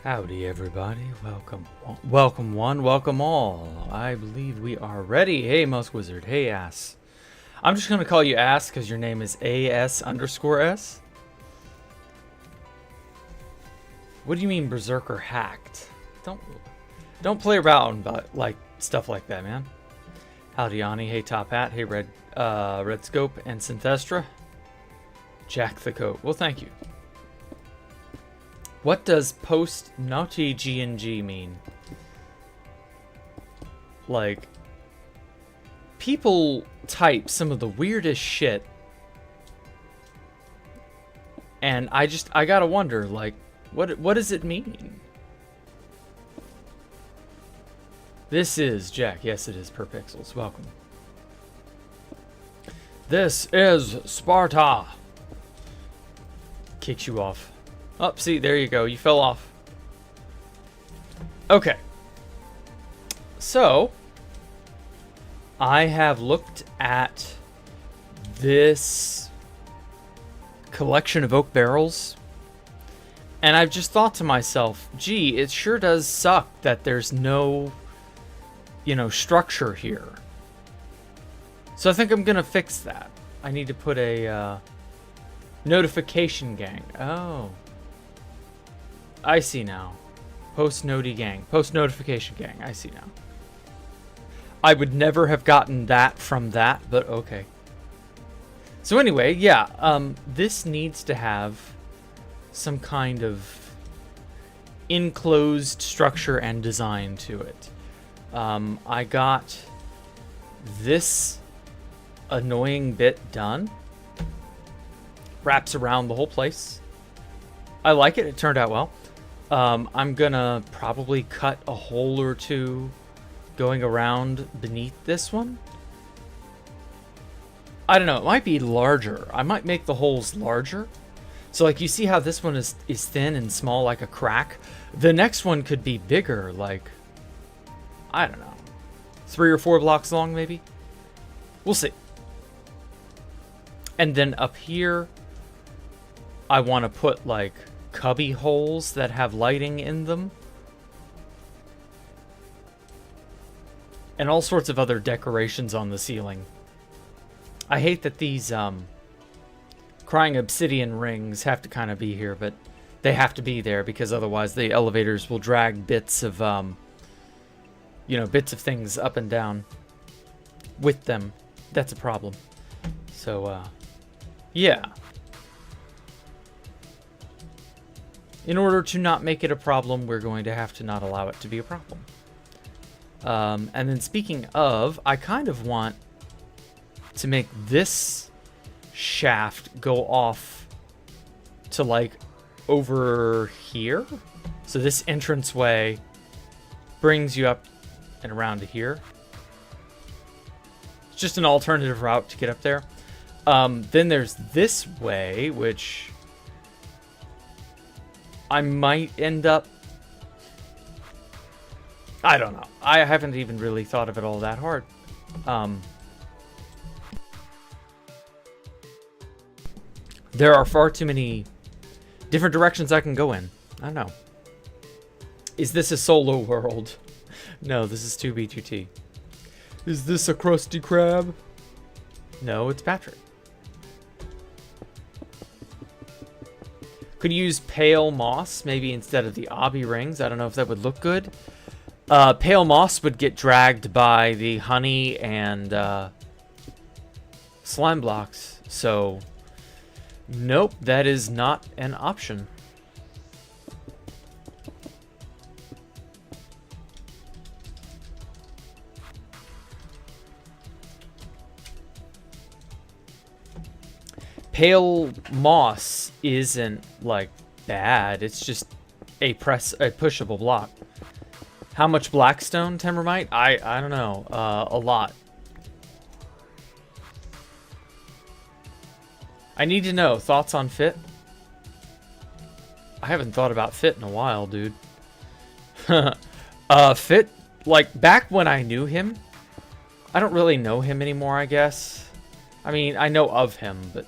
Howdy everybody, welcome one, welcome all. I believe we are ready. Hey Musk Wizard, hey Ass. I'm just gonna call you Ass because your name is AS_S. What do you mean Berserker hacked? Don't play around about like stuff like that, man. Howdy Ani, hey Top Hat, hey Red Scope and Synthestra. Jack the Coat. Well, thank you. What does post naughty GNG mean? Like, people type some of the weirdest shit, and I gotta wonder, like, what does it mean? This is Jack. Yes, it is per pixels. Welcome. This is Sparta. Kicks you off. Oh, see, there you go. You fell off. Okay. So, I have looked at this collection of oak barrels, and I've just thought to myself, gee, it sure does suck that there's no, structure here. So I think I'm going to fix that. I need to put a notification gang. Oh. I see now. Post notification gang. I see now. I would never have gotten that from that, but okay. So anyway, yeah, this needs to have some kind of enclosed structure and design to it. I got this annoying bit done. Wraps around the whole place. I like it. It turned out well. I'm gonna probably cut a hole or two going around beneath this one. I don't know, it might be larger. I might make the holes larger. So like you see how this one is thin and small like a crack? The next one could be bigger, like, I don't know, 3 or 4 blocks long maybe? We'll see. And then up here, I want to put like cubby holes that have lighting in them. And all sorts of other decorations on the ceiling. I hate that these crying obsidian rings have to kind of be here, but they have to be there because otherwise the elevators will drag bits of bits of things up and down with them. That's a problem. So yeah. In order to not make it a problem, we're going to have to not allow it to be a problem. And then speaking of, I kind of want to make this shaft go off to like over here. So this entranceway brings you up and around to here. It's just an alternative route to get up there. Then there's this way, which I might end up... I don't know. I haven't even really thought of it all that hard. There are far too many different directions I can go in. I don't know. Is this a solo world? No, this is 2B2T. Is this a Krusty Krab? No, it's Patrick. Could use pale moss maybe instead of the obby rings. I don't know if that would look good. Pale moss would get dragged by the honey and slime blocks. So, nope, that is not an option. Pale moss isn't like bad. It's just a pushable block. How much blackstone timbermite? I don't know. A lot. I need to know. Thoughts on Fit? I haven't thought about Fit in a while, dude. Fit, like back when I knew him. I don't really know him anymore, I guess. I mean, I know of him, but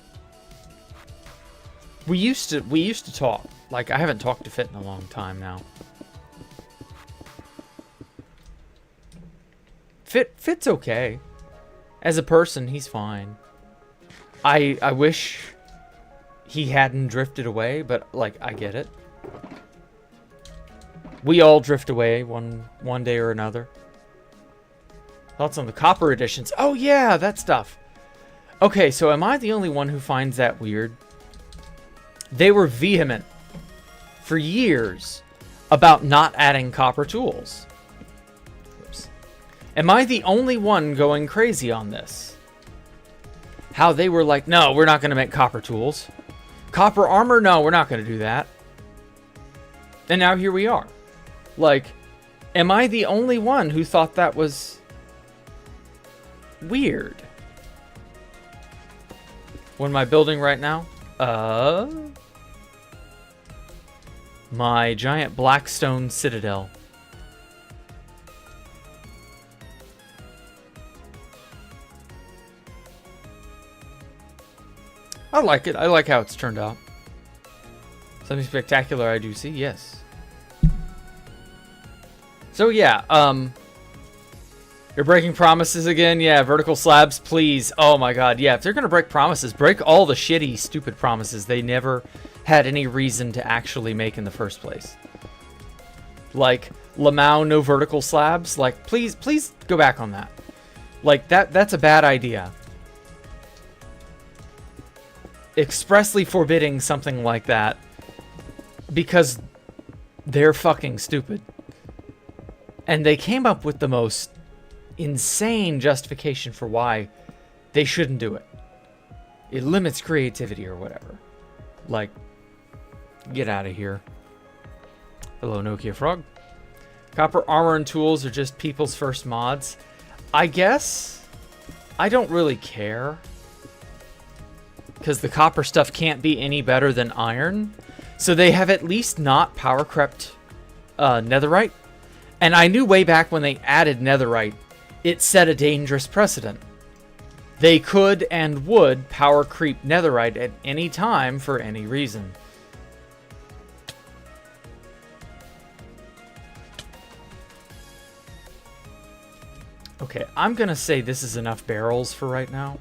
we used to talk. Like, I haven't talked to Fit in a long time now. Fit's okay. As a person, he's fine. I wish he hadn't drifted away, but like I get it. We all drift away one day or another. Thoughts on the copper editions? Oh yeah, that stuff. Okay, so am I the only one who finds that weird? They were vehement for years about not adding copper tools. Oops. Am I the only one going crazy on this? How they were like, no, we're not going to make copper tools. Copper armor? No, we're not going to do that. And now here we are. Like, am I the only one who thought that was weird? What am I building right now? My giant blackstone citadel. I like it. I like how it's turned out. Something spectacular I do see, yes. So yeah, you're breaking promises again? Yeah, vertical slabs, please. Oh my god, yeah, if they're gonna break promises, break all the shitty, stupid promises they never had any reason to actually make in the first place. Like, Lamau, no vertical slabs? Like, please go back on that. Like, that's a bad idea. Expressly forbidding something like that because they're fucking stupid. And they came up with the most insane justification for why they shouldn't do it. It limits creativity or whatever. Like, get out of here. Hello, Nokia Frog. Copper armor and tools are just people's first mods. I guess I don't really care. Because the copper stuff can't be any better than iron. So they have at least not power crept netherite. And I knew way back when they added netherite, it set a dangerous precedent. They could and would power creep netherite at any time for any reason. Okay, I'm going to say this is enough barrels for right now.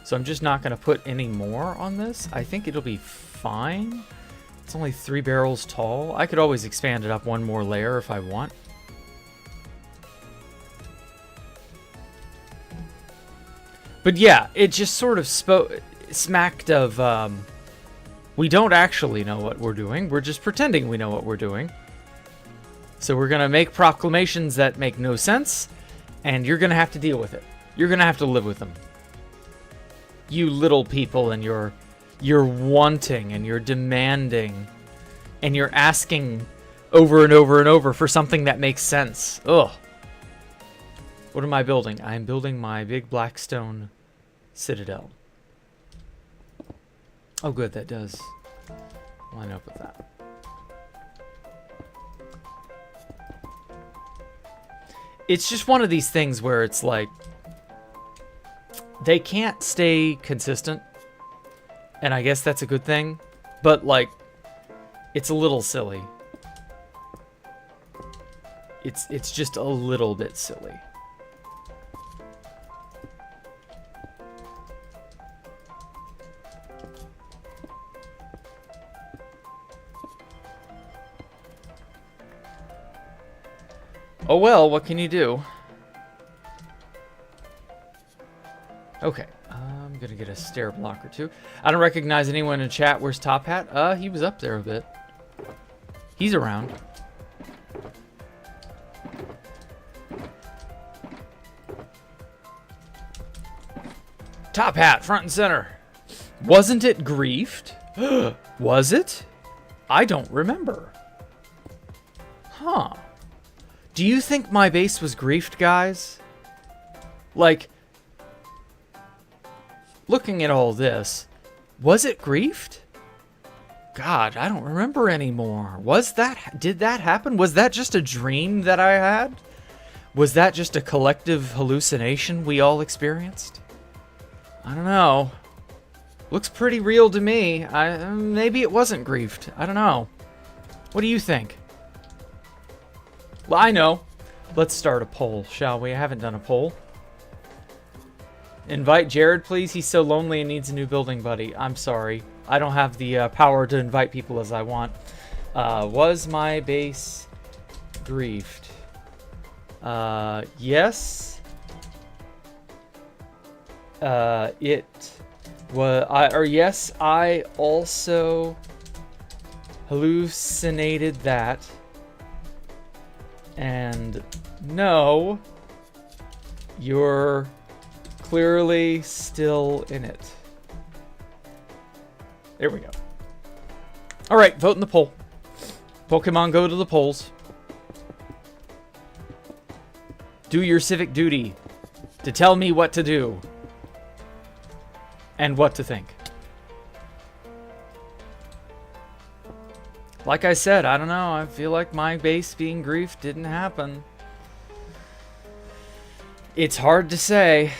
So I'm just not going to put any more on this. I think it'll be fine. It's only 3 barrels tall. I could always expand it up one more layer if I want. But yeah, it just sort of smacked of, we don't actually know what we're doing. We're just pretending we know what we're doing. So we're going to make proclamations that make no sense, and you're going to have to deal with it. You're going to have to live with them. You little people, and you're wanting, and you're demanding, and you're asking over and over and over for something that makes sense. Ugh. What am I building? I'm building my big blackstone citadel. Oh good, that does line up with that. It's just one of these things where it's like, they can't stay consistent. And I guess that's a good thing. But, like, it's a little silly. It's just a little bit silly. Oh well, what can you do? Okay, I'm gonna get a stair block or two. I don't recognize anyone in chat. Where's Top Hat? He was up there a bit. He's around. Top Hat, front and center. Wasn't it griefed? Was it? I don't remember. Huh. Do you think my base was griefed, guys? Like, looking at all this, was it griefed? God, I don't remember anymore. Did that happen? Was that just a dream that I had? Was that just a collective hallucination we all experienced? I don't know. Looks pretty real to me. Maybe it wasn't griefed. I don't know. What do you think? Well, I know. Let's start a poll, shall we? I haven't done a poll. Invite Jared, please. He's so lonely and needs a new building buddy. I'm sorry. I don't have the power to invite people as I want. Was my base griefed? Yes. It was. Yes, I also hallucinated that. And no, you're clearly still in it. There we go. All right, vote in the poll. Pokemon Go to the polls. Do your civic duty to tell me what to do and what to think. Like I said, I don't know. I feel like my base being griefed didn't happen. It's hard to say.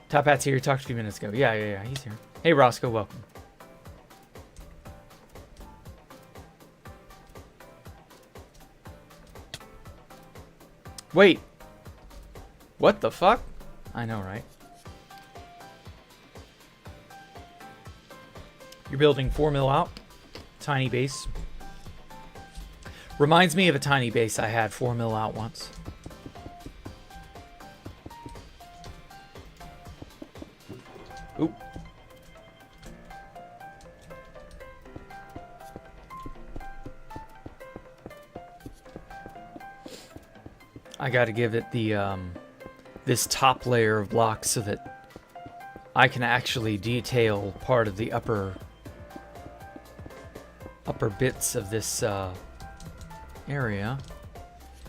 Top Hat's here. You talked a few minutes ago. Yeah. He's here. Hey, Roscoe. Welcome. Wait. What the fuck? I know, right? You're building 4 mil out. Tiny base. Reminds me of a tiny base I had 4 mil out once. Oop. I gotta give it the this top layer of blocks so that I can actually detail part of the upper bits of this area.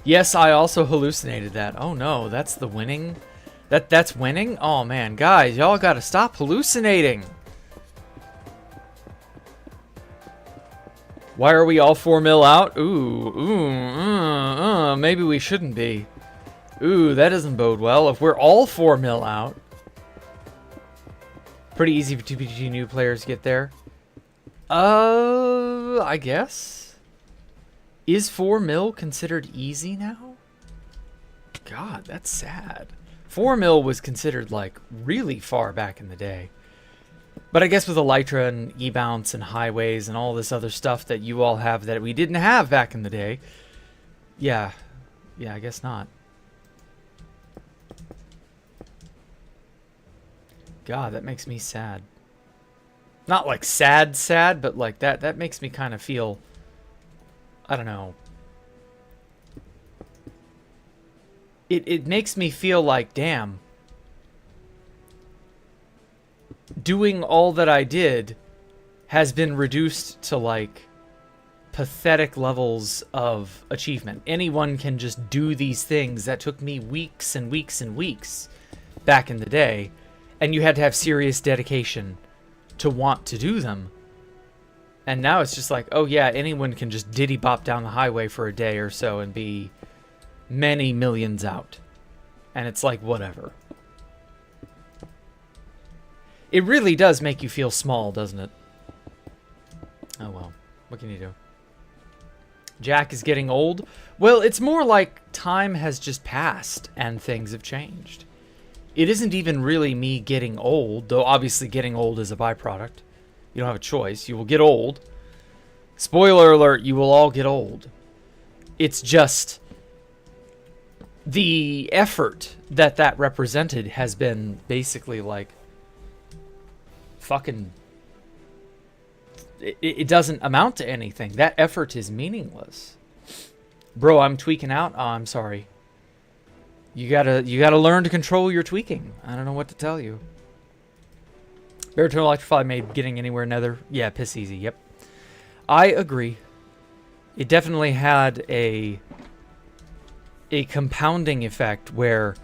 Yes, I also hallucinated that. Oh no, that's the winning. That's winning? Oh man, guys, y'all gotta stop hallucinating. Why are we all 4 mil out? Maybe we shouldn't be. Ooh, that doesn't bode well. If we're all 4 mil out. Pretty easy for TPG new players to get there. I guess. Is 4 mil considered easy now? God, that's sad. 4 mil was considered like really far back in the day. But I guess with Elytra and E-Bounce and highways and all this other stuff that you all have that we didn't have back in the day. Yeah, I guess not. God, that makes me sad. Not like sad, but like that makes me kind of feel, I don't know. It makes me feel like, damn, doing all that I did has been reduced to like pathetic levels of achievement. Anyone can just do these things that took me weeks and weeks and weeks back in the day, and you had to have serious dedication to want to do them. And now it's just like, oh yeah, anyone can just diddy bop down the highway for a day or so and be many millions out. And it's like, whatever. It really does make you feel small, doesn't it? Oh well, what can you do? Jack is getting old. Well, it's more like time has just passed and things have changed. It isn't even really me getting old, though obviously getting old is a byproduct. You don't have a choice. You will get old. Spoiler alert, you will all get old. It's just the effort that represented has been basically like fucking... It doesn't amount to anything. That effort is meaningless. Bro, I'm tweaking out. Oh, I'm sorry. You gotta learn to control your tweaking. I don't know what to tell you. Baritone Electrify made getting anywhere nether. Yeah, piss easy. Yep. I agree. It definitely had a compounding effect where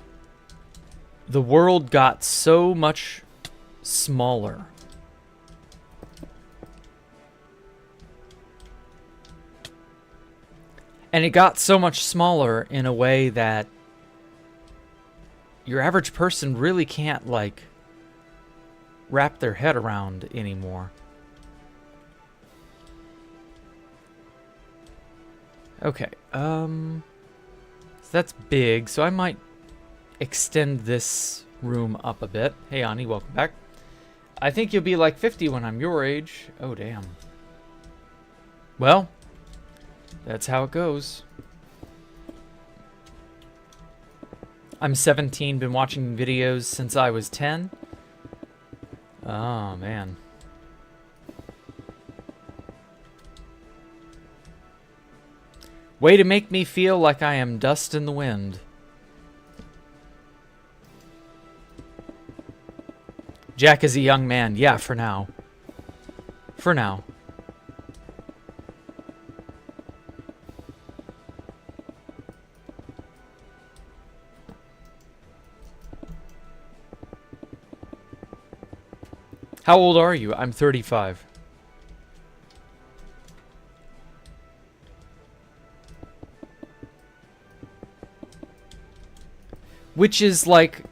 the world got so much smaller. And it got so much smaller in a way that your average person really can't, like, wrap their head around anymore. Okay, that's big, so I might extend this room up a bit. Hey, Ani, welcome back. I think you'll be like 50 when I'm your age. Oh, damn. Well, that's how it goes. I'm 17, been watching videos since I was 10. Oh, man. Way to make me feel like I am dust in the wind. Jack is a young man. Yeah, for now. For now. How old are you? I'm 35. Which is like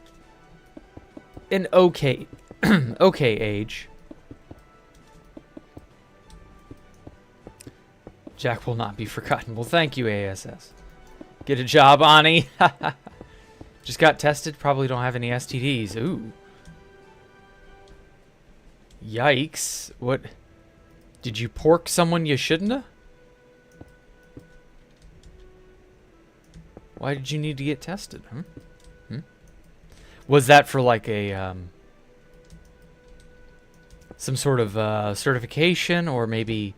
an okay okay age. Jack will not be forgotten. Well, thank you, ASS. Get a job, Ani. Just got tested. Probably don't have any STDs. Ooh. Yikes. What? Did you pork someone you shouldn't have? Why did you need to get tested? Was that for like a some sort of certification, or maybe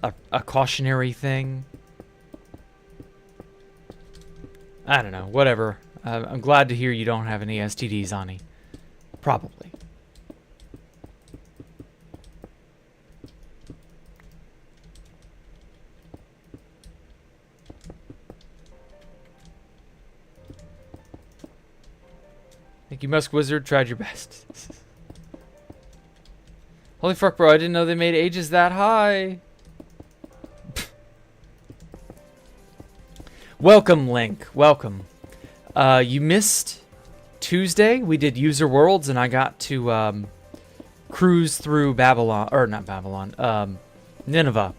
a cautionary thing? I don't know. Whatever. I'm glad to hear you don't have any STDs, Ani. Probably. Thank you, Musk Wizard. Tried your best. Holy fuck, bro. I didn't know they made ages that high. Welcome, Link. Welcome. You missed Tuesday. We did User Worlds, and I got to cruise through Babylon. Or not Babylon. Nineveh.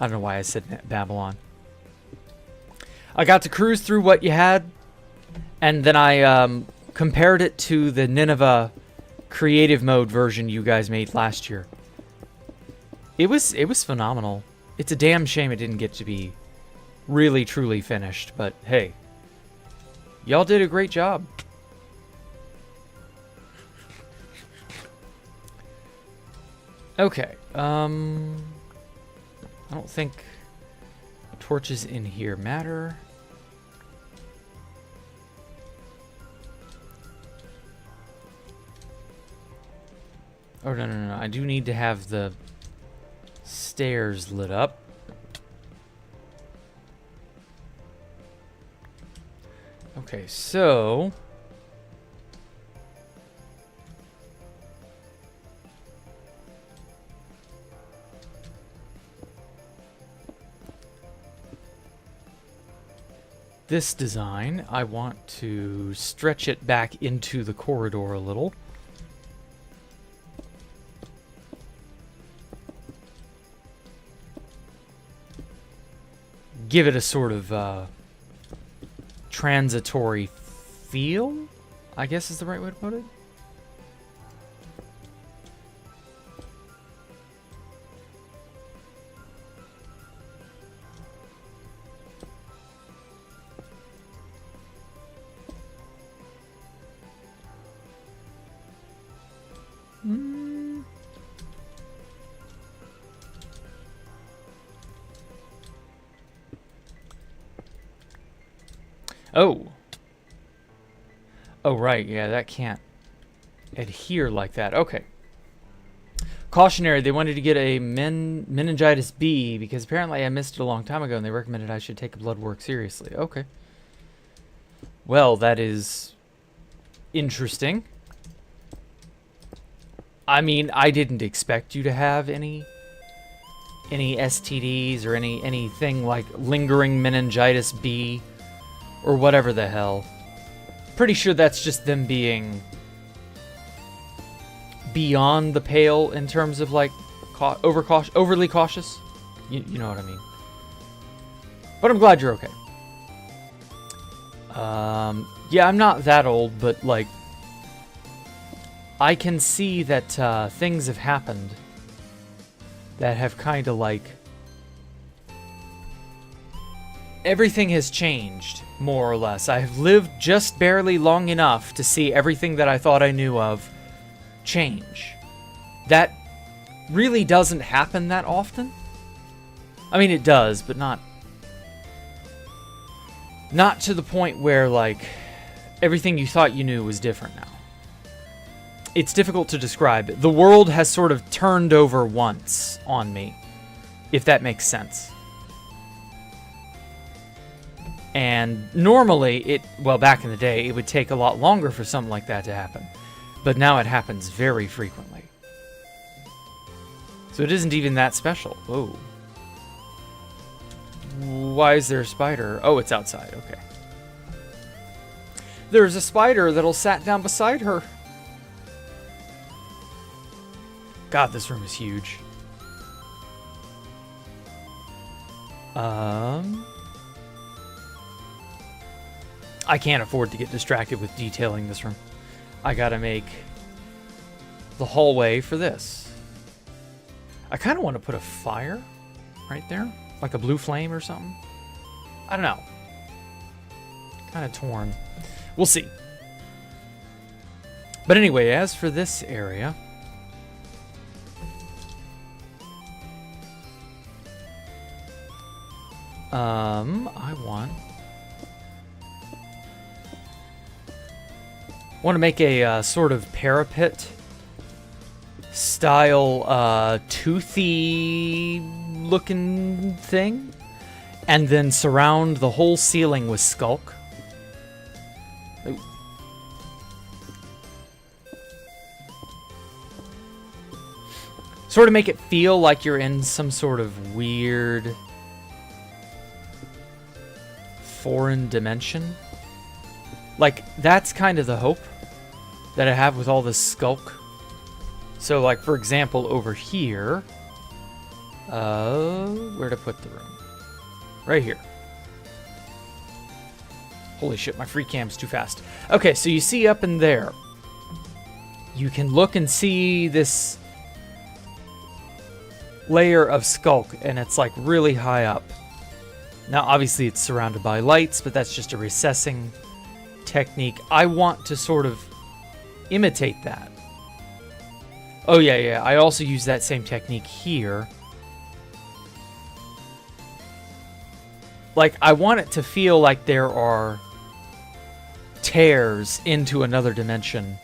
I don't know why I said Babylon. I got to cruise through what you had, and then I compared it to the Nineveh creative mode version you guys made last year. It was phenomenal. It's a damn shame it didn't get to be really truly finished, but hey, y'all did a great job. Okay, I don't think torches in here matter. Oh, no. I do need to have the stairs lit up. Okay, so... this design, I want to stretch it back into the corridor a little. Give it a sort of transitory feel, I guess is the right way to put it. Oh. Oh, right. Yeah, that can't adhere like that. Okay. Cautionary, they wanted to get a meningitis B because apparently I missed it a long time ago and they recommended I should take a blood work seriously. Okay. Well, that is interesting. I mean, I didn't expect you to have any STDs or anything like lingering meningitis B. Or whatever the hell. Pretty sure that's just them being beyond the pale in terms of like overly cautious. You know what I mean. But I'm glad you're okay. Yeah, I'm not that old, but, like, I can see that things have happened that have kind of, like... Everything has changed, more or less. I have lived just barely long enough to see everything that I thought I knew of change. That really doesn't happen that often. I mean, it does, but not to the point where, like, everything you thought you knew was different now. It's difficult to describe. The world has sort of turned over once on me, if that makes sense. And normally, well, back in the day, it would take a lot longer for something like that to happen. But now it happens very frequently. So it isn't even that special. Whoa. Why is there a spider? Oh, it's outside. Okay. There's a spider that'll sat down beside her. God, this room is huge. I can't afford to get distracted with detailing this room. I gotta make the hallway for this. I kind of want to put a fire right there, like a blue flame or something. I don't know. Kind of torn. We'll see. But anyway, as for this area, I want to make a sort of parapet style toothy looking thing, and then surround the whole ceiling with Skullk. Ooh. Sort of make it feel like you're in some sort of weird foreign dimension. Like, that's kind of the hope that I have with all this Skullk. So, like, for example, over here... where to put the room? Right here. Holy shit, my free cam's too fast. Okay, so you see up in there, you can look and see this layer of Skullk, and it's, like, really high up. Now, obviously, it's surrounded by lights, but that's just a recessing technique. I want to sort of imitate that. Oh, yeah. I also use that same technique here. Like, I want it to feel like there are tears into another dimension.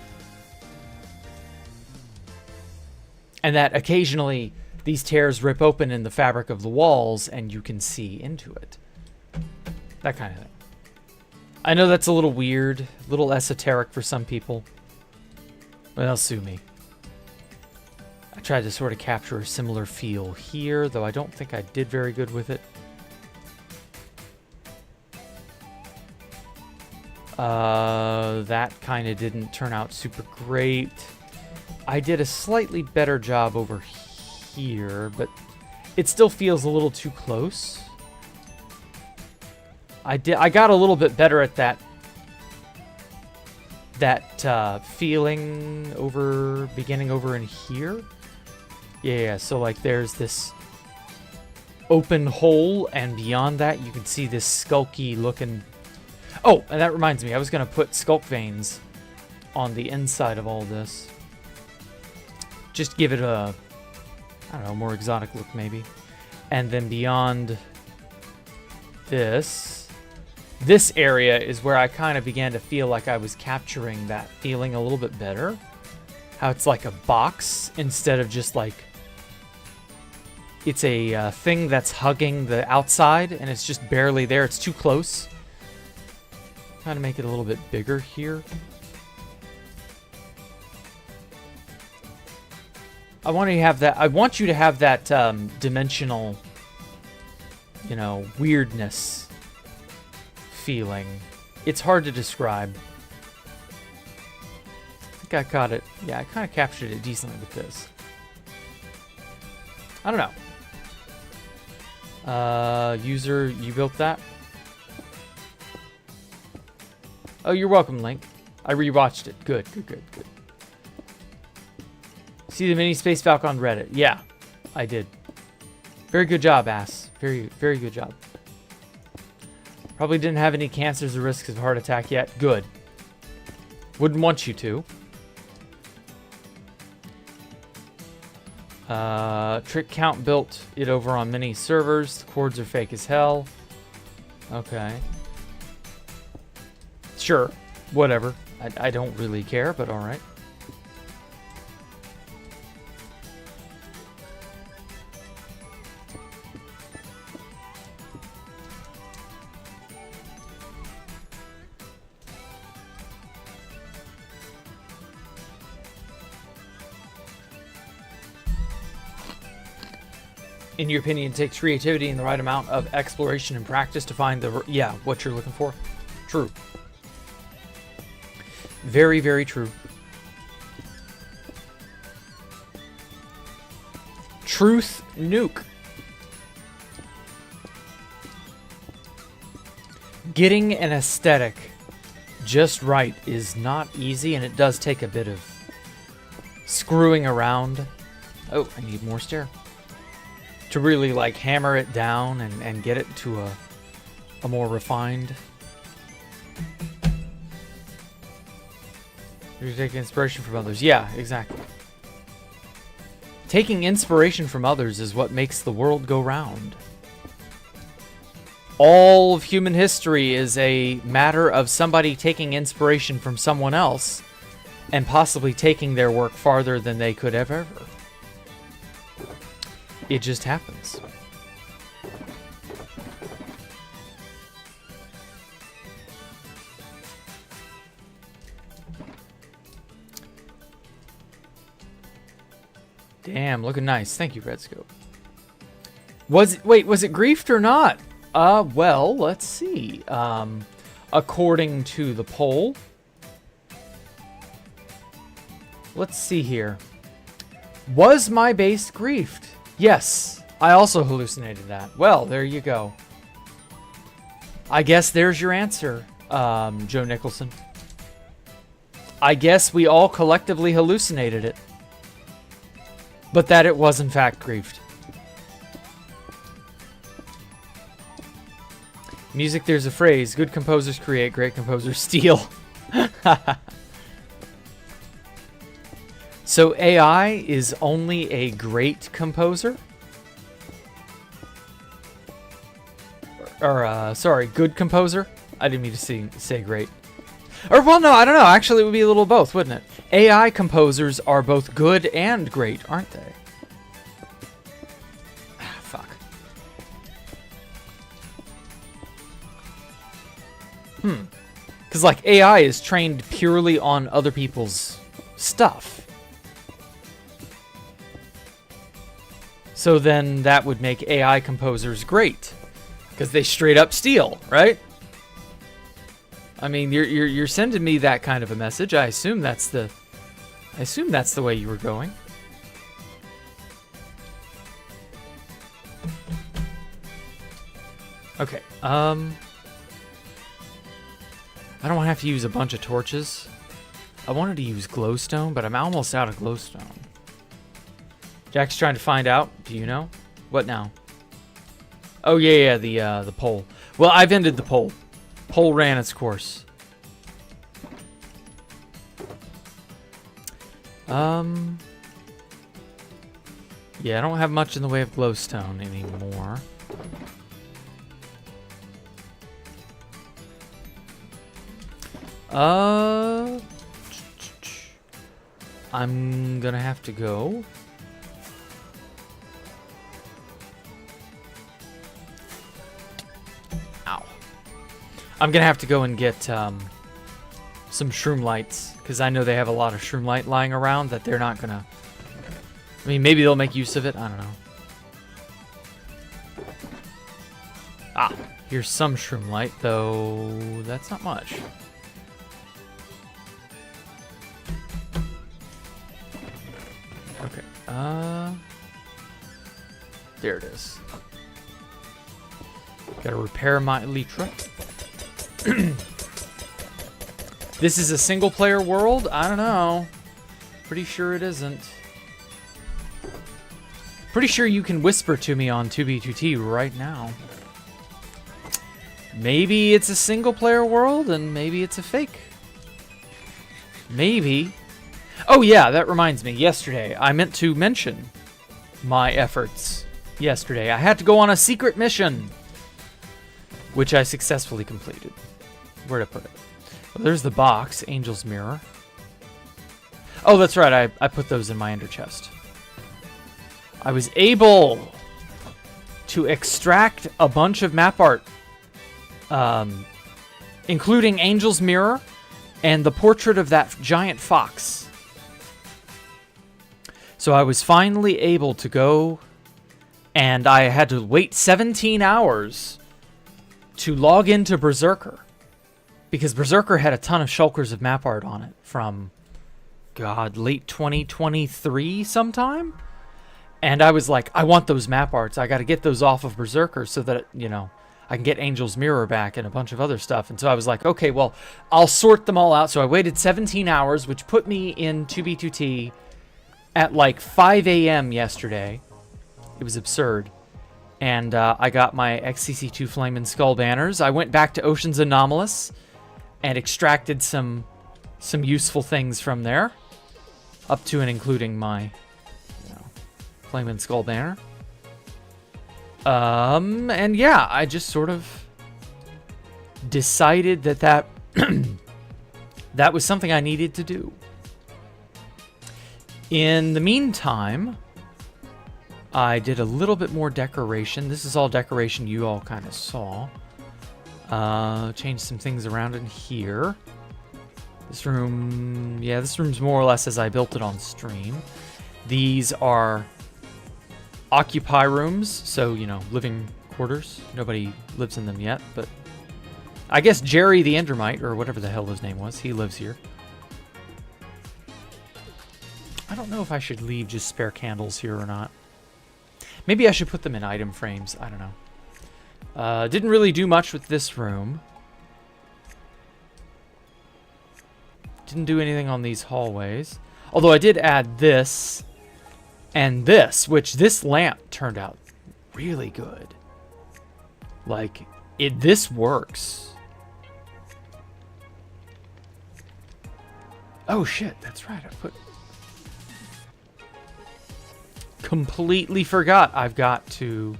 And that occasionally these tears rip open in the fabric of the walls and you can see into it. That kind of thing. I know that's a little weird, a little esoteric for some people. But they'll sue me. I tried to sort of capture a similar feel here, though I don't think I did very good with it. That kind of didn't turn out super great. I did a slightly better job over here, but it still feels a little too close. I got a little bit better at that feeling beginning over in here. Yeah, so like there's this open hole, and beyond that you can see this skulky looking... Oh, and that reminds me, I was going to put Skullk veins on the inside of all this. Just give it a, I don't know, more exotic look maybe. And then beyond this area is where I kind of began to feel like I was capturing that feeling a little bit better. How it's like a box instead of just like... It's a thing that's hugging the outside and it's just barely there. It's too close. Trying to make it a little bit bigger here. I want you to have that dimensional, you know, weirdness feeling. It's hard to describe. I think I caught it. Yeah, I kind of captured it decently with this. I don't know. User, you built that? Oh, you're welcome, Link. I rewatched it. Good, good, good, good. See the mini Space Falcon on Reddit. Yeah, I did. Very good job, ass. Very, very good job. Probably didn't have any cancers or risks of heart attack yet. Good. Wouldn't want you to. Trick Count built it over on many servers. The cords are fake as hell. Okay. Sure. Whatever. I don't really care, but alright. In your opinion, it takes creativity and the right amount of exploration and practice to find the, yeah, what you're looking for. True. Very, very true. Truth nuke. Getting an aesthetic just right is not easy, and it does take a bit of screwing around. Oh, I need more stair. To really like hammer it down and get it to a more refined. You take inspiration from others. Yeah, exactly. Taking inspiration from others is what makes the world go round. All of human history is a matter of somebody taking inspiration from someone else and possibly taking their work farther than they could have ever. It just happens. Damn, looking nice. Thank you, Redscope. Was it griefed or not? Well, let's see. According to the poll. Let's see here. Was my base griefed? Yes, I also hallucinated that. Well, there you go. I guess there's your answer, Joe Nicholson. I guess we all collectively hallucinated it. But that it was in fact griefed. Music, there's a phrase. Good composers create, great composers steal. So AI is only a great composer? Or, sorry, good composer? I didn't mean to say great. Or, well, no, I don't know. Actually, it would be a little both, wouldn't it? AI composers are both good and great, aren't they? Ah, fuck. Because, like, AI is trained purely on other people's stuff. So then that would make AI composers great, because they straight up steal, right? I mean, you're sending me that kind of a message. I assume that's the way you were going. Okay. I don't want to have to use a bunch of torches. I wanted to use glowstone, but I'm almost out of glowstone. Jack's trying to find out. Do you know? What now? Oh, yeah, the poll. Well, I've ended the poll. Poll ran its course. Yeah, I don't have much in the way of glowstone anymore. I'm gonna have to go. I'm gonna have to go and get some shroom lights, because I know they have a lot of shroom light lying around that they're not gonna... I mean, maybe they'll make use of it. I don't know. Ah, here's some shroom light, though that's not much. Okay, there it is. Gotta repair my elytra. This is a single-player world? I don't know. Pretty sure it isn't. Pretty sure you can whisper to me on 2B2T right now. Maybe it's a single-player world, and maybe it's a fake. Maybe. Oh yeah, that reminds me. Yesterday, I meant to mention my efforts. Yesterday, I had to go on a secret mission, which I successfully completed. Where'd I put it? Well, there's the box, Angel's Mirror. Oh, that's right. I put those in my ender chest. I was able to extract a bunch of map art, including Angel's Mirror and the portrait of that giant fox. So I was finally able to go, and I had to wait 17 hours to log into Berserker, because Berserker had a ton of shulkers of map art on it from, God, late 2023 sometime. And I was like, I want those map arts. I got to get those off of Berserker so that, you know, I can get Angel's Mirror back and a bunch of other stuff. And so I was like, okay, well, I'll sort them all out. So I waited 17 hours, which put me in 2B2T at like 5 a.m. yesterday. It was absurd. And I got my XCC2 Flame and Skull banners. I went back to Ocean's Anomalous and extracted some useful things from there, up to and including my Flame and Skull banner. And yeah, I just sort of decided that that was something I needed to do. In the meantime, I did a little bit more decoration. This is all decoration you all kind of saw. Changed some things around in here. This room, yeah, this room's more or less as I built it on stream. These are occupy rooms, so, you know, living quarters. Nobody lives in them yet, but I guess Jerry the Endermite, or whatever the hell his name was, he lives here. I don't know if I should leave just spare candles here or not. Maybe I should put them in item frames. I don't know. Didn't really do much with this room. Didn't do anything on these hallways. Although I did add this and this, which this lamp turned out really good. Like, this works. Oh shit, that's right, completely forgot I've got to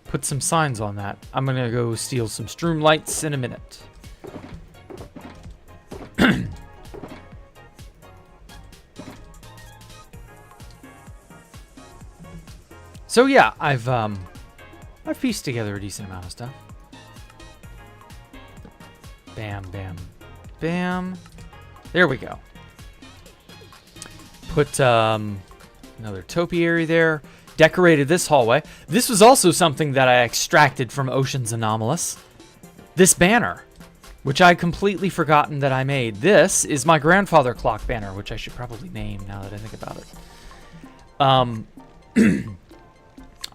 put some signs on that. I'm gonna go steal some stroom lights in a minute. So yeah, I've pieced together a decent amount of stuff. Bam, bam, bam. There we go. Put another topiary there. Decorated this hallway. This was also something that I extracted from Ocean's Anomalous. This banner, which I'd completely forgotten that I made. This is my grandfather clock banner, which I should probably name now that I think about it.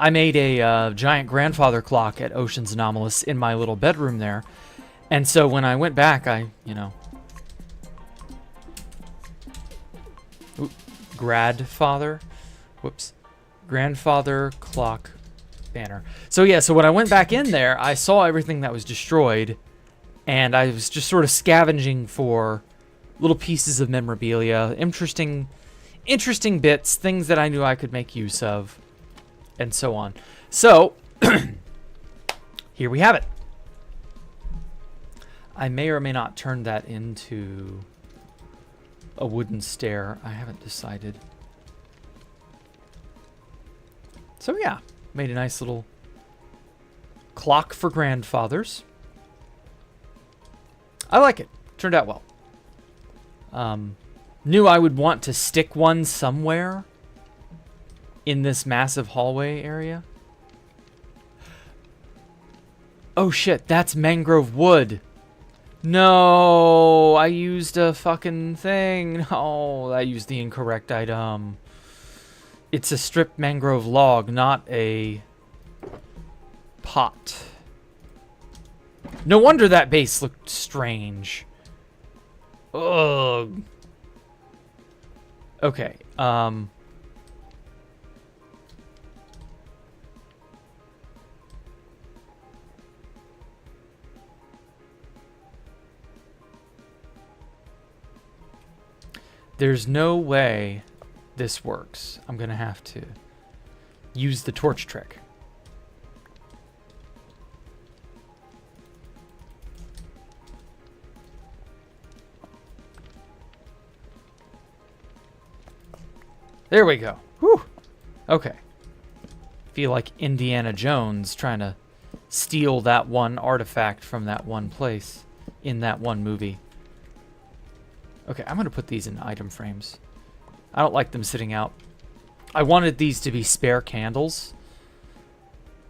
I made a giant grandfather clock at Ocean's Anomalous in my little bedroom there. And so when I went back, grandfather clock banner. So yeah, so when I went back in there, I saw everything that was destroyed, and I was just sort of scavenging for little pieces of memorabilia, interesting bits, things that I knew I could make use of, and so on. So here we have it. I may or may not turn that into a wooden stair. I haven't decided. So yeah, made a nice little clock for grandfathers. I like it. Turned out well. Knew I would want to stick one somewhere in this massive hallway area. Oh shit, that's mangrove wood. No, I used a fucking thing. No, I used the incorrect item. It's a stripped mangrove log, not a pot. No wonder that base looked strange. Ugh. Okay. There's no way this works. I'm gonna have to use the torch trick. There we go. Whew. Okay. Feel like Indiana Jones trying to steal that one artifact from that one place in that one movie. Okay, I'm going to put these in item frames. I don't like them sitting out. I wanted these to be spare candles,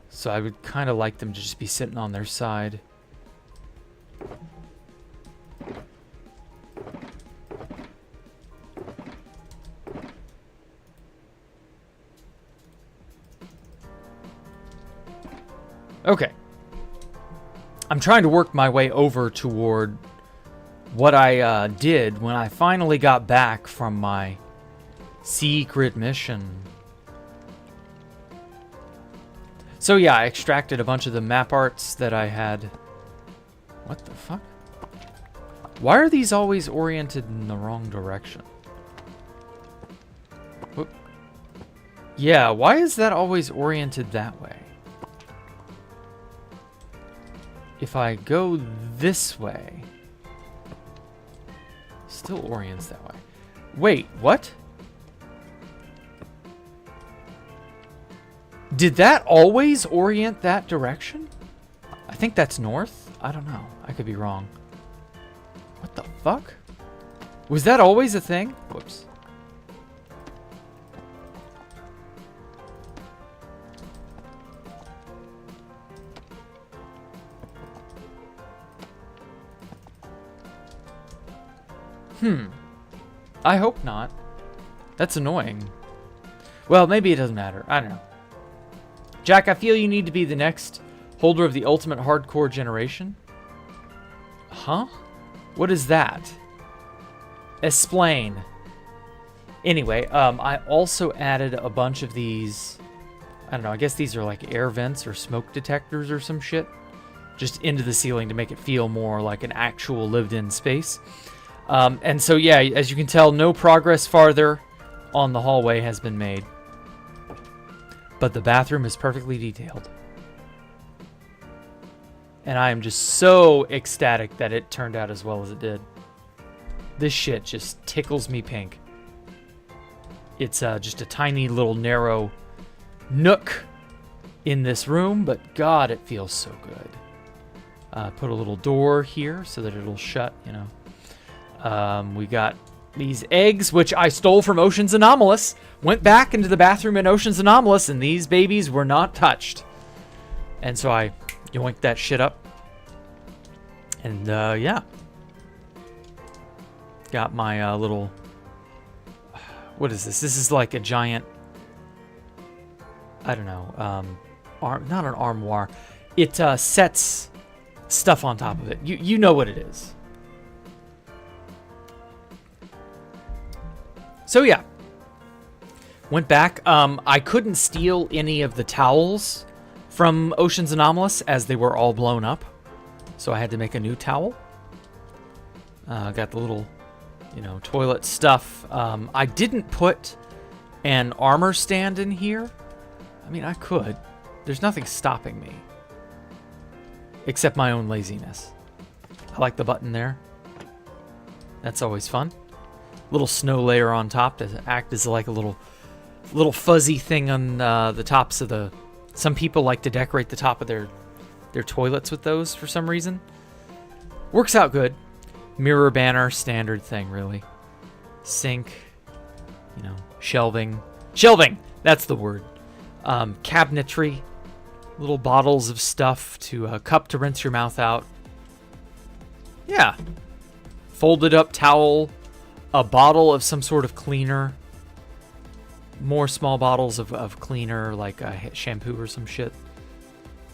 so I would kind of like them to just be sitting on their side. Okay. I'm trying to work my way over toward what I did when I finally got back from my secret mission. So yeah, I extracted a bunch of the map arts that I had. What the fuck? Why are these always oriented in the wrong direction? Whoop. Yeah, why is that always oriented that way? If I go this way, still orients that way. Wait, what? Did that always orient that direction? I think that's north. I don't know. I could be wrong. What the fuck? Was that always a thing? Whoops. I hope not. That's annoying. Well, maybe it doesn't matter. I don't know. Jack, I feel you need to be the next holder of the ultimate hardcore generation. Huh? What is that? Explain. Anyway, I also added a bunch of these, I don't know, I guess these are like air vents or smoke detectors or some shit, just into the ceiling to make it feel more like an actual lived-in space. And so, yeah, as you can tell, no progress farther on the hallway has been made. But the bathroom is perfectly detailed. And I am just so ecstatic that it turned out as well as it did. This shit just tickles me pink. It's just a tiny little narrow nook in this room, but God, it feels so good. Put a little door here so that it'll shut, you know. We got these eggs, which I stole from Ocean's Anomalous. Went back into the bathroom in Ocean's Anomalous, and these babies were not touched. And so I yoinked that shit up. And, yeah. Got my little... What is this? This is like a giant... I don't know. Not an armoire. It sets stuff on top of it. You know what it is. So yeah, went back. I couldn't steal any of the towels from Ocean's Anomalous as they were all blown up. So I had to make a new towel. Got the little, you know, toilet stuff. I didn't put an armor stand in here. I mean, I could. There's nothing stopping me. Except my own laziness. I like the button there. That's always fun. Little snow layer on top to act as like a little fuzzy thing on the tops of the... Some people like to decorate the top of their toilets with those for some reason. Works out good. Mirror banner, standard thing, really. Sink, you know, shelving. Shelving! That's the word. Cabinetry. Little bottles of stuff to a cup to rinse your mouth out. Yeah. Folded up towel. A bottle of some sort of cleaner. More small bottles of cleaner, like shampoo or some shit.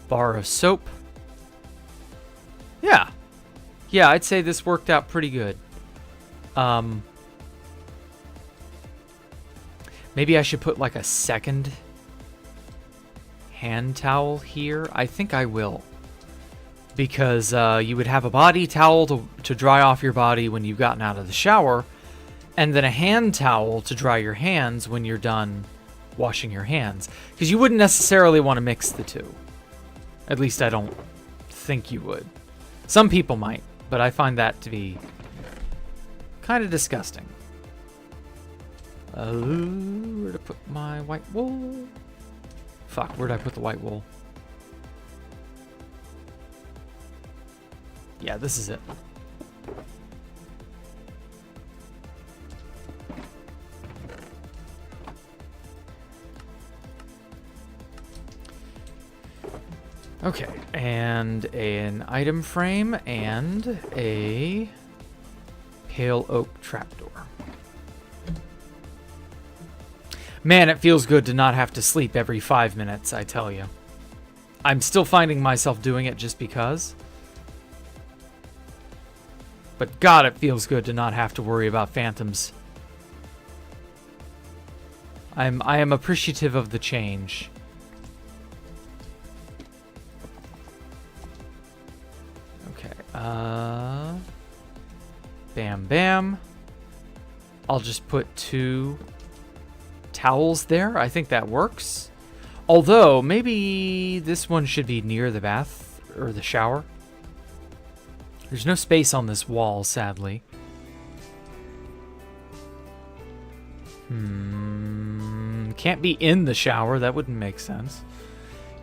Bar of soap. Yeah. Yeah, I'd say this worked out pretty good. Maybe I should put like a second hand towel here. I think I will. Because you would have a body towel to dry off your body when you've gotten out of the shower, and then a hand towel to dry your hands when you're done washing your hands. Because you wouldn't necessarily want to mix the two. At least I don't think you would. Some people might, but I find that to be kind of disgusting. Where to put my white wool? Fuck, where'd I put the white wool? Yeah, this is it. Okay, and an item frame and a pale oak trapdoor. Man, it feels good to not have to sleep every 5 minutes, I tell you. I'm still finding myself doing it just because. But God, it feels good to not have to worry about phantoms. I am appreciative of the change. Okay, bam, bam. I'll just put 2 towels there. I think that works. Although, maybe this one should be near the bath or the shower. There's no space on this wall, sadly. Can't be in the shower. That wouldn't make sense.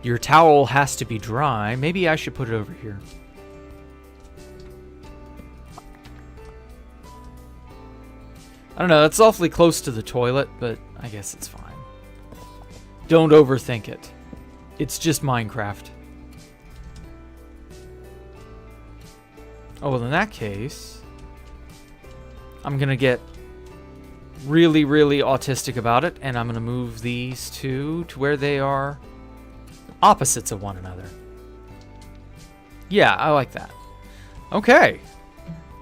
Your towel has to be dry. Maybe I should put it over here. I don't know. That's awfully close to the toilet, but I guess it's fine. Don't overthink it. It's just Minecraft. Oh, well, in that case, I'm going to get really, really autistic about it, and I'm going to move these two to where they are opposites of one another. Yeah, I like that. Okay.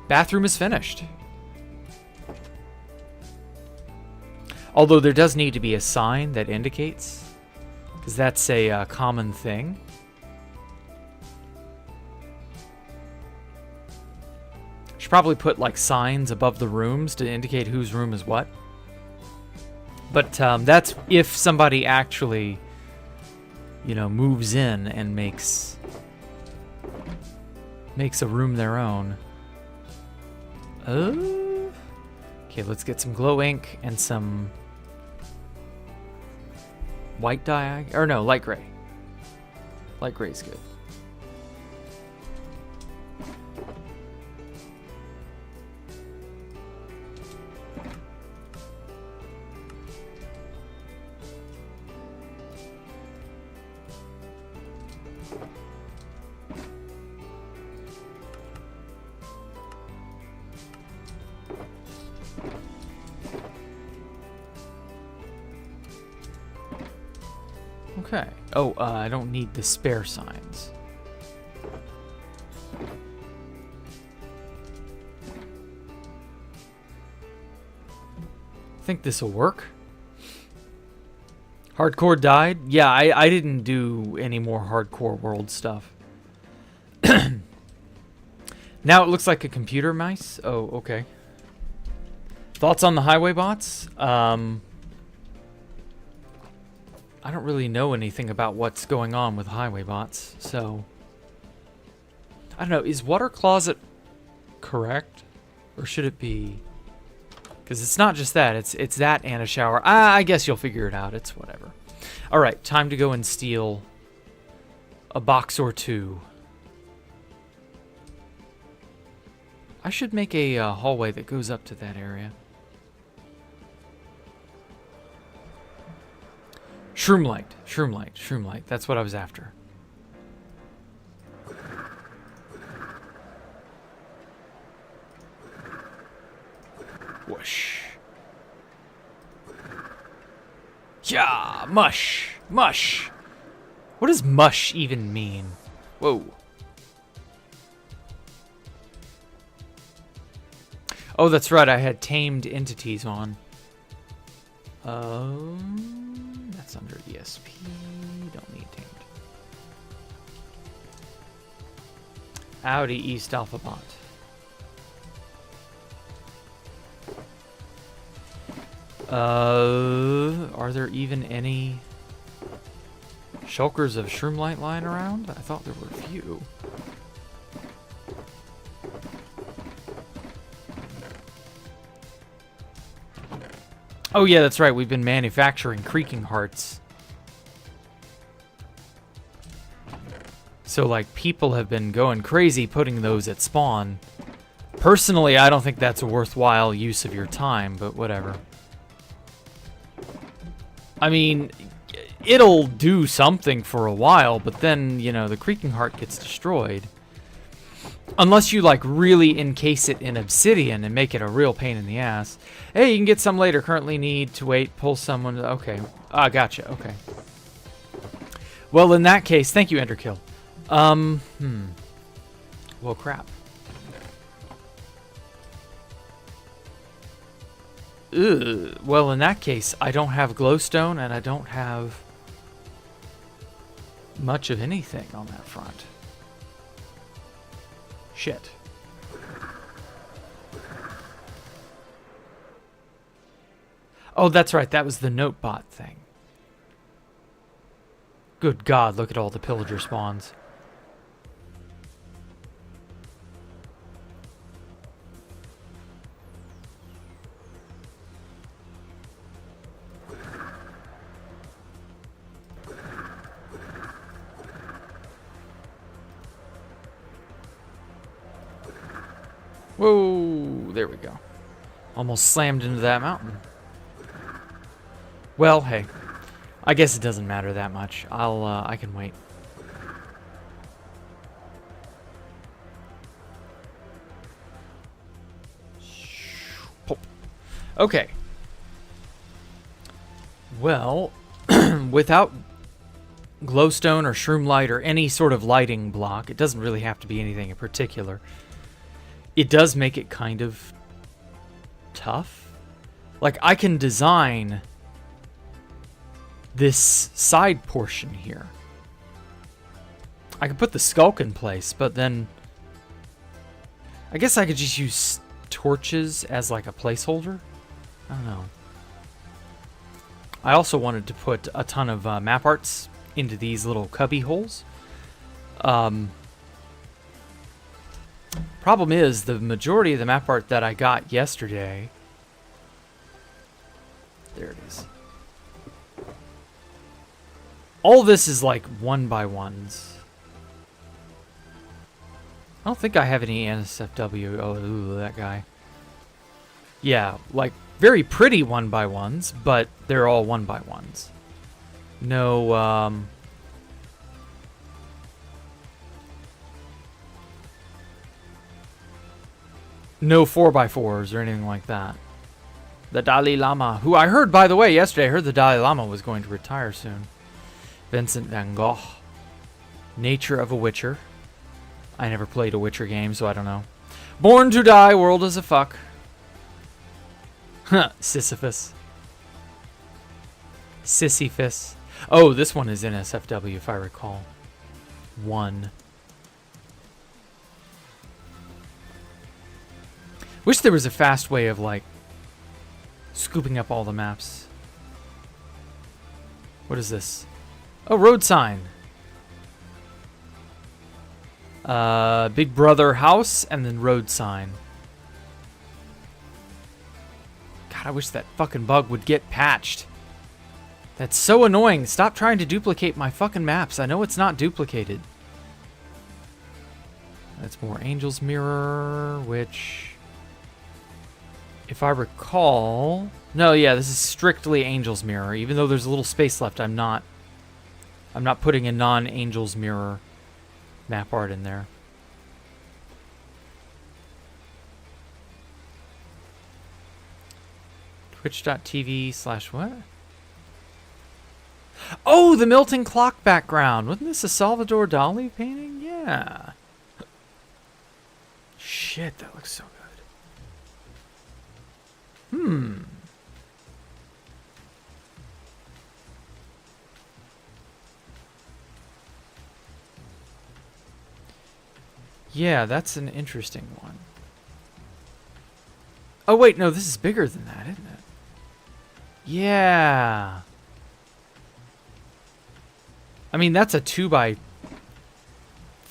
Bathroom is finished. Although there does need to be a sign that indicates, because that's a common thing. Should probably put like signs above the rooms to indicate whose room is what. But that's if somebody actually, you know, moves in and makes a room their own. Oh. Okay, let's get some glow ink and some white dye, or no, light gray. Light gray is good. Okay. Oh, I don't need the spare signs. I think this will work. Hardcore died? Yeah, I didn't do any more hardcore world stuff. Now it looks like a computer mice. Oh, okay. Thoughts on the highway bots? I don't really know anything about what's going on with highway bots, so I don't know. Is water closet correct, or should it be? Because it's not just that. It's that and a shower. I guess you'll figure it out. It's whatever. All right, time to go and steal a box or two. I should make a hallway that goes up to that area. Shroom light, shroom light, shroom light. That's what I was after. Whoosh. Yeah, mush, mush. What does mush even mean? Whoa. Oh, that's right. I had tamed entities on. That's under ESP. Don't need tamed. Howdy, EastAlpha bot. Are there even any shulkers of shroomlight lying around? I thought there were a few. Oh yeah, that's right. We've been manufacturing creaking hearts. So like people have been going crazy putting those at spawn. Personally, I don't think that's a worthwhile use of your time, but whatever. I mean, it'll do something for a while, but then, you know, the creaking heart gets destroyed. Unless you, like, really encase it in obsidian and make it a real pain in the ass. Hey, you can get some later. Currently need to wait. Pull someone. Okay. Ah, gotcha. Okay. Well, in that case, thank you, Enderkill. Well, crap. Ugh. Well, in that case, I don't have glowstone and I don't have much of anything on that front. Shit. Oh, that's right. That was the notebot thing. Good God, look at all the pillager spawns. Whoa, there we go. Almost slammed into that mountain. Well, hey, I guess it doesn't matter that much. I can wait. Okay. Well, without glowstone or shroom light or any sort of lighting block, it doesn't really have to be anything in particular. It does make it kind of tough. Like, I can design this side portion here. I could put the Skullk in place, but then I guess I could just use torches as like a placeholder. I don't know. I also wanted to put a ton of map arts into these little cubby holes. Problem is, the majority of the map art that I got yesterday... There it is. All this is like 1x1s. I don't think I have any NSFW. Oh, ooh, that guy. Yeah, like very pretty 1x1s, but they're all 1x1s. No, no 4x4s or anything like that. The Dalai Lama, who I heard, by the way, yesterday, I heard the Dalai Lama was going to retire soon. Vincent van Gogh. Nature of a Witcher. I never played a Witcher game, so I don't know. Born to Die, World is a Fuck. Sisyphus. Sisyphus. Oh, this one is NSFW, if I recall. 1. Wish there was a fast way of, like, scooping up all the maps. What is this? Oh, road sign. Big Brother house and then road sign. God, I wish that fucking bug would get patched. That's so annoying. Stop trying to duplicate my fucking maps. I know it's not duplicated. That's more Angel's Mirror, which... if I recall... No, yeah, this is strictly Angel's Mirror. Even though there's a little space left, I'm not putting a non-Angel's Mirror map art in there. Twitch.tv/what? Oh, the Milton clock background. Wasn't this a Salvador Dali painting? Yeah. Shit, that looks so good. Yeah, that's an interesting one. Oh, wait, no, this is bigger than that, isn't it? Yeah. I mean, that's a 2x4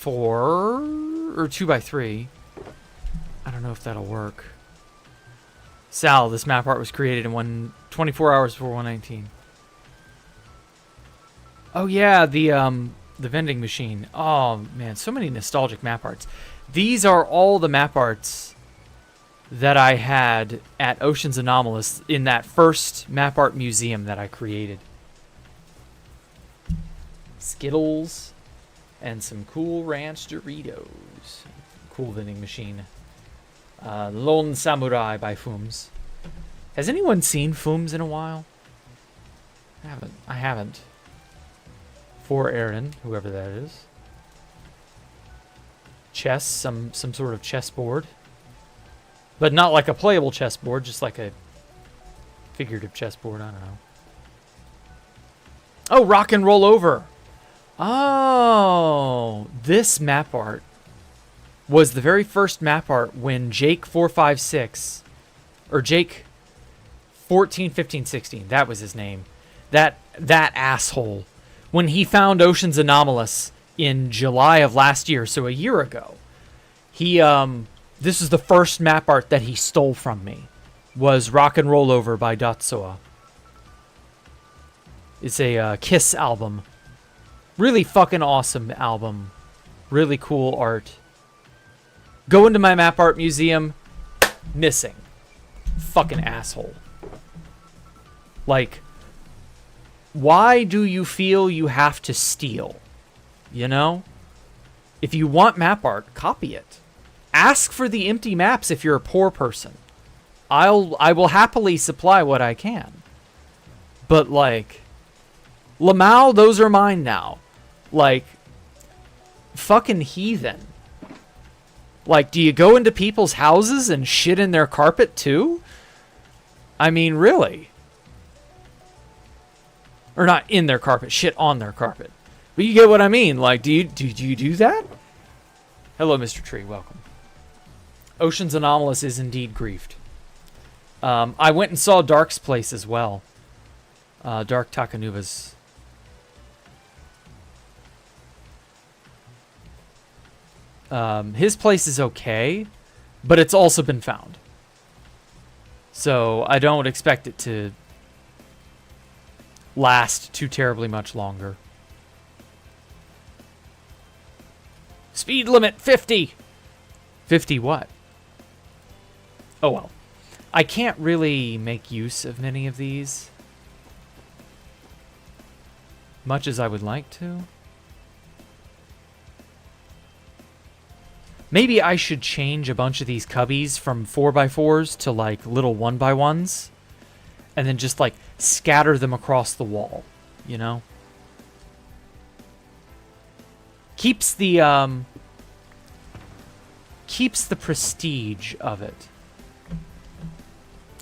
or 2x3. I don't know if that'll work. Sal, this map art was created in 24 hours before 119. Oh yeah, the vending machine. Oh man, so many nostalgic map arts. These are all the map arts that I had at Ocean's Anomalous in that first map art museum that I created. Skittles and some cool ranch Doritos. Cool vending machine. Lone Samurai by Fooms. Has anyone seen Fooms in a while? I haven't. For Aaron, whoever that is. Chess, some sort of chessboard. But not like a playable chessboard, just like a figurative chessboard, I don't know. Oh, Rock and Roll Over. Oh, this map art was the very first map art when Jake456, or Jake 14, 15, 16, that was his name. That asshole. When he found Ocean's Anomalous in July of last year, so a year ago, this is the first map art that he stole from me, was Rock and Roll Over by Dotsoa. It's a Kiss album. Really fucking awesome album. Really cool art. Go into my map art museum, missing. Fucking asshole. Like, why do you feel you have to steal? You know? If you want map art, copy it. Ask for the empty maps if you're a poor person. I will happily supply what I can. But like, Lamau, those are mine now. Like, fucking heathen. Like, do you go into people's houses and shit in their carpet too? I mean, really? Or not in their carpet, shit on their carpet. But you get what I mean. Like, do you do that? Hello, Mr. Tree. Welcome. Ocean's Anomalous is indeed griefed. I went and saw Dark's place as well. Dark Takanuba's. His place is okay, but it's also been found. So I don't expect it to last too terribly much longer. Speed limit 50. 50 what? Oh well. I can't really make use of many of these, much as I would like to. Maybe I should change a bunch of these cubbies from 4x4s to like little 1x1s, and then just like scatter them across the wall, you know? Keeps the prestige of it.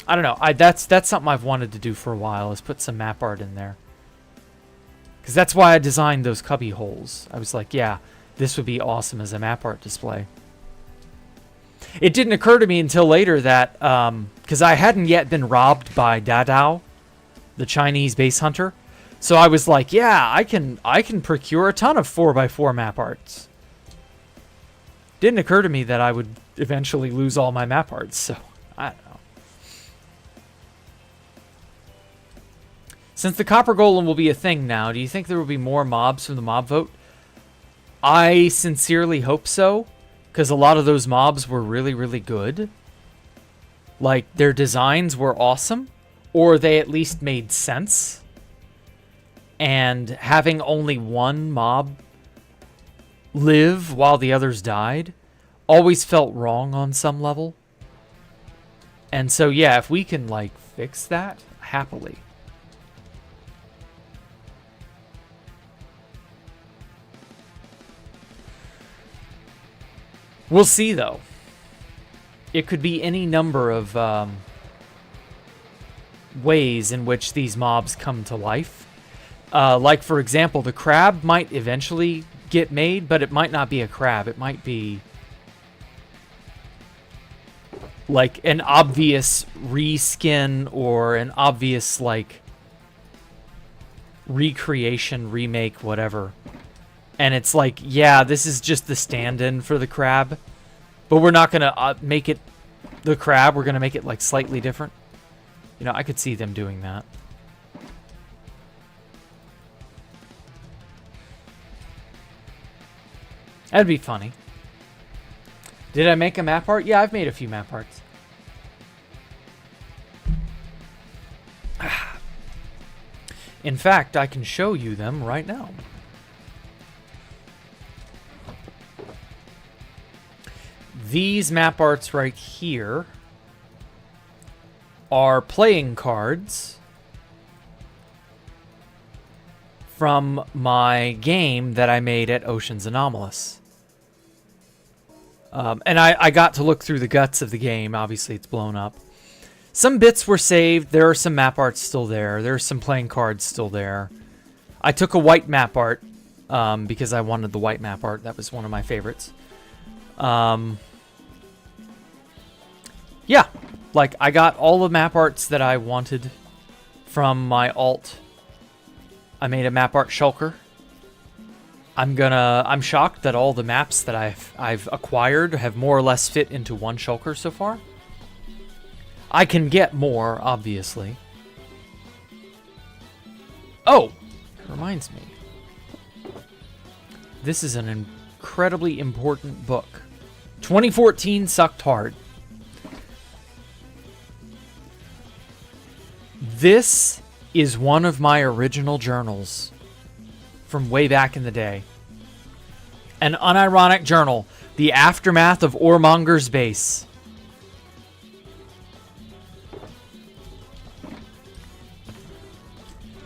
I don't know. That's something I've wanted to do for a while, is put some map art in there. Because that's why I designed those cubby holes. I was like, yeah, this would be awesome as a map art display. It didn't occur to me until later that, because I hadn't yet been robbed by Dadao, the Chinese base hunter. So I was like, yeah, I can procure a ton of 4x4 map arts. Didn't occur to me that I would eventually lose all my map arts, so I don't know. Since the Copper Golem will be a thing now, do you think there will be more mobs from the mob vote? I sincerely hope so, because a lot of those mobs were really, really good. Like, their designs were awesome, or they at least made sense. And having only one mob live while the others died always felt wrong on some level. And so, yeah, if we can, like, fix that, happily. We'll see, though. It could be any number of ways in which these mobs come to life. Like, for example, the crab might eventually get made, but it might not be a crab. It might be like an obvious reskin or an obvious, like, recreation, remake, whatever. And it's like, yeah, this is just the stand-in for the crab, but we're not going to make it the crab. We're going to make it, like, slightly different. You know, I could see them doing that. That'd be funny. Did I make a map art? Yeah, I've made a few map arts. In fact, I can show you them right now. These map arts right here are playing cards from my game that I made at Oceans Anomalous. And I got to look through the guts of the game. Obviously, it's blown up. Some bits were saved. There are some map arts still there. There are some playing cards still there. I took a white map art because I wanted the white map art. That was one of my favorites. Yeah, like I got all the map arts that I wanted from my alt. I made a map art shulker. I'm shocked that all the maps that I've acquired have more or less fit into one shulker so far. I can get more, obviously. Oh, it reminds me. This is an incredibly important book. 2014 sucked hard. This is one of my original journals from way back in the day. An unironic journal, The Aftermath of Ormonger's Base.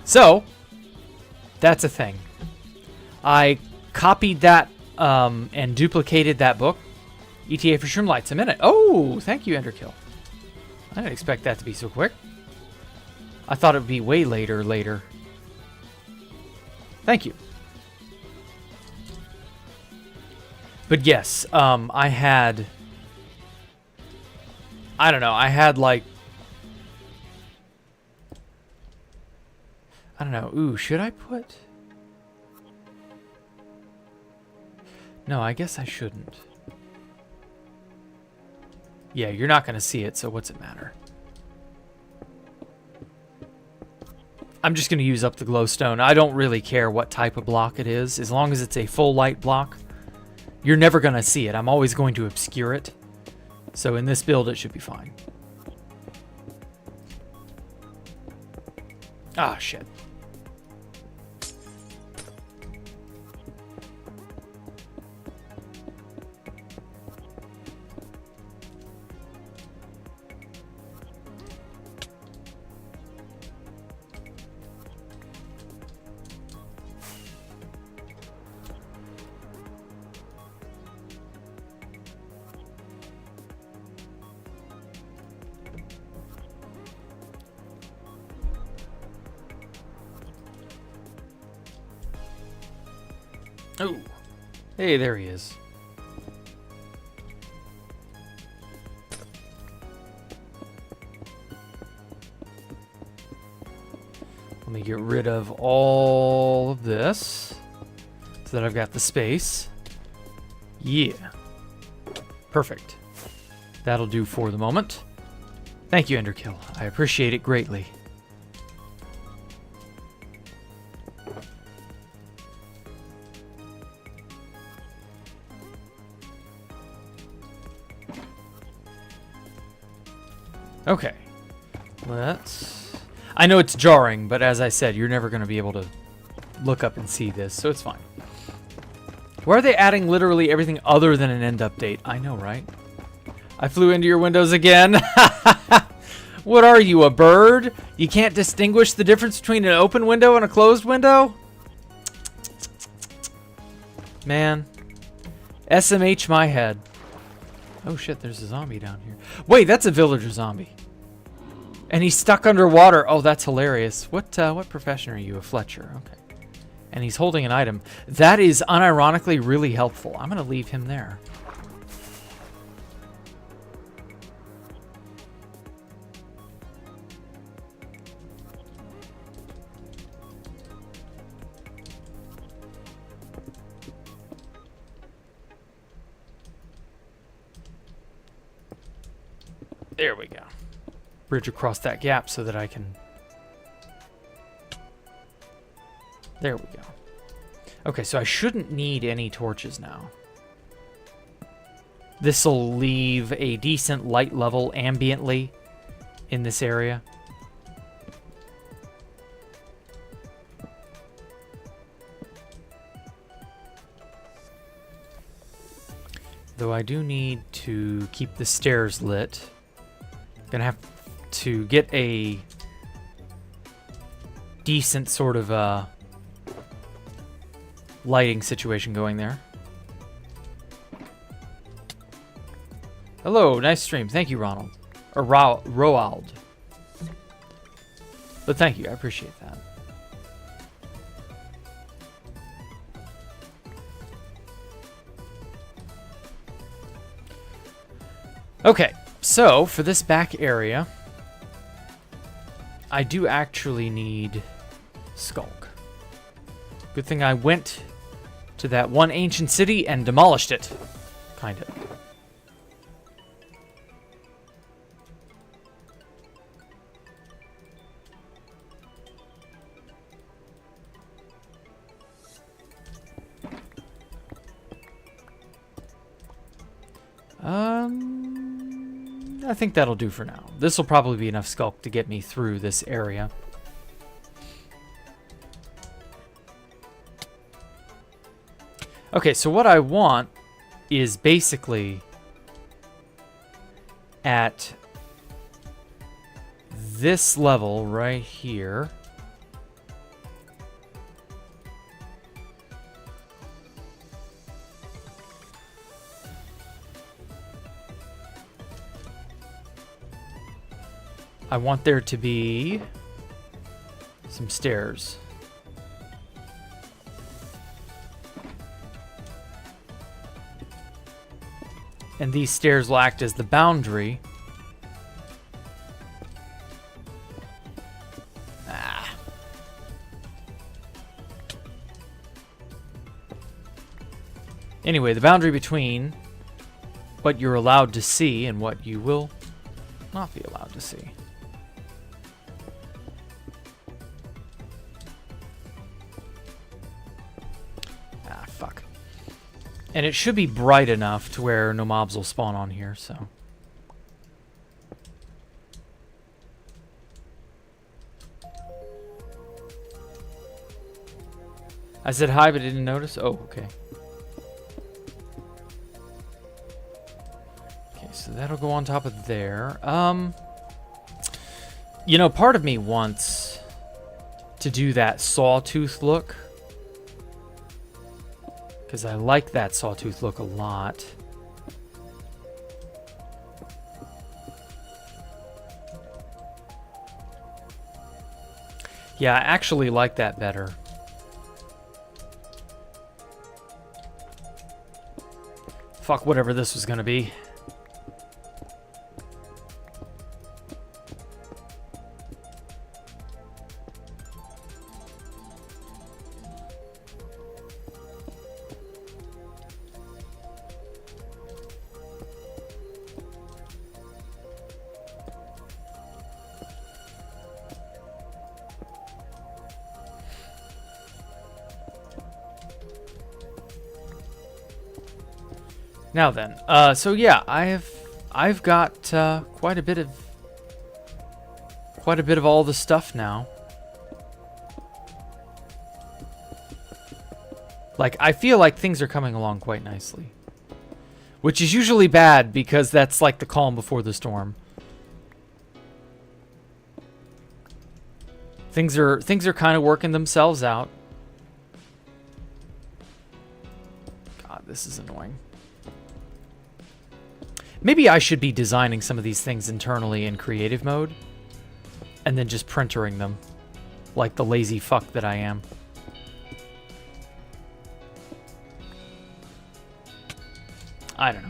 So, that's a thing. I copied that and duplicated that book. ETA for Shroomlights a minute. Oh, thank you, Enderkill. I didn't expect that to be so quick. I thought it would be way later. Thank you. But yes, I had... I don't know, I had like... I don't know. Ooh, should I put... No, I guess I shouldn't. Yeah, you're not going to see it, so what's it matter? I'm just going to use up the glowstone. I don't really care what type of block it is. As long as it's a full light block, you're never going to see it. I'm always going to obscure it. So in this build, it should be fine. Ah, shit. Oh, hey, there he is. Let me get rid of all of this so that I've got the space. Yeah. Perfect. That'll do for the moment. Thank you, Enderkill. I appreciate it greatly. Okay, let's... I know it's jarring, but as I said, you're never going to be able to look up and see this, so it's fine. Why are they adding literally everything other than an end update? I know, right? I flew into your windows again. What are you, a bird? You can't distinguish the difference between an open window and a closed window? Man. SMH my head. Oh shit, there's a zombie down here. Wait, that's a villager zombie. And he's stuck underwater. Oh, that's hilarious. What profession are you? A Fletcher. Okay. And he's holding an item. That is unironically really helpful. I'm going to leave him there. There we go. Bridge across that gap so that I can... There we go. Okay, so I shouldn't need any torches now. This'll leave a decent light level ambiently in this area. Though I do need to keep the stairs lit. Gonna have to get a decent sort of lighting situation going there. Hello, nice stream. Thank you, Ronald. Or Roald. But thank you, I appreciate that. Okay. So, for this back area, I do actually need Skullk. Good thing I went to that one ancient city and demolished it. Kind of. I think that'll do for now. This will probably be enough Skullk to get me through this area. Okay, so what I want is basically at this level right here. I want there to be some stairs. And these stairs will act as the boundary. Anyway, the boundary between what you're allowed to see and what you will not be allowed to see. Fuck. And it should be bright enough to where no mobs will spawn on here, so. I said hi, but didn't notice? Oh, okay. Okay, so that'll go on top of there. You know, part of me wants to do that sawtooth look. Because I like that sawtooth look a lot. Yeah, I actually like that better. Fuck whatever this was gonna be. Now then, so yeah, I've got quite a bit of all the stuff now. Like, I feel like things are coming along quite nicely, which is usually bad because that's like the calm before the storm. Things are kind of working themselves out. God, this is annoying. Maybe I should be designing some of these things internally in creative mode. and then just printering them like the lazy fuck that I am. I don't know.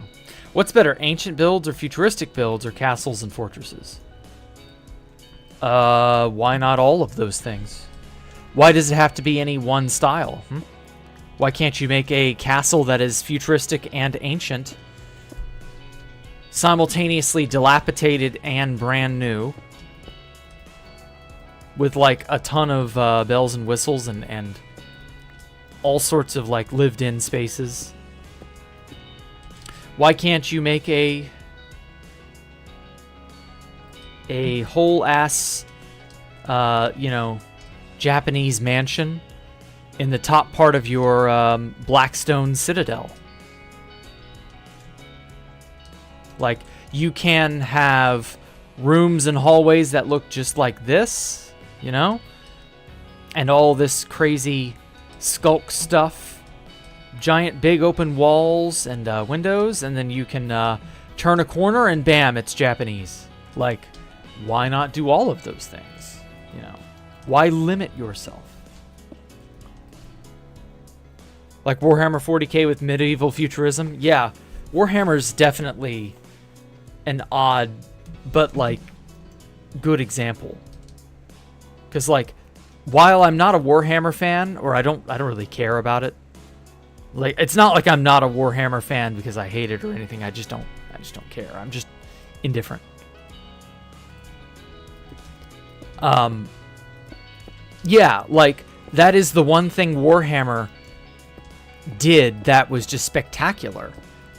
What's better, ancient builds or futuristic builds or castles and fortresses? Why not all of those things? Why does it have to be any one style? Why can't you make a castle that is futuristic and ancient, simultaneously dilapidated and brand new, with like a ton of bells and whistles and all sorts of like lived-in spaces? Why can't you make a whole ass, you know, Japanese mansion in the top part of your Blackstone Citadel? Like, you can have rooms and hallways that look just like this, you know? And all this crazy Skullk stuff. Giant big open walls and windows, and then you can turn a corner and bam, it's Japanese. Like, why not do all of those things? You know, why limit yourself? Like Warhammer 40k with medieval futurism? Yeah, Warhammer's definitely an odd but like good example. Cause like, while I'm not a Warhammer fan, or I don't really care about it. Like, it's not like I'm not a Warhammer fan because I hate it or anything. I just don't care. I'm just indifferent. Yeah, like, that is the one thing Warhammer did that was just spectacular.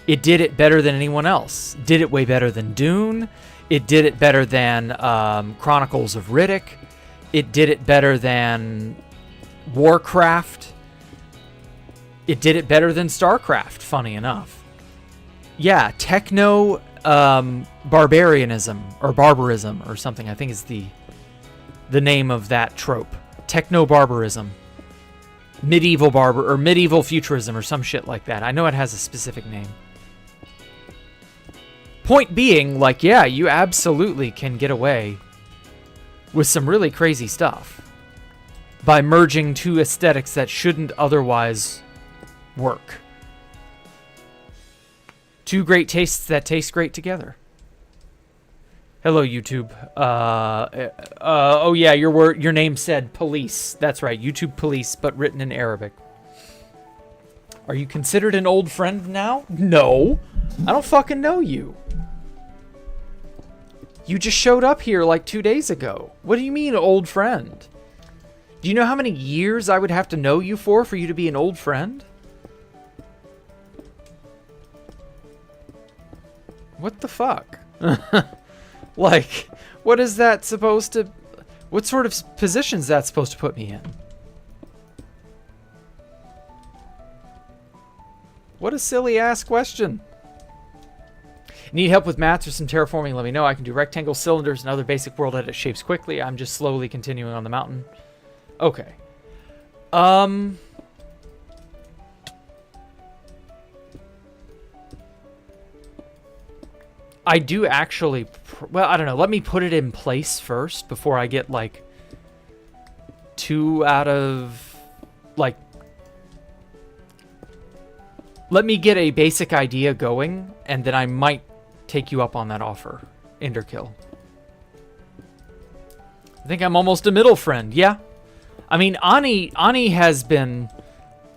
It did it better than anyone else. Did it way better than Dune. It did it better than Chronicles of Riddick. It did it better than Warcraft. It did it better than StarCraft, funny enough. Yeah, techno barbarianism or barbarism or something, I think is the name of that trope. Techno barbarism. Medieval futurism or some shit like that. I know it has a specific name. Point being, like, yeah, you absolutely can get away with some really crazy stuff by merging two aesthetics that shouldn't otherwise work. Two great tastes that taste great together. Hello, YouTube. Oh yeah, your name said police. That's right, YouTube police, but written in Arabic. Are you considered an old friend now? No, I don't fucking know you. You just showed up here like 2 days ago. What do you mean, old friend? Do you know how many years I would have to know you for you to be an old friend? What the fuck? Like, what is that supposed to... What sort of position is that supposed to put me in? What a silly-ass question. Need help with maths or some terraforming? Let me know. I can do rectangle, cylinders, and other basic world edit shapes quickly. I'm just slowly continuing on the mountain. Okay. I do actually... Well, I don't know. Let me put it in place first before I get, like, 2 out of... Like... Let me get a basic idea going, and then I might take you up on that offer. Enderkill. I think I'm almost a middle friend. Yeah. I mean, Ani has been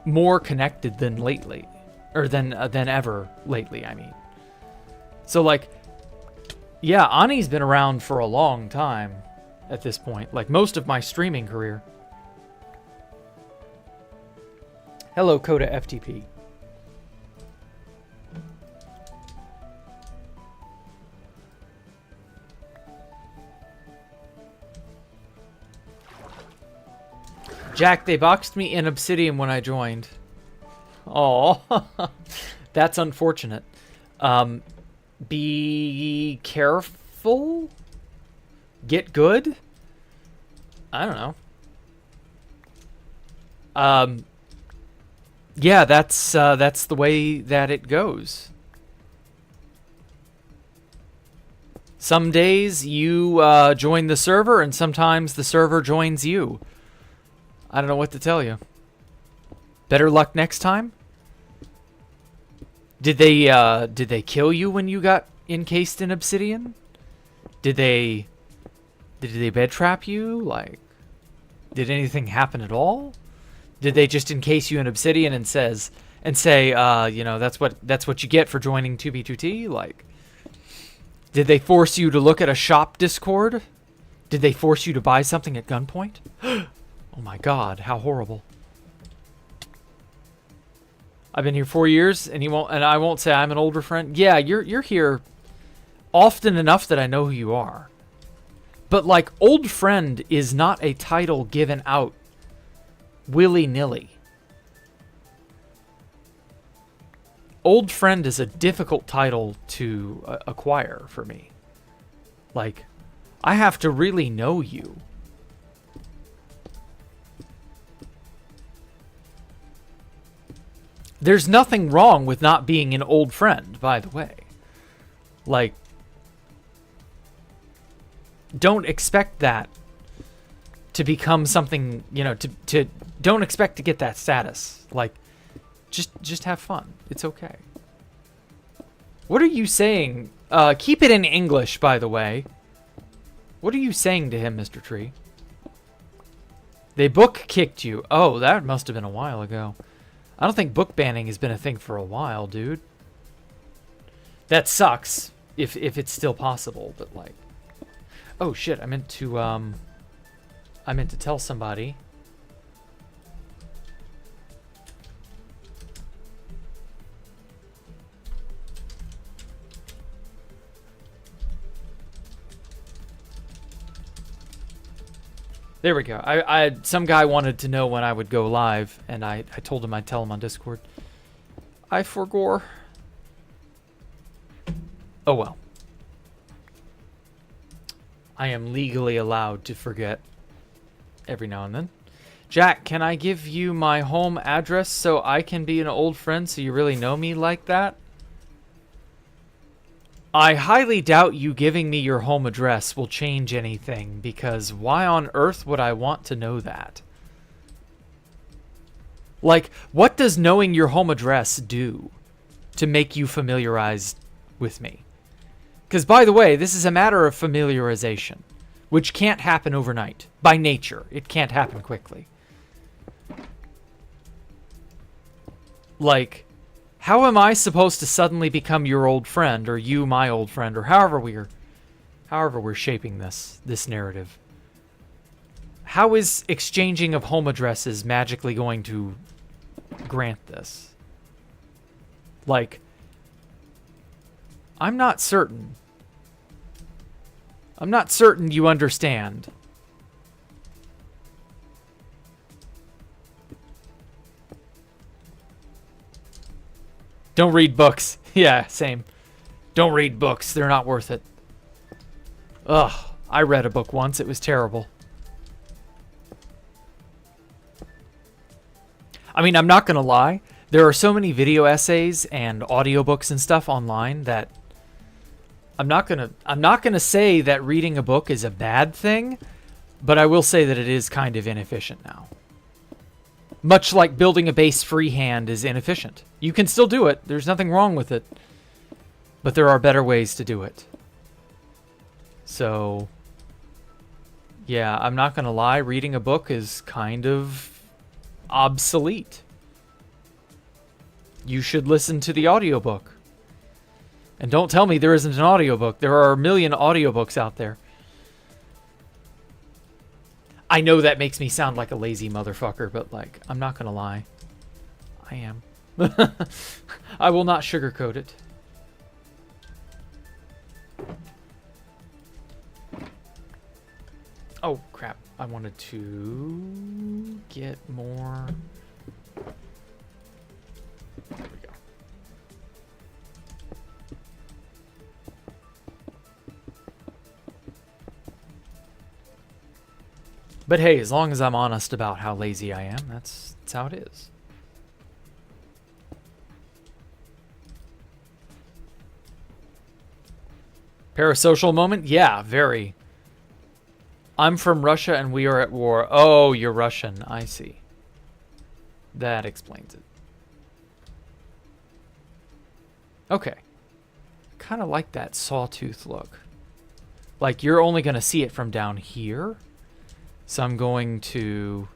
more connected than lately. Or than ever lately, I mean. So, like... Yeah, Ani's been around for a long time at this point. Like, most of my streaming career. Hello, Coda FTP. Jack, they boxed me in Obsidian when I joined. Oh, that's unfortunate. Be careful? Get good? I don't know. Yeah, that's the way that it goes. Some days you join the server, and sometimes the server joins you. I don't know what to tell you. Better luck next time? Did they kill you when you got encased in obsidian? Did they bed trap you? Like, did anything happen at all? Did they just encase you in obsidian and say, you know, that's what you get for joining 2B2T? Like, did they force you to look at a shop Discord? Did they force you to buy something at gunpoint? Oh my God, how horrible. I've been here 4 years, and I won't say I'm an older friend. Yeah, you're here often enough that I know who you are. But like, old friend is not a title given out willy-nilly. Old friend is a difficult title to acquire for me. Like, I have to really know you. There's nothing wrong with not being an old friend, by the way. Like, don't expect that to become something, you know, don't expect to get that status. Like, just have fun. It's okay. What are you saying? Keep it in English, by the way. What are you saying to him, Mr. Tree? They book kicked you. Oh, that must have been a while ago. I don't think book banning has been a thing for a while, dude. That sucks if it's still possible, but like, oh shit, I meant to tell somebody. There we go. Some guy wanted to know when I would go live, and I told him I'd tell him on Discord. I forgore. Oh well. I am legally allowed to forget every now and then. Jack, can I give you my home address so I can be an old friend so you really know me like that? I highly doubt you giving me your home address will change anything, because why on earth would I want to know that? Like, what does knowing your home address do to make you familiarized with me? Because, by the way, this is a matter of familiarization, which can't happen overnight. By nature, it can't happen quickly. Like, how am I supposed to suddenly become your old friend, or you my old friend, or however we're shaping this narrative? How is exchanging of home addresses magically going to grant this? Like, I'm not certain. I'm not certain you understand. Don't read books. Yeah, same. Don't read books. They're not worth it. Ugh, I read a book once. It was terrible. I mean, I'm not gonna lie. There are so many video essays and audiobooks and stuff online that I'm not gonna say that reading a book is a bad thing, but I will say that it is kind of inefficient now. Much like building a base freehand is inefficient. You can still do it. There's nothing wrong with it. But there are better ways to do it. So, yeah, I'm not gonna lie. Reading a book is kind of obsolete. You should listen to the audiobook. And don't tell me there isn't an audiobook. There are a million audiobooks out there. I know that makes me sound like a lazy motherfucker, but like, I'm not gonna lie. I am. I will not sugarcoat it. Oh, crap. I wanted to get more. There we go. But hey, as long as I'm honest about how lazy I am, that's how it is. Parasocial moment? Yeah, very. I'm from Russia and we are at war. Oh, you're Russian. I see. That explains it. Okay. Kind of like that sawtooth look. Like, you're only going to see it from down here. So I'm going to...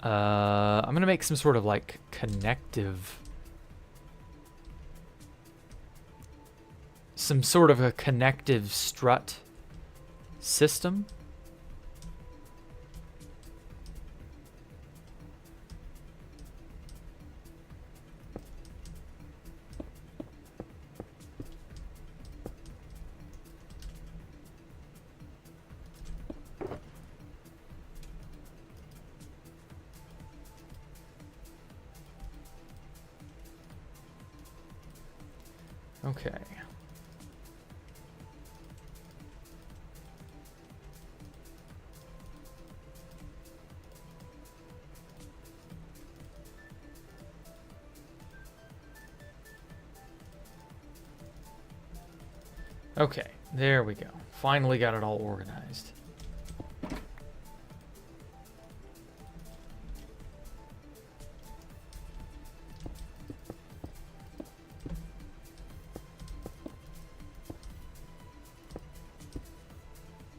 I'm going to make some sort of, like, connective... Some sort of a connective strut system. Okay. Okay, there we go. Finally got it all organized.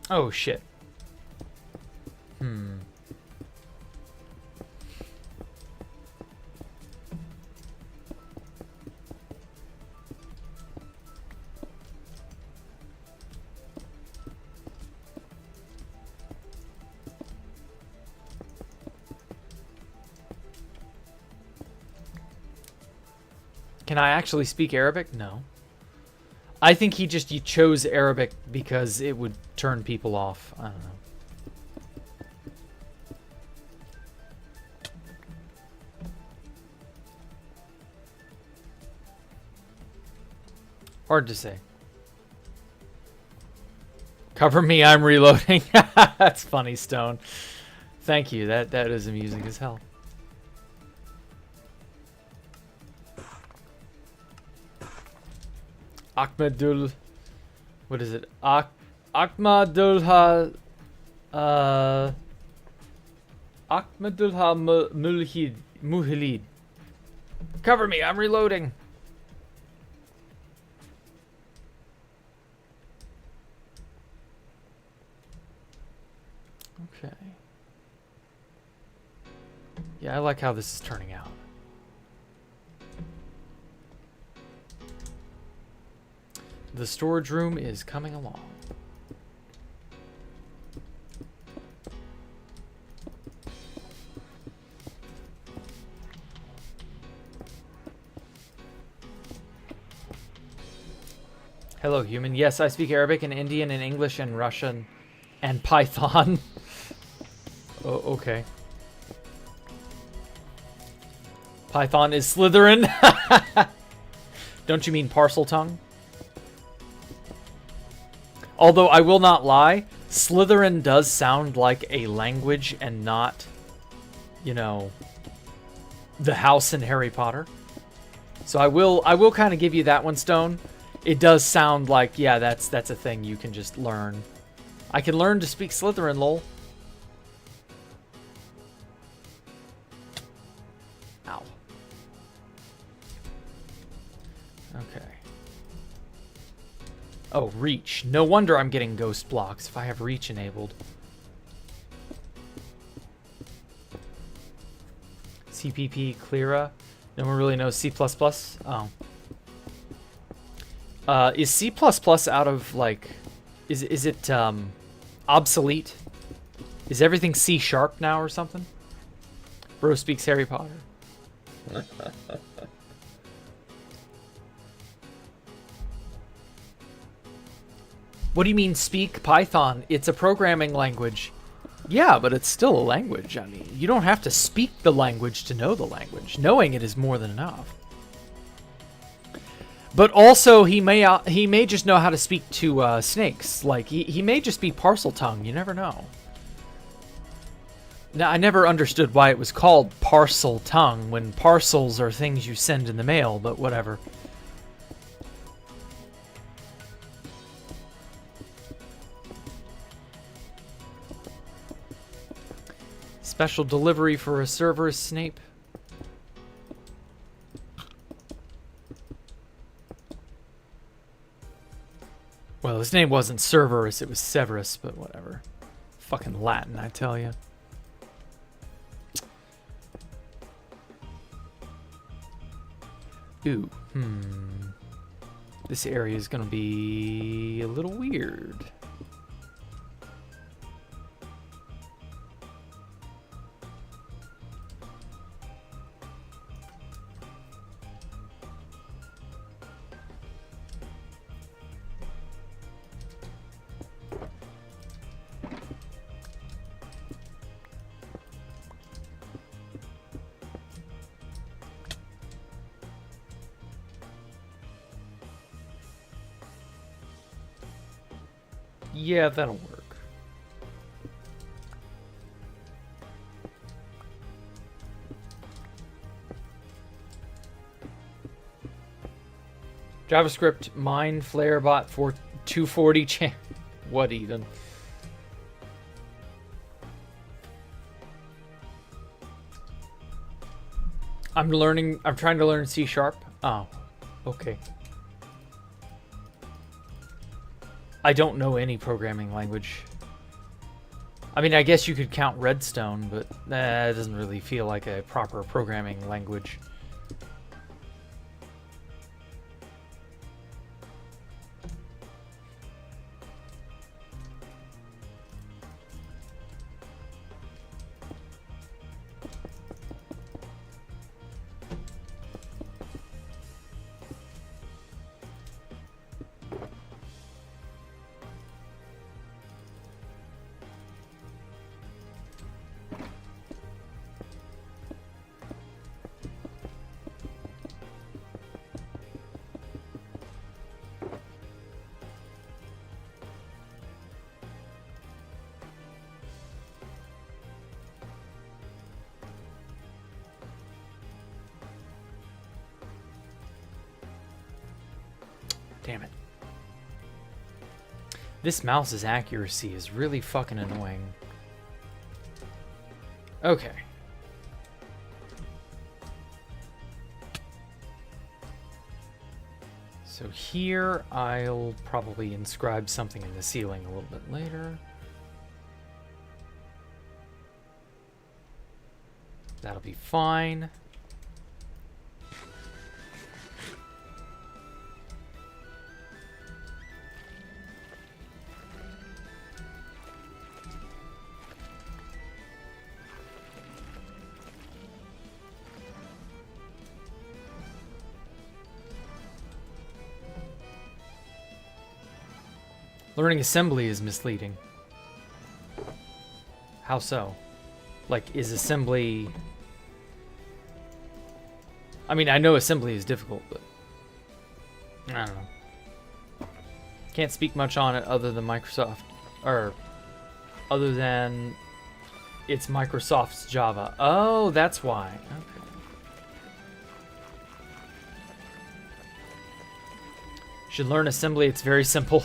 Oh, shit. Can I actually speak Arabic? No. I think he chose Arabic because it would turn people off. I don't know. Hard to say. Cover me, I'm reloading. That's funny, Stone. Thank you. That is amusing as hell. Ahmadul, what is it? Ahmadulha Muhlid. Cover me, I'm reloading. Okay. Yeah, I like how this is turning out. The storage room is coming along. Hello, human. Yes, I speak Arabic and Indian and English and Russian and Python. Oh, okay. Python is Slytherin. Don't you mean parcel tongue? Although I will not lie, Slytherin does sound like a language and not, you know, the house in Harry Potter. So I will kind of give you that one, Stone. It does sound like, yeah, that's a thing you can just learn. I can learn to speak Slytherin, lol. Ow. Okay. Oh, reach. No wonder I'm getting ghost blocks if I have reach enabled. CPP, Cleara. No one really knows C++. Oh. Is C++ out of, like... Is it, obsolete? Is everything C# now or something? Bro speaks Harry Potter. What do you mean speak Python? It's a programming language. Yeah, but it's still a language. I mean, you don't have to speak the language to know the language. Knowing it is more than enough. But also, he may just know how to speak to snakes. Like, he may just be parcel tongue. You never know. Now, I never understood why it was called parcel tongue when parcels are things you send in the mail, but whatever. Special delivery for a server, Snape. Well, his name wasn't Cerberus, it was Severus, but whatever. Fucking Latin, I tell you. Ooh, This area is gonna be a little weird. Yeah, that'll work. JavaScript mine flare bot for 240 what even? I'm trying to learn C#. Oh, okay. I don't know any programming language. I mean, I guess you could count Redstone, but it doesn't really feel like a proper programming language. Damn it. This mouse's accuracy is really fucking annoying. Okay. So here, I'll probably inscribe something in the ceiling a little bit later. That'll be fine. Learning assembly is misleading. How so? Like, is assembly... I mean, I know assembly is difficult, but... I don't know. Can't speak much on it other than Microsoft... Or... Other than... It's Microsoft's Java. Oh, that's why. Okay. Should learn assembly, it's very simple.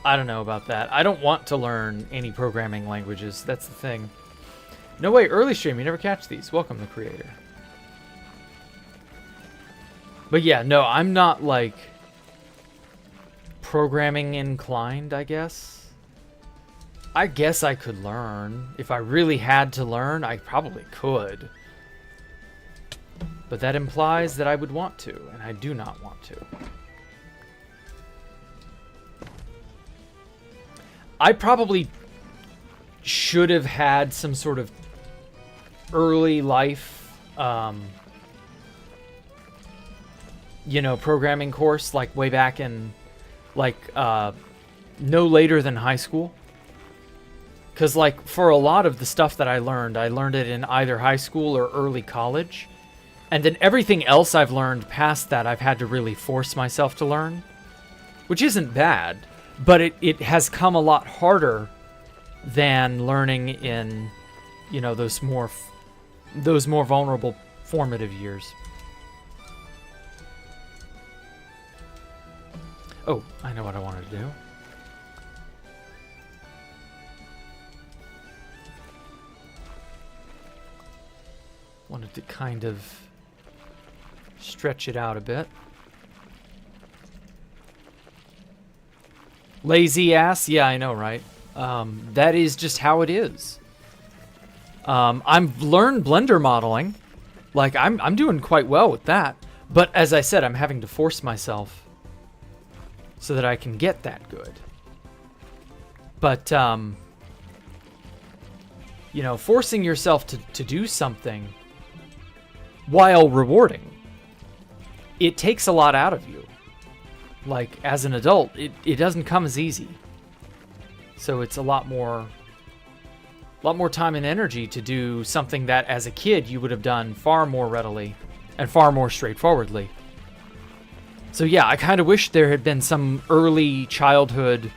I don't know about that. I don't want to learn any programming languages. That's the thing. No way, early stream, you never catch these. Welcome, the creator. But yeah, no, I'm not, like, programming inclined, I guess. I guess I could learn. If I really had to learn, I probably could. But that implies that I would want to, and I do not want to. I probably should have had some sort of early life, you know, programming course, like way back in, like, no later than high school. Because, like, for a lot of the stuff that I learned it in either high school or early college. And then everything else I've learned past that, I've had to really force myself to learn. Which isn't bad. But it has come a lot harder than learning in, you know, those more vulnerable formative years. Oh, I know what I wanted to do. Wanted to kind of stretch it out a bit. Lazy ass? Yeah, I know, right? That is just how it is. I've learned Blender modeling. Like, I'm doing quite well with that. But as I said, I'm having to force myself so that I can get that good. But, you know, forcing yourself to do something while rewarding, it takes a lot out of you. Like, as an adult, it doesn't come as easy. So it's a lot more time and energy to do something that, as a kid, you would have done far more readily and far more straightforwardly. So yeah, I kind of wish there had been some early childhood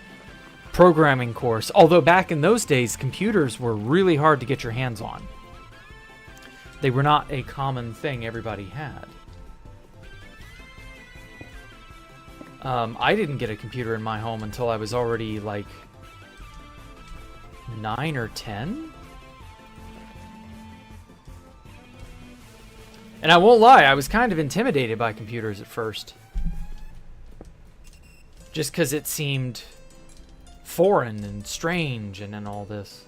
programming course. Although back in those days, computers were really hard to get your hands on. They were not a common thing everybody had. I didn't get a computer in my home until I was already like 9 or 10. And I won't lie, I was kind of intimidated by computers at first. Just because it seemed foreign and strange and all this.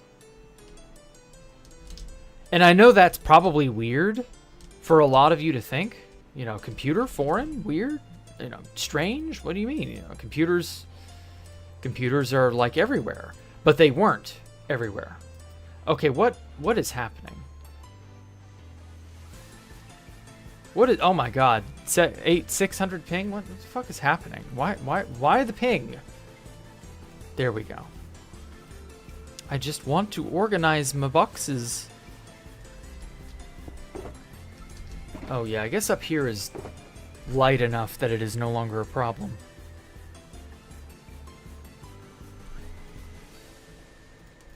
And I know that's probably weird for a lot of you to think. You know, computer, foreign, weird, you know, strange. What do you mean? You know, computers are like everywhere, but they weren't everywhere. Okay, what is happening? Oh my god, 600 ping? What the fuck is happening? Why the ping? There we go. I just want to organize my boxes. Oh yeah, I guess up here is light enough that it is no longer a problem.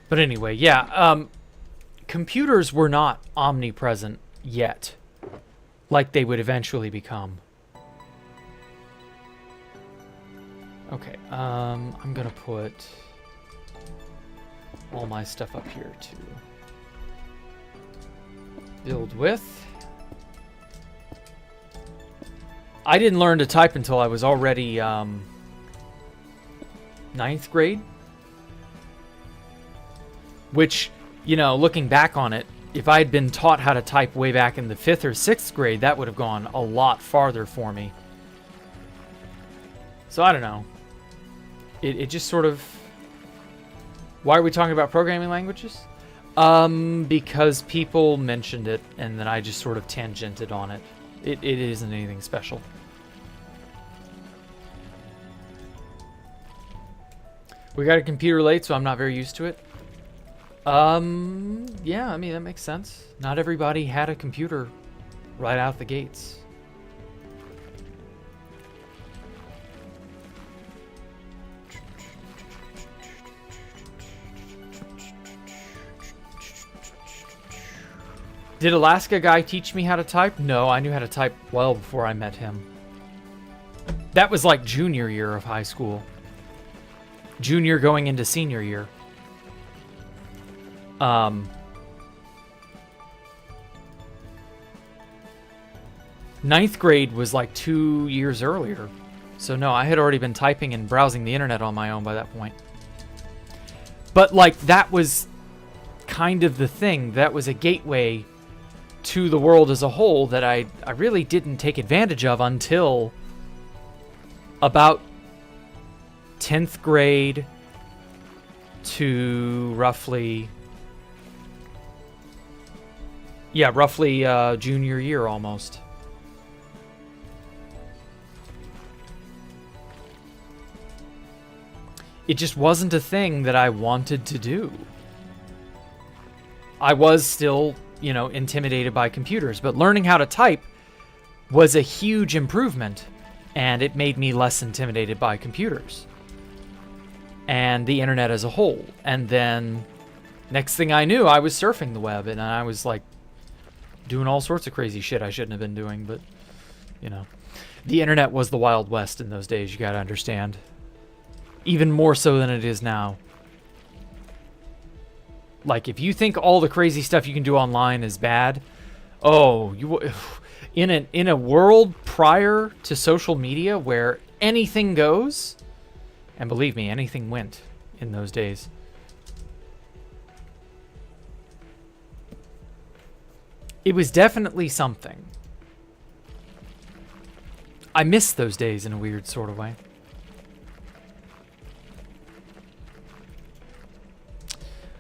But anyway, yeah, computers were not omnipresent yet, like they would eventually become. Okay, I'm gonna put all my stuff up here to build with. I didn't learn to type until I was already 9th grade. Which, you know, looking back on it, if I had been taught how to type way back in the 5th or 6th grade, that would have gone a lot farther for me. So I don't know. It just sort of... Why are we talking about programming languages? Because people mentioned it, and then I just sort of tangented on it. It isn't anything special. We got a computer late, so I'm not very used to it. Yeah, I mean, that makes sense. Not everybody had a computer right out the gates. Did Alaska guy teach me how to type? No, I knew how to type well before I met him. That was like junior year of high school. Junior going into senior year. 9th grade was like 2 years earlier. So no, I had already been typing and browsing the internet on my own by that point. But like, that was kind of the thing. That was a gateway to the world as a whole that I really didn't take advantage of until about 10th grade to roughly junior year almost. It just wasn't a thing that I wanted to do. I was still, you know, intimidated by computers, but learning how to type was a huge improvement, and it made me less intimidated by computers and the internet as a whole. And then next thing I knew, I was surfing the web, and I was like doing all sorts of crazy shit I shouldn't have been doing. But, you know, the internet was the Wild West in those days, you gotta understand. Even more so than it is now. Like, if you think all the crazy stuff you can do online is bad, Oh, in a world prior to social media where anything goes, and believe me, anything went in those days. It was definitely something. I miss those days in a weird sort of way.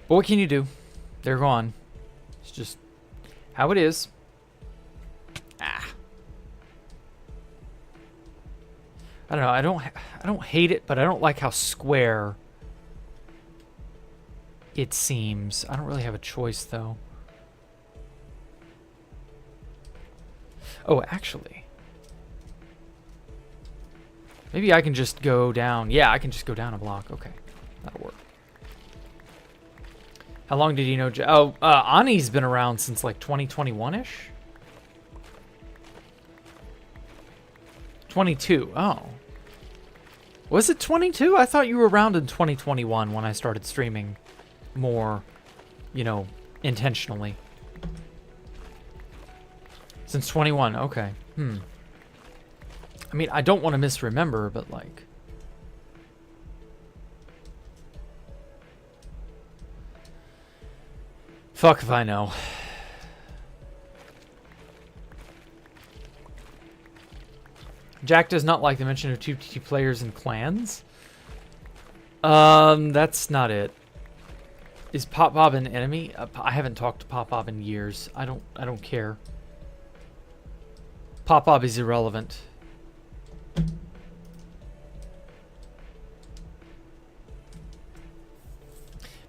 But what can you do? They're gone. It's just how it is. Ah. I don't know. I don't hate it, but I don't like how square it seems. I don't really have a choice though. Oh, actually. Maybe I can just go down. Yeah, I can just go down a block. Okay. That'll work. How long did you know? Ani's been around since like 2021-ish? 22. Oh. Was it 22? I thought you were around in 2021 when I started streaming more, you know, intentionally. Since 21, okay. I mean, I don't want to misremember, but like... Fuck if I know. Jack does not like the mention of 2 players and clans. That's not it. Is Pop Bob an enemy? I haven't talked to Pop Bob in years. I don't care. Pop Bob is irrelevant.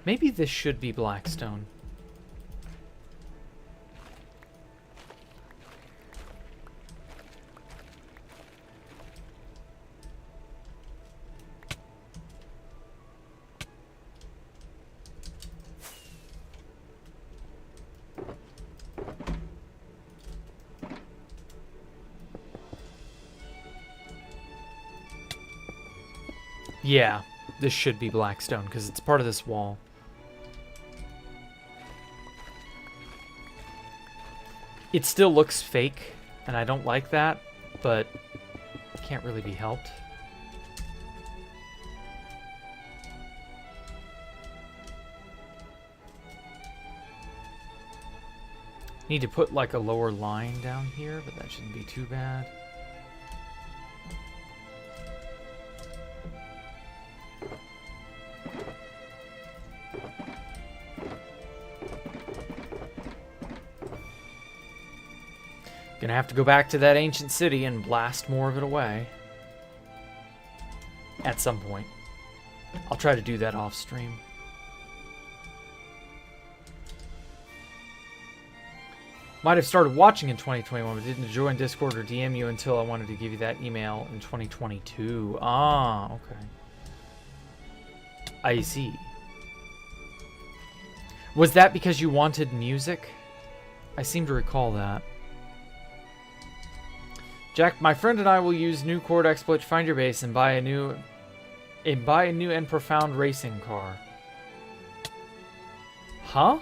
Maybe this should be Blackstone. Yeah, this should be Blackstone because it's part of this wall. It still looks fake, and I don't like that, but can't really be helped. Need to put like a lower line down here, but that shouldn't be too bad. Gonna have to go back to that ancient city and blast more of it away. At some point. I'll try to do that off stream. Might have started watching in 2021, but didn't join Discord or DM you until I wanted to give you that email in 2022. Ah, okay. I see. Was that because you wanted music? I seem to recall that. Jack, my friend and I will use new chord exploit to find your base and buy a new and profound racing car. Huh?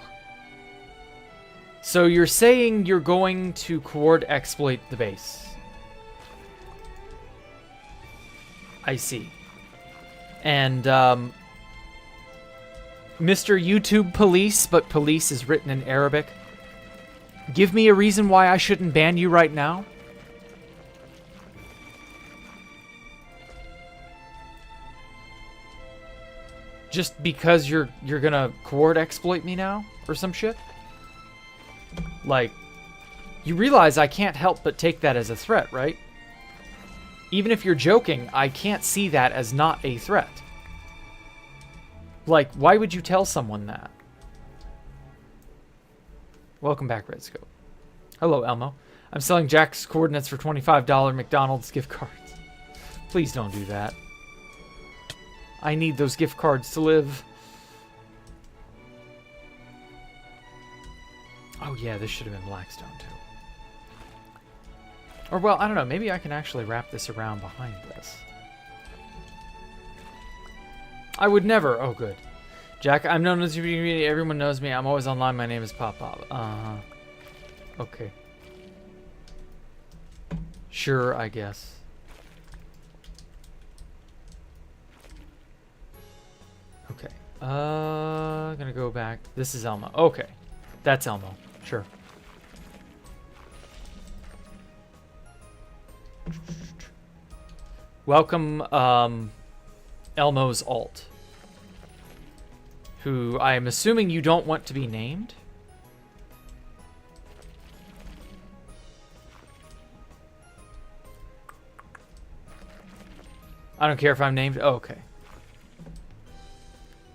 So you're saying you're going to chord exploit the base? I see. And Mr. YouTube Police, but police is written in Arabic. Give me a reason why I shouldn't ban you right now. Just because you're gonna chord exploit me now or some shit? Like, you realize I can't help but take that as a threat, right? Even if you're joking, I can't see that as not a threat. Like, why would you tell someone that? Welcome back, Redscope. Hello, Elmo. I'm selling Jack's coordinates for $25 McDonald's gift cards. Please don't do that. I need those gift cards to live. Oh yeah, this should have been Blackstone too. Or well, I don't know, maybe I can actually wrap this around behind this. I would never. Oh good. Jack, I'm known as your community, everyone knows me. I'm always online, my name is Pop Pop. Okay. Sure, I guess. Okay. Gonna go back. This is Elmo. Okay. That's Elmo. Sure. Welcome, Elmo's alt. Who I am assuming you don't want to be named? I don't care if I'm named. Oh, okay.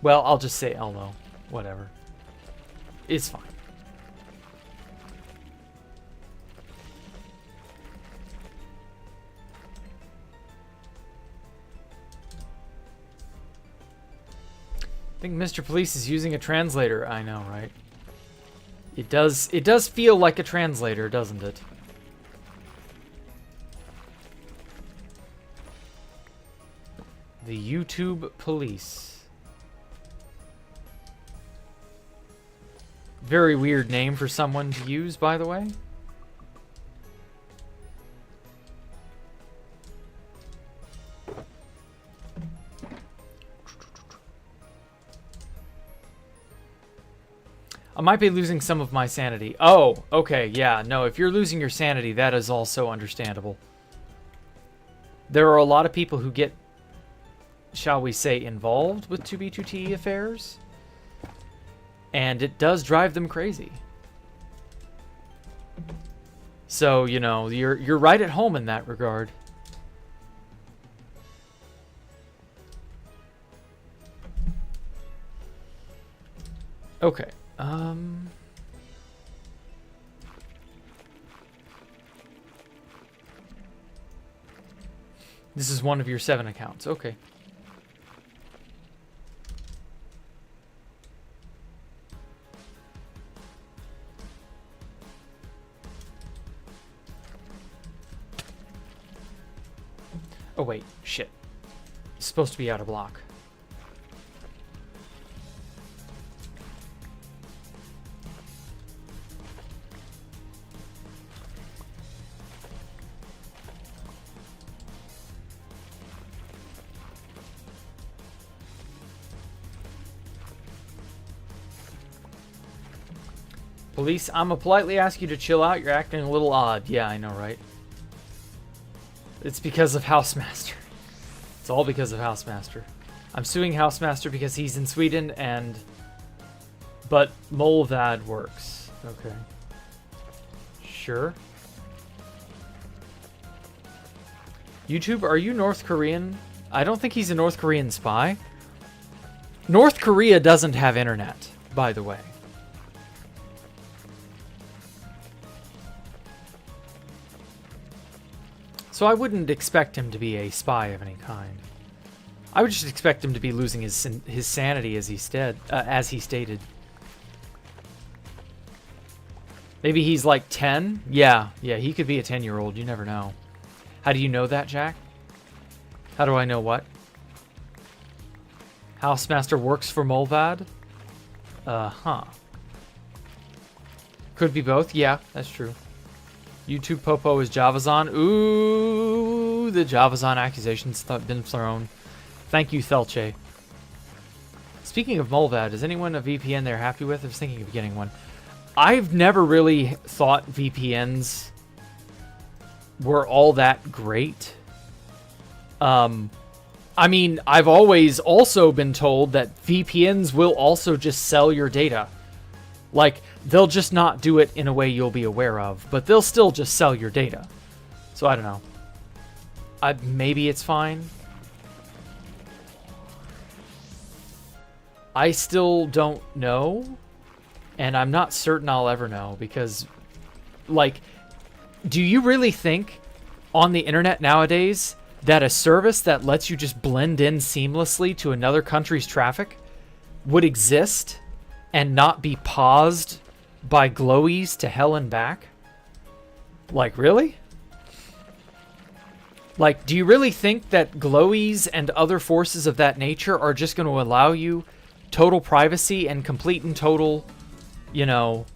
Well, I'll just say Elmo. Whatever. It's fine. I think Mr. Police is using a translator. I know, right? It does feel like a translator, doesn't it? The YouTube Police. Very weird name for someone to use, by the way. I might be losing some of my sanity. Oh, okay, yeah. No, if you're losing your sanity, that is also understandable. There are a lot of people who get, shall we say, involved with 2B2T affairs. And it does drive them crazy. So, you know, you're right at home in that regard. Okay. This is one of your 7 accounts. Okay. Oh, wait. Shit. It's supposed to be out of block. Police, I'm gonna politely ask you to chill out. You're acting a little odd. Yeah, I know, right? It's because of Housemaster. It's all because of Housemaster. I'm suing Housemaster because he's in Sweden but Molvad works. Okay. Sure. YouTube, are you North Korean? I don't think he's a North Korean spy. North Korea doesn't have internet, by the way. So I wouldn't expect him to be a spy of any kind. I would just expect him to be losing his sanity as he stated. Maybe he's like 10? Yeah, he could be a 10-year-old. You never know. How do you know that, Jack? How do I know what? Housemaster works for Molvad? Huh. Could be both. Yeah, that's true. YouTube Popo is Javazon. Ooh, the Javazon accusations been thrown. Thank you, Thelche. Speaking of Molvad, is anyone a VPN they're happy with? I was thinking of getting one. I've never really thought VPNs were all that great. I mean, I've always also been told that VPNs will also just sell your data. Like, they'll just not do it in a way you'll be aware of, but they'll still just sell your data. So I don't know. Maybe it's fine. I still don't know, and I'm not certain I'll ever know, because, like, do you really think on the internet nowadays that a service that lets you just blend in seamlessly to another country's traffic would exist and not be paused by glowies to hell and back? Like, really? Like, do you really think that glowies and other forces of that nature are just going to allow you total privacy and complete and total, you know,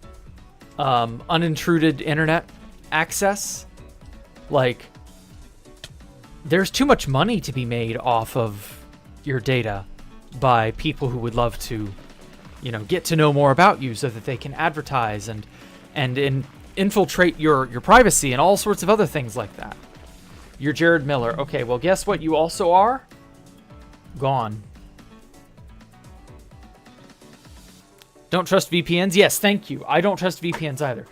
unintruded internet access? Like, there's too much money to be made off of your data by people who would love to, you know, get to know more about you so that they can advertise and infiltrate your privacy and all sorts of other things like that. You're Jared Miller. Okay, well, guess what you also are? Gone. Don't trust VPNs? Yes, thank you. I don't trust VPNs either.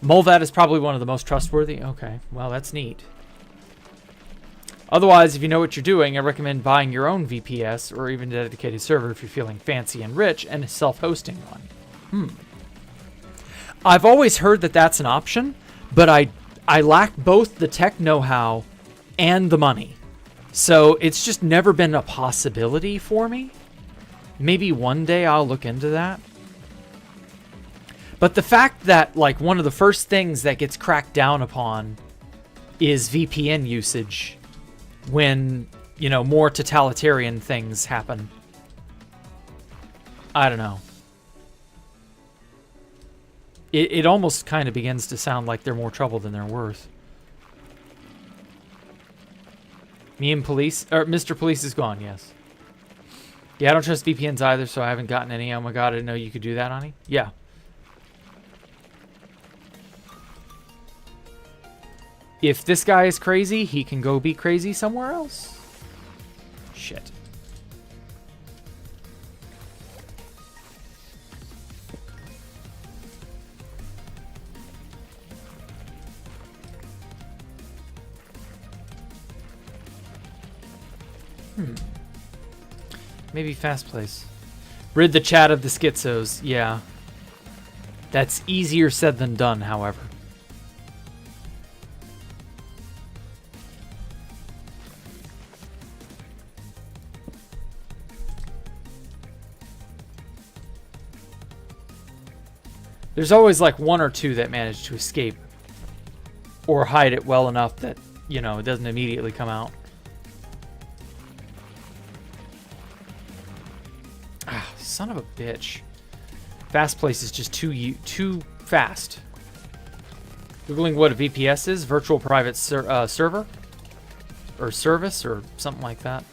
Molvat is probably one of the most trustworthy. Okay, well, that's neat. Otherwise, if you know what you're doing, I recommend buying your own VPS or even a dedicated server if you're feeling fancy and rich and self-hosting one. I've always heard that that's an option, but I lack both the tech know-how and the money. So it's just never been a possibility for me. Maybe one day I'll look into that. But the fact that, like, one of the first things that gets cracked down upon is VPN usage when, you know, more totalitarian things happen. I don't know. It almost kind of begins to sound like they're more trouble than they're worth. Me and police, or Mr. Police is gone, yes. Yeah, I don't trust VPNs either, so I haven't gotten any. Oh my god, I didn't know you could do that, honey. Yeah. If this guy is crazy, he can go be crazy somewhere else. Shit. Maybe fast place. Rid the chat of the schizos. Yeah. That's easier said than done, however. There's always like one or two that manage to escape or hide it well enough that, you know, it doesn't immediately come out. Ah, son of a bitch. Fast place is just too fast. Googling what a VPS is, virtual private server or service or something like that.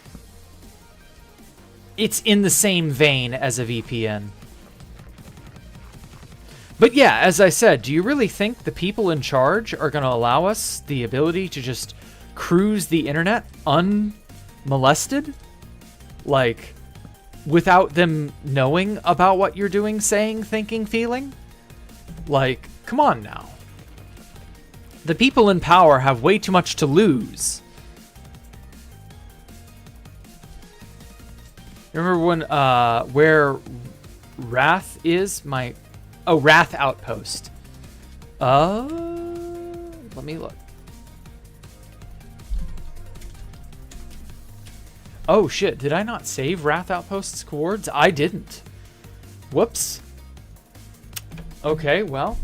It's in the same vein as a VPN. But yeah, as I said, do you really think the people in charge are going to allow us the ability to just cruise the internet unmolested? Like, without them knowing about what you're doing, saying, thinking, feeling? Like, come on now. The people in power have way too much to lose. Remember when, where Wrath is? Oh, Wrath Outpost. Let me look. Oh shit, did I not save Wrath Outpost's coords? I didn't. Whoops. Okay, well.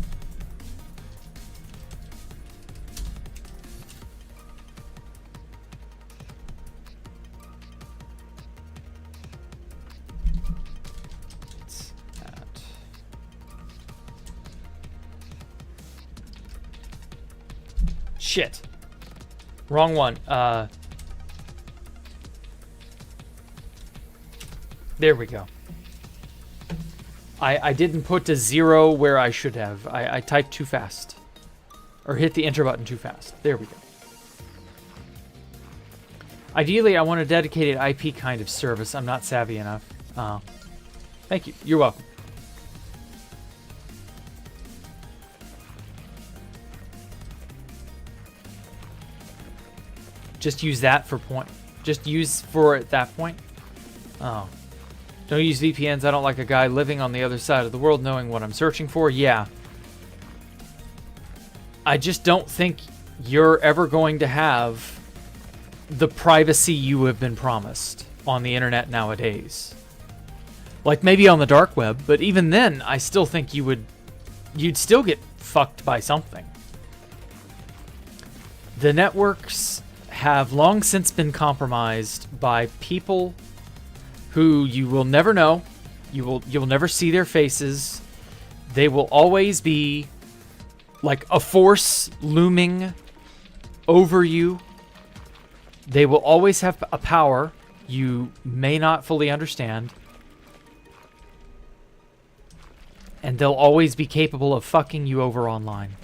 Shit. Wrong one. There we go. I didn't put a 0 where I should have. I typed too fast. Or hit the enter button too fast. There we go. Ideally, I want a dedicated IP kind of service. I'm not savvy enough. Thank you. You're welcome. Just use that for point. Just use for at that point. Oh. Don't use VPNs. I don't like a guy living on the other side of the world knowing what I'm searching for. Yeah. I just don't think you're ever going to have the privacy you have been promised on the internet nowadays. Like maybe on the dark web, but even then, I still think you'd still get fucked by something. The networks have long since been compromised by people who you will never know. You'll never see their faces. They will always be like a force looming over you. They will always have a power you may not fully understand. And they'll always be capable of fucking you over online.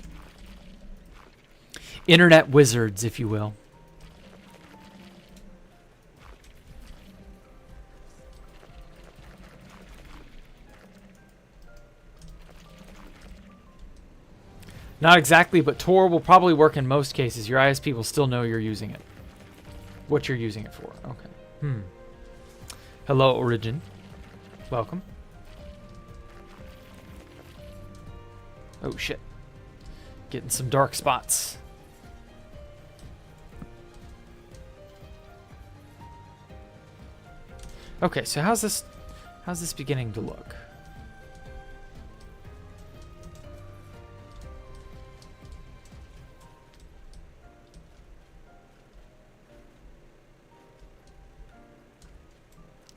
Internet wizards, if you will. Not exactly, but Tor will probably work in most cases. Your ISP will still know you're using it. What you're using it for. Okay. Hello, Origin. Welcome. Oh, shit. Getting some dark spots. Okay, so how's this beginning to look?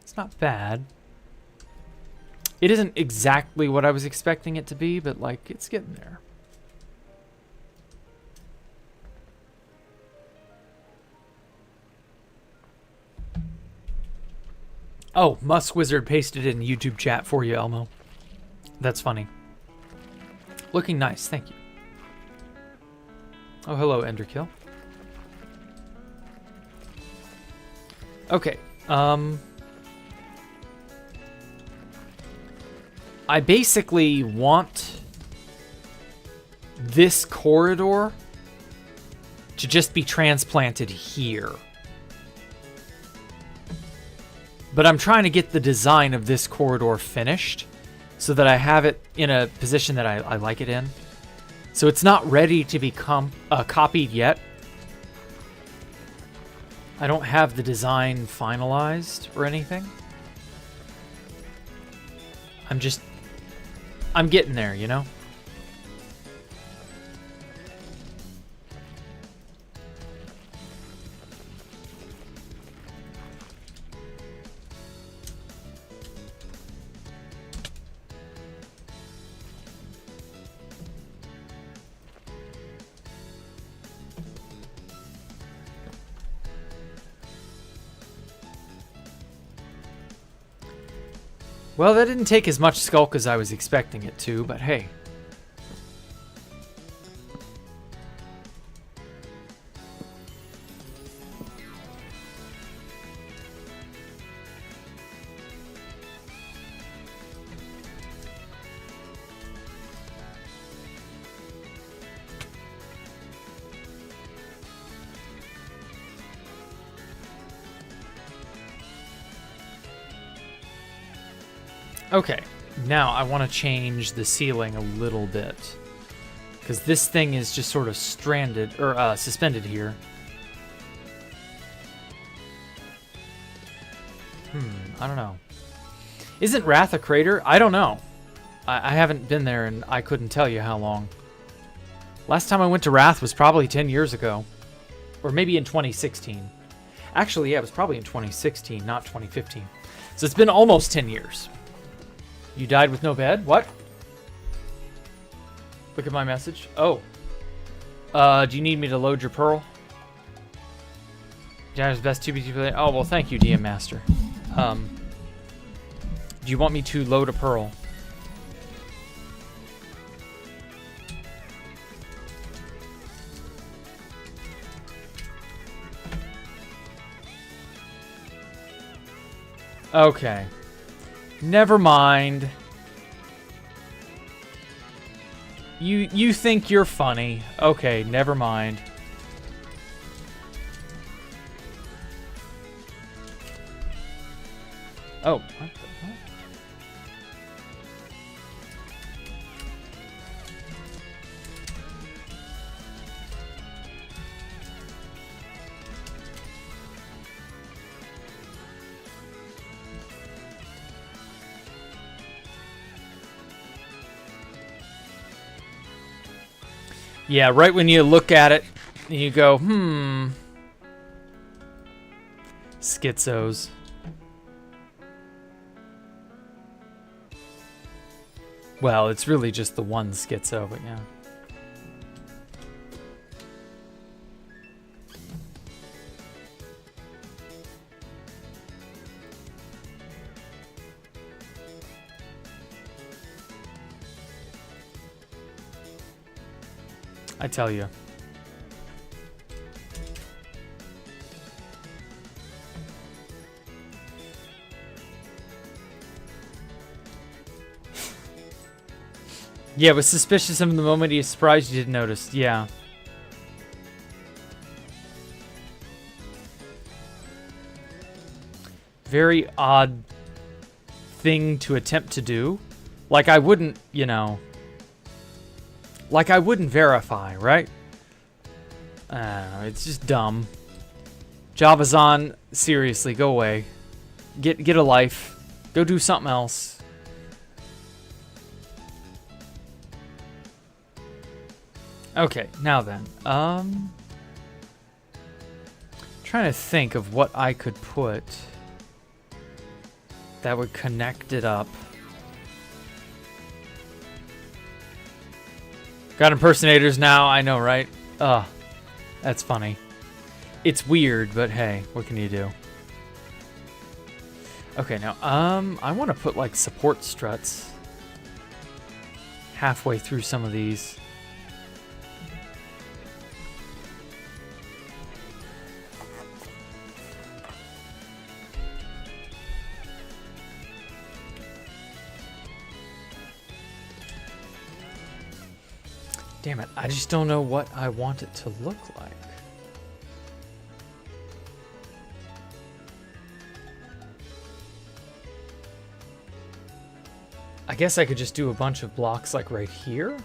It's not bad. It isn't exactly what I was expecting it to be, but like it's getting there. Oh, Musk Wizard pasted it in YouTube chat for you, Elmo. That's funny. Looking nice, thank you. Oh, hello, Enderkill. Okay, I basically want this corridor to just be transplanted here. But I'm trying to get the design of this corridor finished so that I have it in a position that I like it in. So it's not ready to be copied yet. I don't have the design finalized or anything. I'm getting there, you know? Well, that didn't take as much Skullk as I was expecting it to, but hey. Okay, now I want to change the ceiling a little bit. Because this thing is just sort of stranded, or suspended here. I don't know. Isn't Wrath a crater? I don't know. I haven't been there and I couldn't tell you how long. Last time I went to Wrath was probably 10 years ago. Or maybe in 2016. Actually, yeah, it was probably in 2016, not 2015. So it's been almost 10 years. You died with no bed? What? Look at my message. Oh. Do you need me to load your pearl? Janitor's best 2b2. Oh, well, thank you, DM Master. Do you want me to load a pearl? Okay. Never mind. You think you're funny. Okay, never mind. Oh, what the hell? Yeah, right when you look at it, and you go, Schizos. Well, it's really just the one schizo, but yeah. I tell you. Yeah, was suspicious of him the moment he was surprised you didn't notice. Yeah. Very odd thing to attempt to do. Like, I wouldn't, you know... Like, I wouldn't verify, right? I don't know, it's just dumb. Java's on. Seriously, go away. Get a life. Go do something else. Okay, now then. Trying to think of what I could put that would connect it up. Got impersonators now, I know, right? Ugh, that's funny. It's weird, but hey, what can you do? Okay, now, I want to put, like, support struts halfway through some of these. Damn it, I just don't know what I want it to look like. I guess I could just do a bunch of blocks like right here.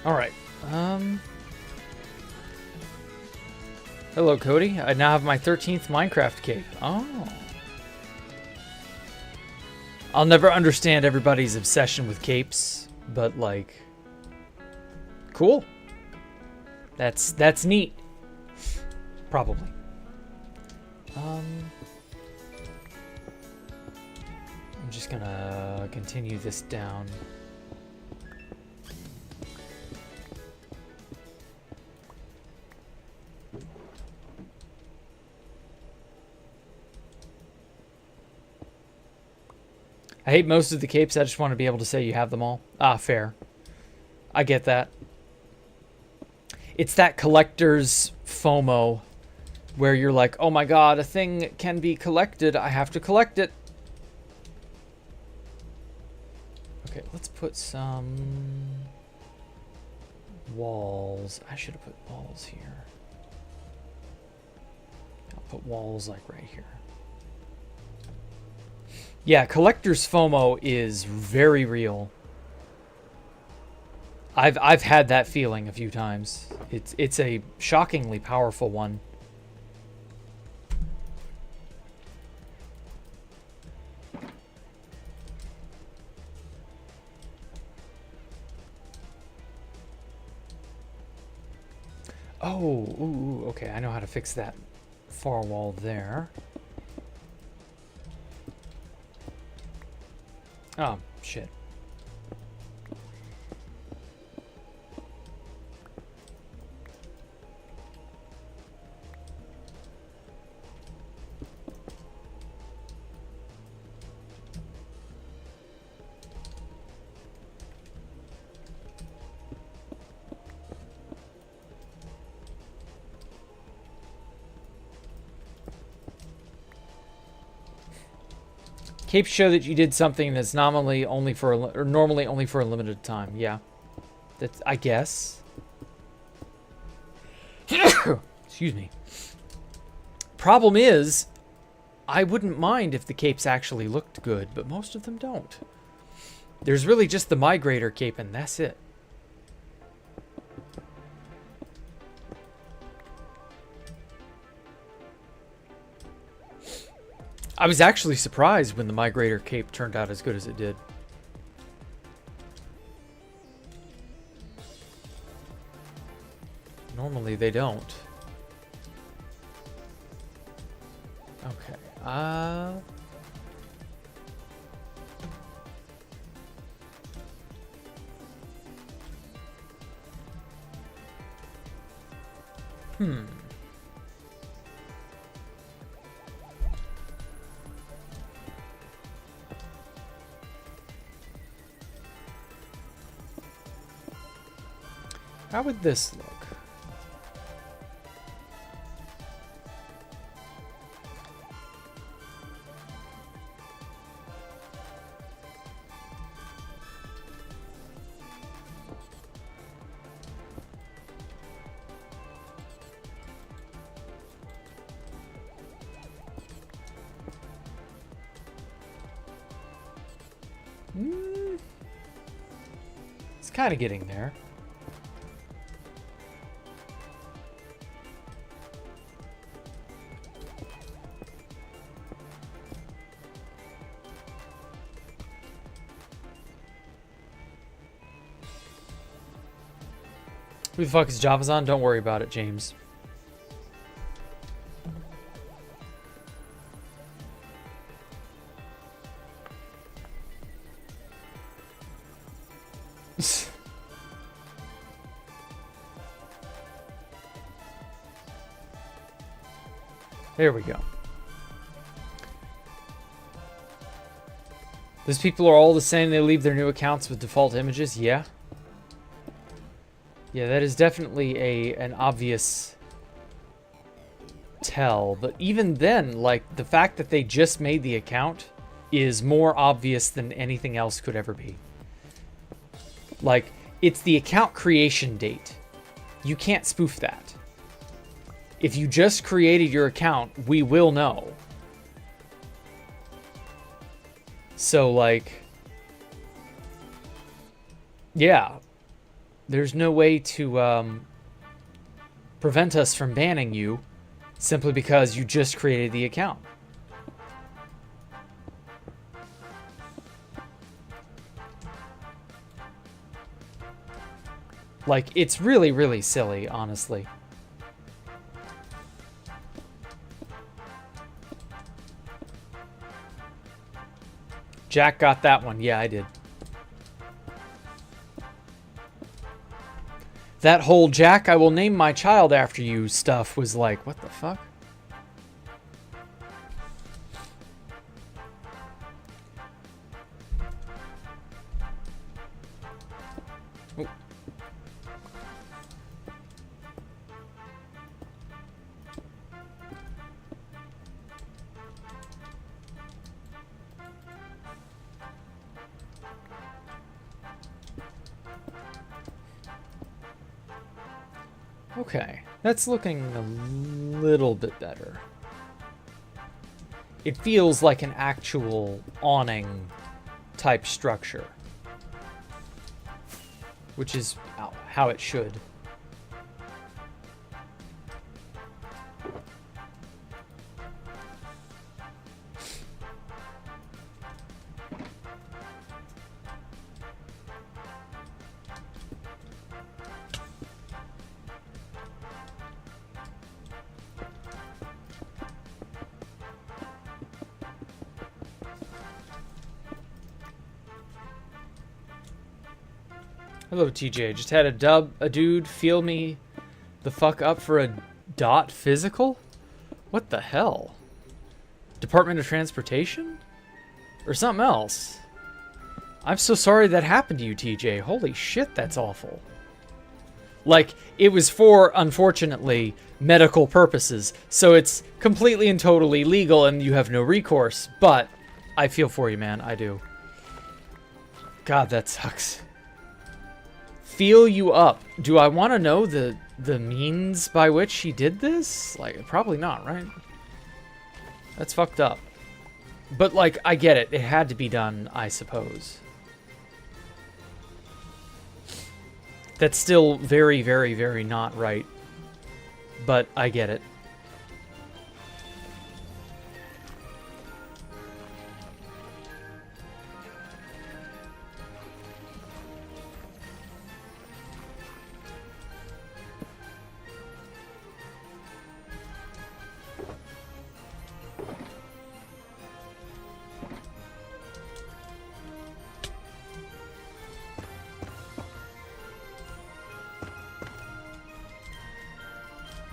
All right. Hello, Cody. I now have my 13th Minecraft cape. Oh. I'll never understand everybody's obsession with capes, but like, cool. That's neat. Probably. I'm just gonna continue this down. I hate most of the capes. I just want to be able to say you have them all. Ah, fair. I get that. It's that collector's FOMO where you're like, oh my god, a thing can be collected. I have to collect it. Okay, let's put some walls. I should have put walls here. I'll put walls like right here. Yeah, collector's FOMO is very real. I've had that feeling a few times. It's a shockingly powerful one. Oh, ooh, okay, I know how to fix that far wall there. Oh, shit. Capes show that you did something that's normally only for a limited time. Yeah, that's, I guess. Excuse me. Problem is, I wouldn't mind if the capes actually looked good, but most of them don't. There's really just the Migrator cape, and that's it. I was actually surprised when the Migrator cape turned out as good as it did. Normally they don't. Okay. How would this look? It's kind of getting there. Who the fuck is Java's on? Don't worry about it, James. There we go. Those people are all the same. They leave their new accounts with default images. Yeah. Yeah, that is definitely an obvious tell. But even then, like, the fact that they just made the account is more obvious than anything else could ever be. Like, it's the account creation date. You can't spoof that. If you just created your account, we will know. So, like, yeah, there's no way to prevent us from banning you simply because you just created the account. Like, it's really, really silly, honestly. Jack got that one. Yeah, I did. That whole Jack, I will name my child after you stuff was like, what the fuck? Oh. Okay, that's looking a little bit better. It feels like an actual awning type structure, which is how it should. Hello, TJ. Just had a dude feel me the fuck up for a dot physical? What the hell? Department of Transportation? Or something else? I'm so sorry that happened to you, TJ. Holy shit, that's awful. Like, it was for, unfortunately, medical purposes. So it's completely and totally legal and you have no recourse. But I feel for you, man. I do. God, that sucks. Feel you up. Do I want to know the means by which he did this? Like, probably not, right? That's fucked up. But, like, I get it. It had to be done, I suppose. That's still very, very, very not right. But I get it.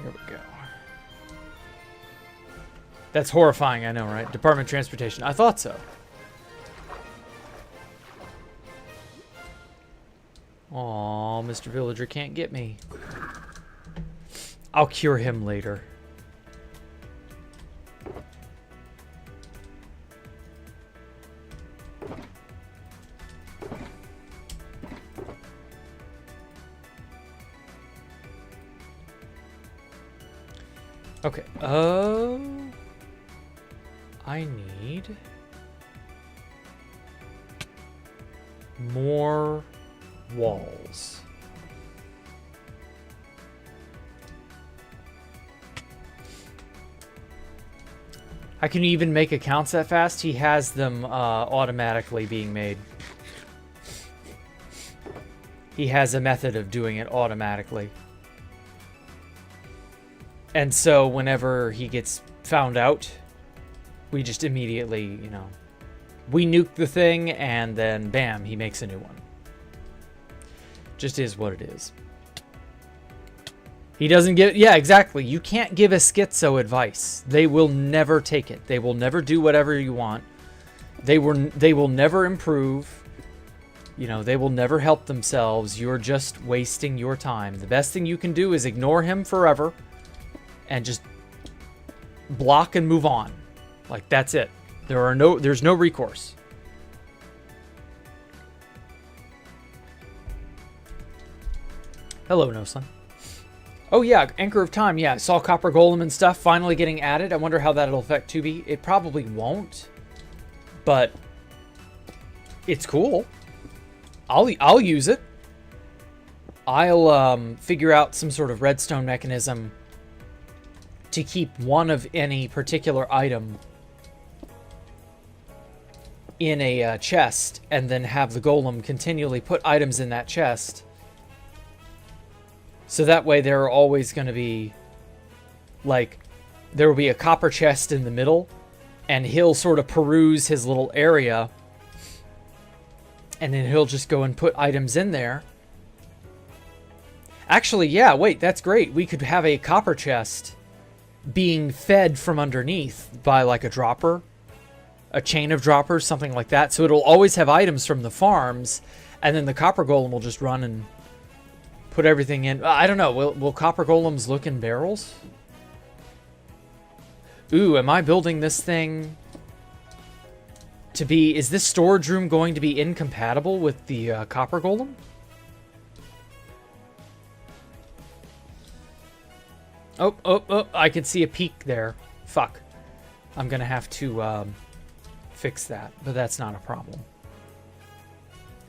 There we go. That's horrifying, I know, right? Department of Transportation. I thought so. Aw, Mr. Villager can't get me. I'll cure him later. Okay, I need more walls. I can even make accounts that fast. He has them automatically being made. He has a method of doing it automatically. And so whenever he gets found out, we just immediately, you know, we nuke the thing and then bam, he makes a new one. Just is what it is. He doesn't give, yeah, exactly. You can't give a schizo advice. They will never take it. They will never do whatever you want. They will never improve. You know, they will never help themselves. You're just wasting your time. The best thing you can do is ignore him forever. And just block and move on. Like, that's it. There's no recourse. Hello, No Sun. Oh yeah, Anchor of Time. Yeah, I saw Copper Golem and stuff finally getting added. I wonder how that'll affect 2B. It probably won't, but it's cool. I'll use it. I'll figure out some sort of redstone mechanism to keep one of any particular item in a chest, and then have the golem continually put items in that chest. So that way there are always going to be, like, there will be a copper chest in the middle, and he'll sort of peruse his little area, and then he'll just go and put items in there. Actually, yeah, wait, that's great. We could have a copper chest being fed from underneath by like a dropper, a chain of droppers, something like that. So it'll always have items from the farms, and then the copper golem will just run and put everything in. I don't know. Will copper golems look in barrels? Ooh, am I building this thing to be... Is this storage room going to be incompatible with the copper golem? Oh, I could see a peak there. Fuck. I'm gonna have to fix that, but that's not a problem.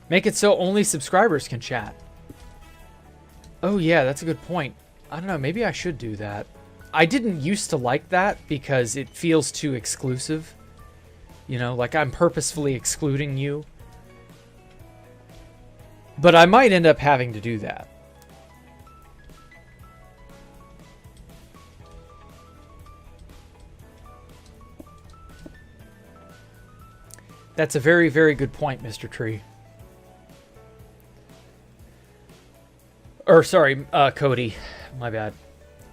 Make it so only subscribers can chat. Oh yeah, that's a good point. I don't know, maybe I should do that. I didn't used to like that because it feels too exclusive. You know, like I'm purposefully excluding you. But I might end up having to do that. That's a very, very good point, Mr. Tree. Or, sorry, Cody. My bad.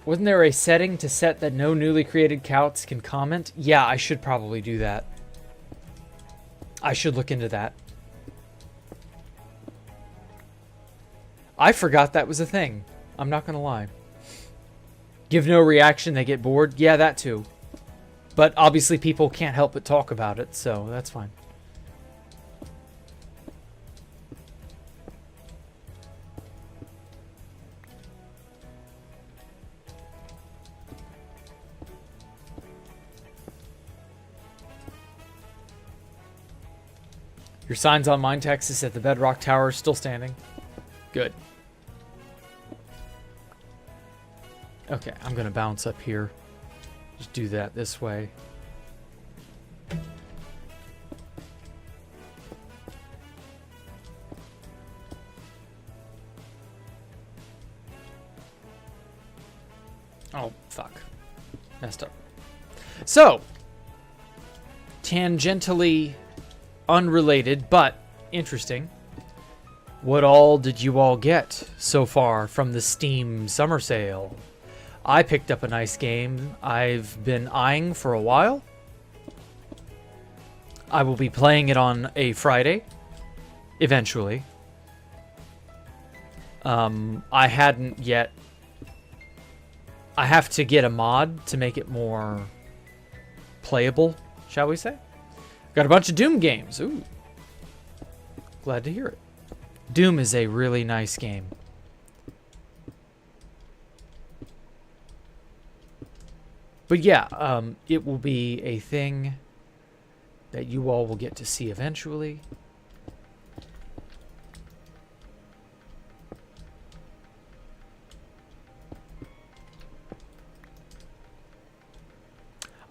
Wasn't there a setting to set that no newly created counts can comment? Yeah, I should probably do that. I should look into that. I forgot that was a thing. I'm not gonna lie. Give no reaction, they get bored. Yeah, that too. But obviously people can't help but talk about it, so that's fine. Your signs on mine Texas at the Bedrock Tower is still standing. Good. Okay, I'm gonna bounce up here. Just do that this way. Oh, fuck. Messed up. So, tangentially unrelated, but interesting. What all did you all get so far from the Steam summer sale? I picked up a nice game I've been eyeing for a while. I will be playing it on a Friday, eventually. I hadn't yet. I have to get a mod to make it more playable, shall we say. Got a bunch of Doom games. Ooh. Glad to hear it. Doom is a really nice game. But yeah, it will be a thing that you all will get to see eventually.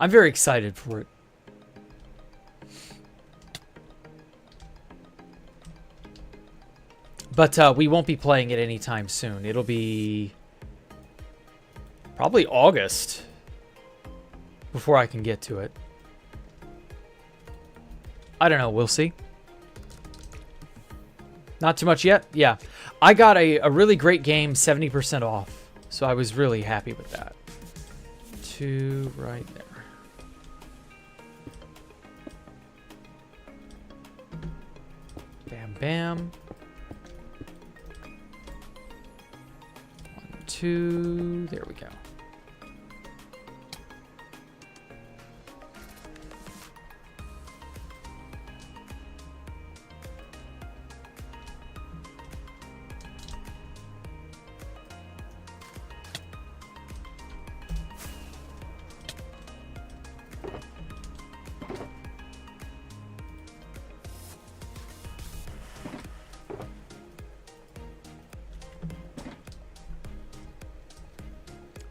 I'm very excited for it. But we won't be playing it anytime soon. It'll be probably August before I can get to it. I don't know. We'll see. Not too much yet. Yeah. I got a really great game, 70% off. So I was really happy with that. 2 right there. Bam, bam. 1, 2. There we go.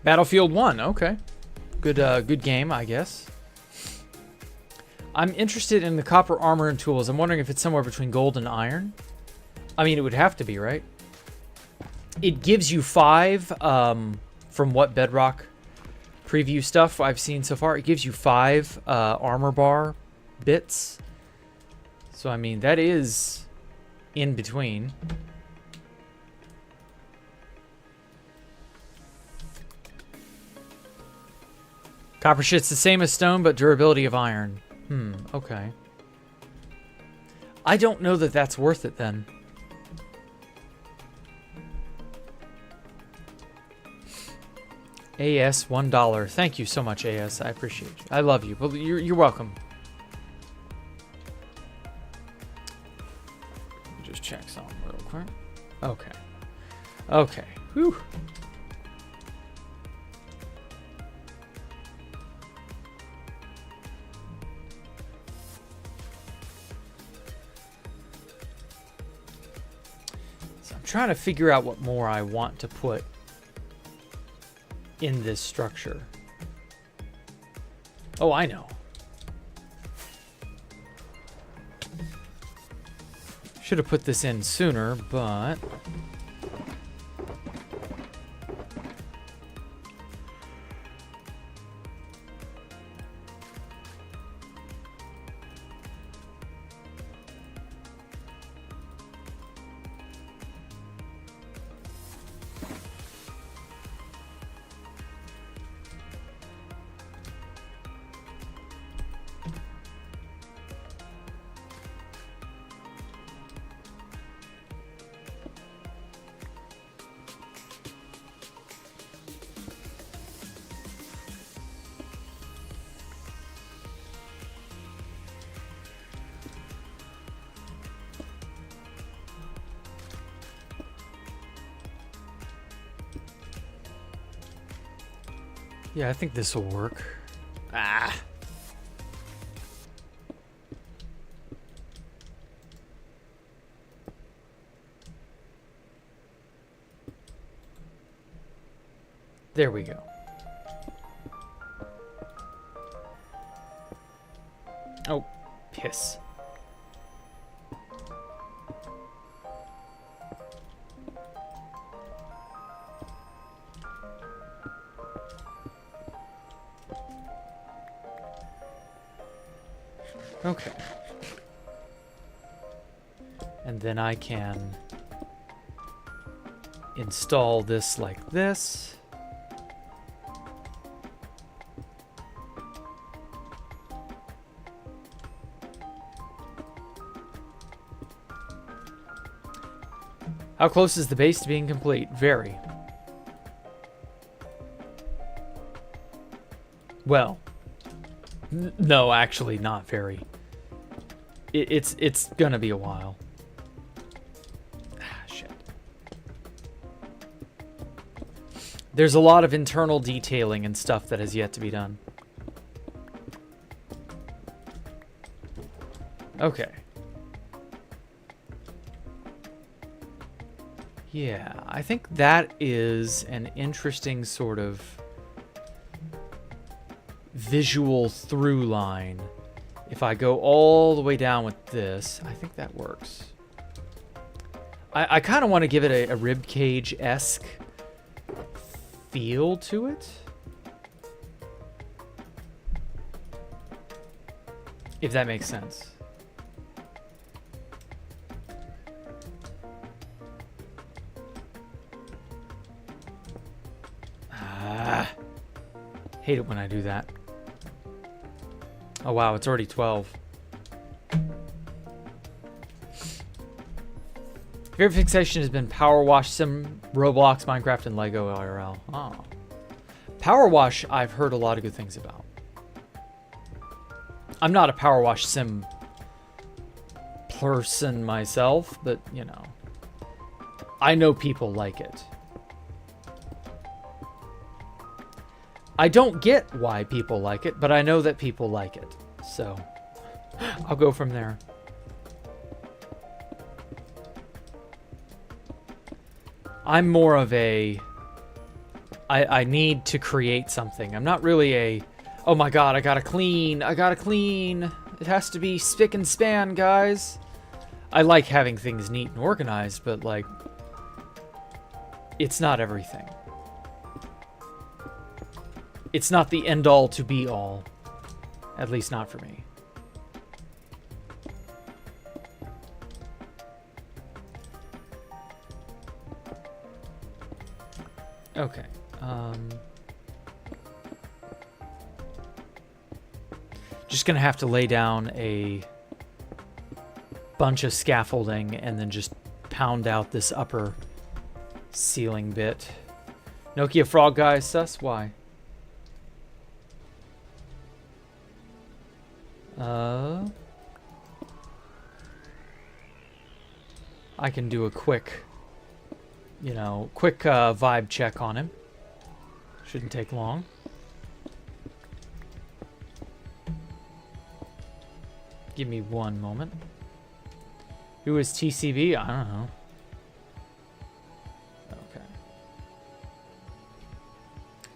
Battlefield 1, okay. Good game, I guess. I'm interested in the copper armor and tools. I'm wondering if it's somewhere between gold and iron. I mean, it would have to be, right? It gives you 5, from what Bedrock preview stuff I've seen so far, it gives you 5 armor bar bits. So, I mean, that is in between. Copper shit's the same as stone, but durability of iron. Okay. I don't know that that's worth it then. AS $1. Thank you so much, AS. I appreciate you. I love you. But you're welcome. Just check something real quick. Okay. Okay. Whew. Trying to figure out what more I want to put in this structure. Oh, I know. Should have put this in sooner, but yeah, I think this will work. Ah. There we go. Oh, piss. Okay. And then I can install this like this. How close is the base to being complete? Very. Well, no, actually not very. It's gonna be a while. Ah, shit. There's a lot of internal detailing and stuff that has yet to be done. Okay. Yeah, I think that is an interesting sort of visual through line. If I go all the way down with this, I think that works. I kind of want to give it a ribcage-esque feel to it. If that makes sense. Hate it when I do that. Oh wow, it's already 12. Favorite fixation has been Power Wash, Sim, Roblox, Minecraft, and Lego IRL. Oh. Power Wash I've heard a lot of good things about. I'm not a Power Wash Sim person myself, but you know. I know people like it. I don't get why people like it, but I know that people like it. So, I'll go from there. I'm more of a... I need to create something. I'm not really a... Oh my god, I gotta clean. I gotta clean. It has to be spick and span, guys. I like having things neat and organized, but like... It's not everything. It's not the end-all to be-all. At least not for me. Okay. Just gonna have to lay down a bunch of scaffolding and then just pound out this upper ceiling bit. Nokia frog guy sus? Why? I can do a quick, you know, vibe check on him. Shouldn't take long. Give me one moment. Who is TCB? I don't know. Okay.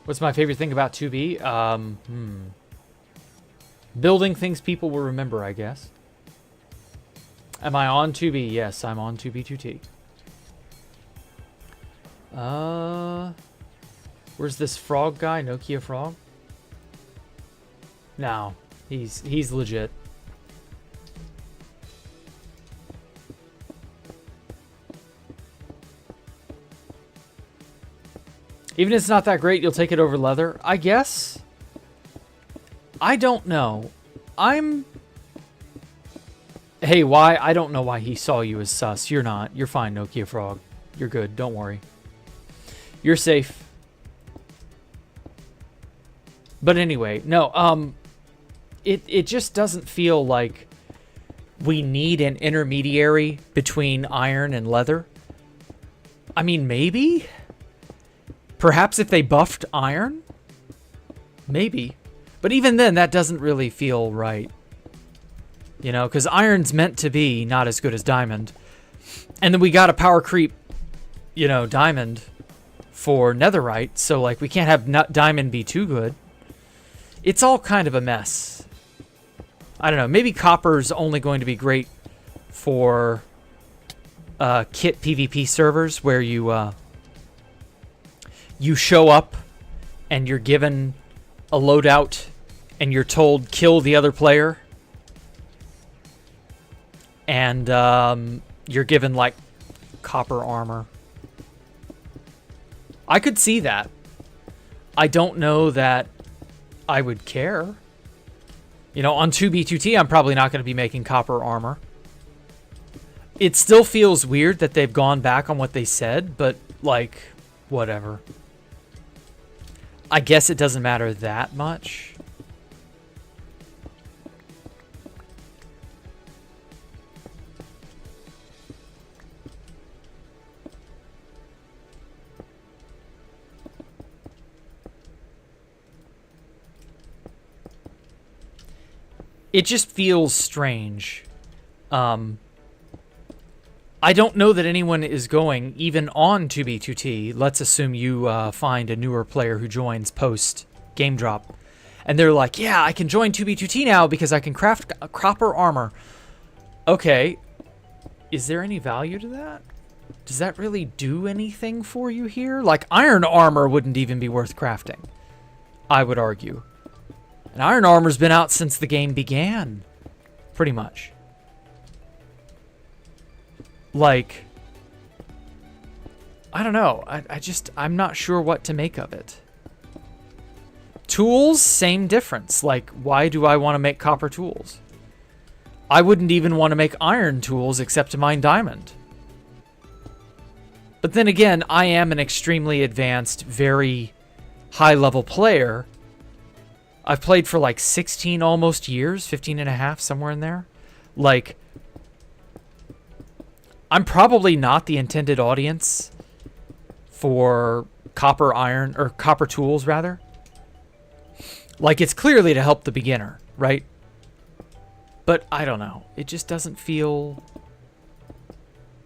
What's my favorite thing about 2B? Building things people will remember, I guess. Am I on 2B? Yes, I'm on 2B2T. Where's this frog guy? Nokia frog? No, he's legit. Even if it's not that great, you'll take it over leather? I guess. I don't know. Hey, why? I don't know why he saw you as sus. You're not. You're fine, Nokia Frog. You're good. Don't worry. You're safe. But anyway, no, it just doesn't feel like we need an intermediary between iron and leather. I mean, maybe? Perhaps if they buffed iron? Maybe. But even then, that doesn't really feel right. You know, because iron's meant to be not as good as diamond. And then we got a power creep, you know, diamond for netherite, so like we can't have diamond be too good. It's all kind of a mess. I don't know. Maybe copper's only going to be great for kit PvP servers where you show up and you're given a loadout and you're told kill the other player, and you're given like copper armor. I could see that. I don't know that I would care. You know, on 2B2T, I'm probably not going to be making copper armor. It still feels weird that they've gone back on what they said, but, like, whatever. I guess it doesn't matter that much. It just feels strange. I don't know that anyone is going, even on 2B2T. Let's assume you find a newer player who joins post game drop. And they're like, yeah, I can join 2B2T now because I can craft copper armor. Okay. Is there any value to that? Does that really do anything for you here? Like, iron armor wouldn't even be worth crafting, I would argue. And iron armor's been out since the game began, pretty much. Like, I don't know. I'm not sure what to make of it. Tools, same difference. Like, why do I want to make copper tools? I wouldn't even want to make iron tools except to mine diamond. But then again, I am an extremely advanced, very high-level player. I've played for like 16 almost years, 15 and a half, somewhere in there. Like, I'm probably not the intended audience for copper iron, or copper tools, rather. Like, it's clearly to help the beginner, right? But I don't know. It just doesn't feel...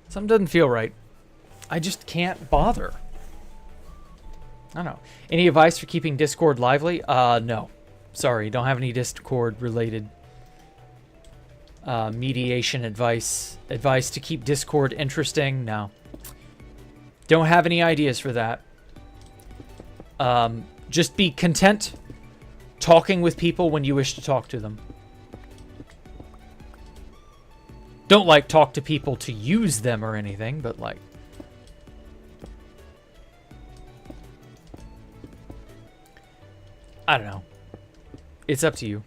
Something doesn't feel right. I just can't bother. I don't know. Any advice for keeping Discord lively? No. Sorry, don't have any Discord-related mediation advice. Advice to keep Discord interesting? No. Don't have any ideas for that. Just be content talking with people when you wish to talk to them. Don't, like, talk to people to use them or anything, but, like... I don't know. It's up to you.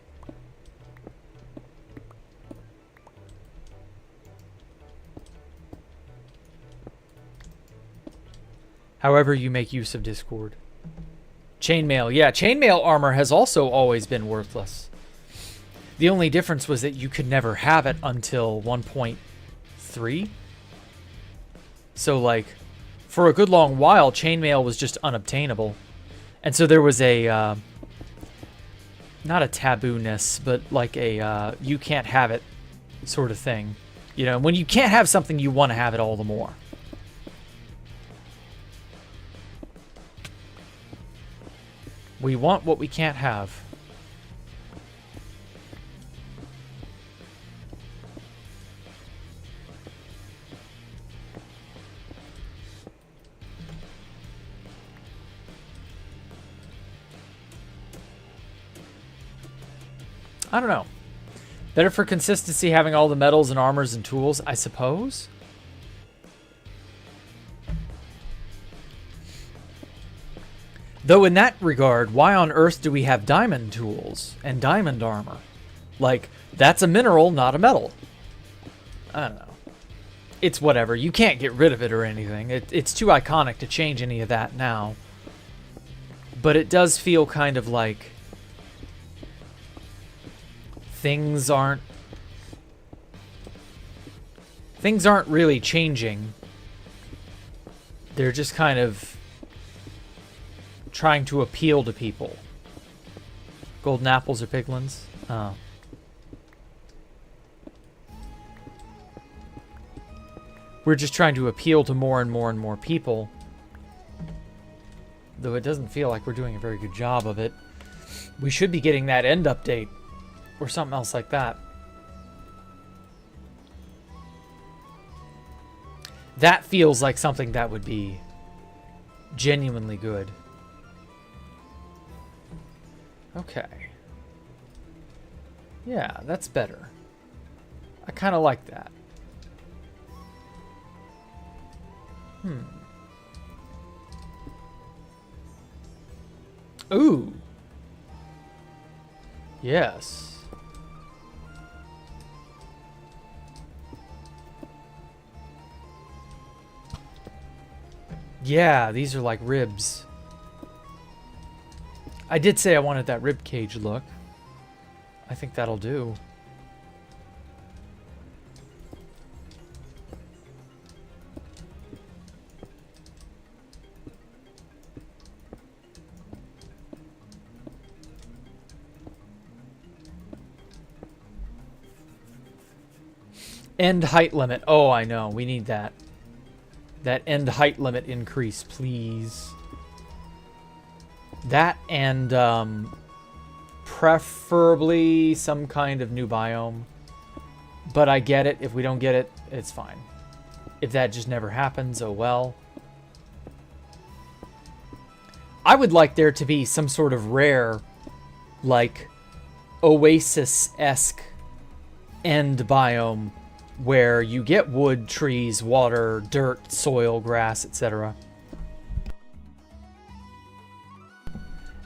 However you make use of Discord. Chainmail. Yeah, chainmail armor has also always been worthless. The only difference was that you could never have it until 1.3. So, like, for a good long while, chainmail was just unobtainable. And so there was a... not a taboo-ness, but like a you can't have it sort of thing. You know, when you can't have something, you want to have it all the more. We want what we can't have. I don't know. Better for consistency having all the metals and armors and tools, I suppose. Though in that regard, why on earth do we have diamond tools and diamond armor? Like, that's a mineral, not a metal. I don't know. It's whatever. You can't get rid of it or anything. It's too iconic to change any of that now. But it does feel kind of like... Things aren't really changing. They're just kind of trying to appeal to people. Golden apples or piglins? Oh. We're just trying to appeal to more and more and more people. though it doesn't feel like we're doing a very good job of it. We should be getting that end update or something else like that. That feels like something that would be genuinely good. Okay. Yeah, that's better. I kind of like that. Ooh. Yes. Yeah, these are like ribs. I did say I wanted that rib cage look. I think that'll do. End height limit. Oh, I know. We need that. That end height limit increase, please. That and preferably some kind of new biome. But I get it. If we don't get it, it's fine. If that just never happens, oh well. I would like there to be some sort of rare, like, Oasis-esque end biome where you get wood, trees, water, dirt, soil, grass, etc.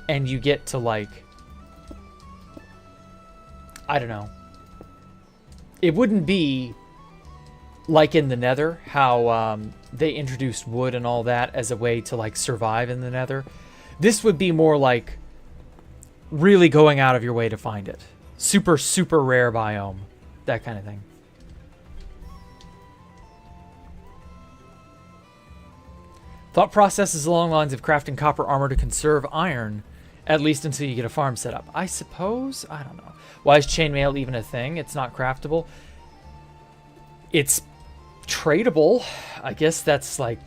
And you get to, like, I don't know. It wouldn't be like in the Nether, how they introduced wood and all that as a way to, like, survive in the Nether. This would be more like really going out of your way to find it. Super, super rare biome. That kind of thing. Thought process is along the lines of crafting copper armor to conserve iron, at least until you get a farm set up. I suppose? I don't know. Why is chainmail even a thing? It's not craftable. It's tradable. I guess that's like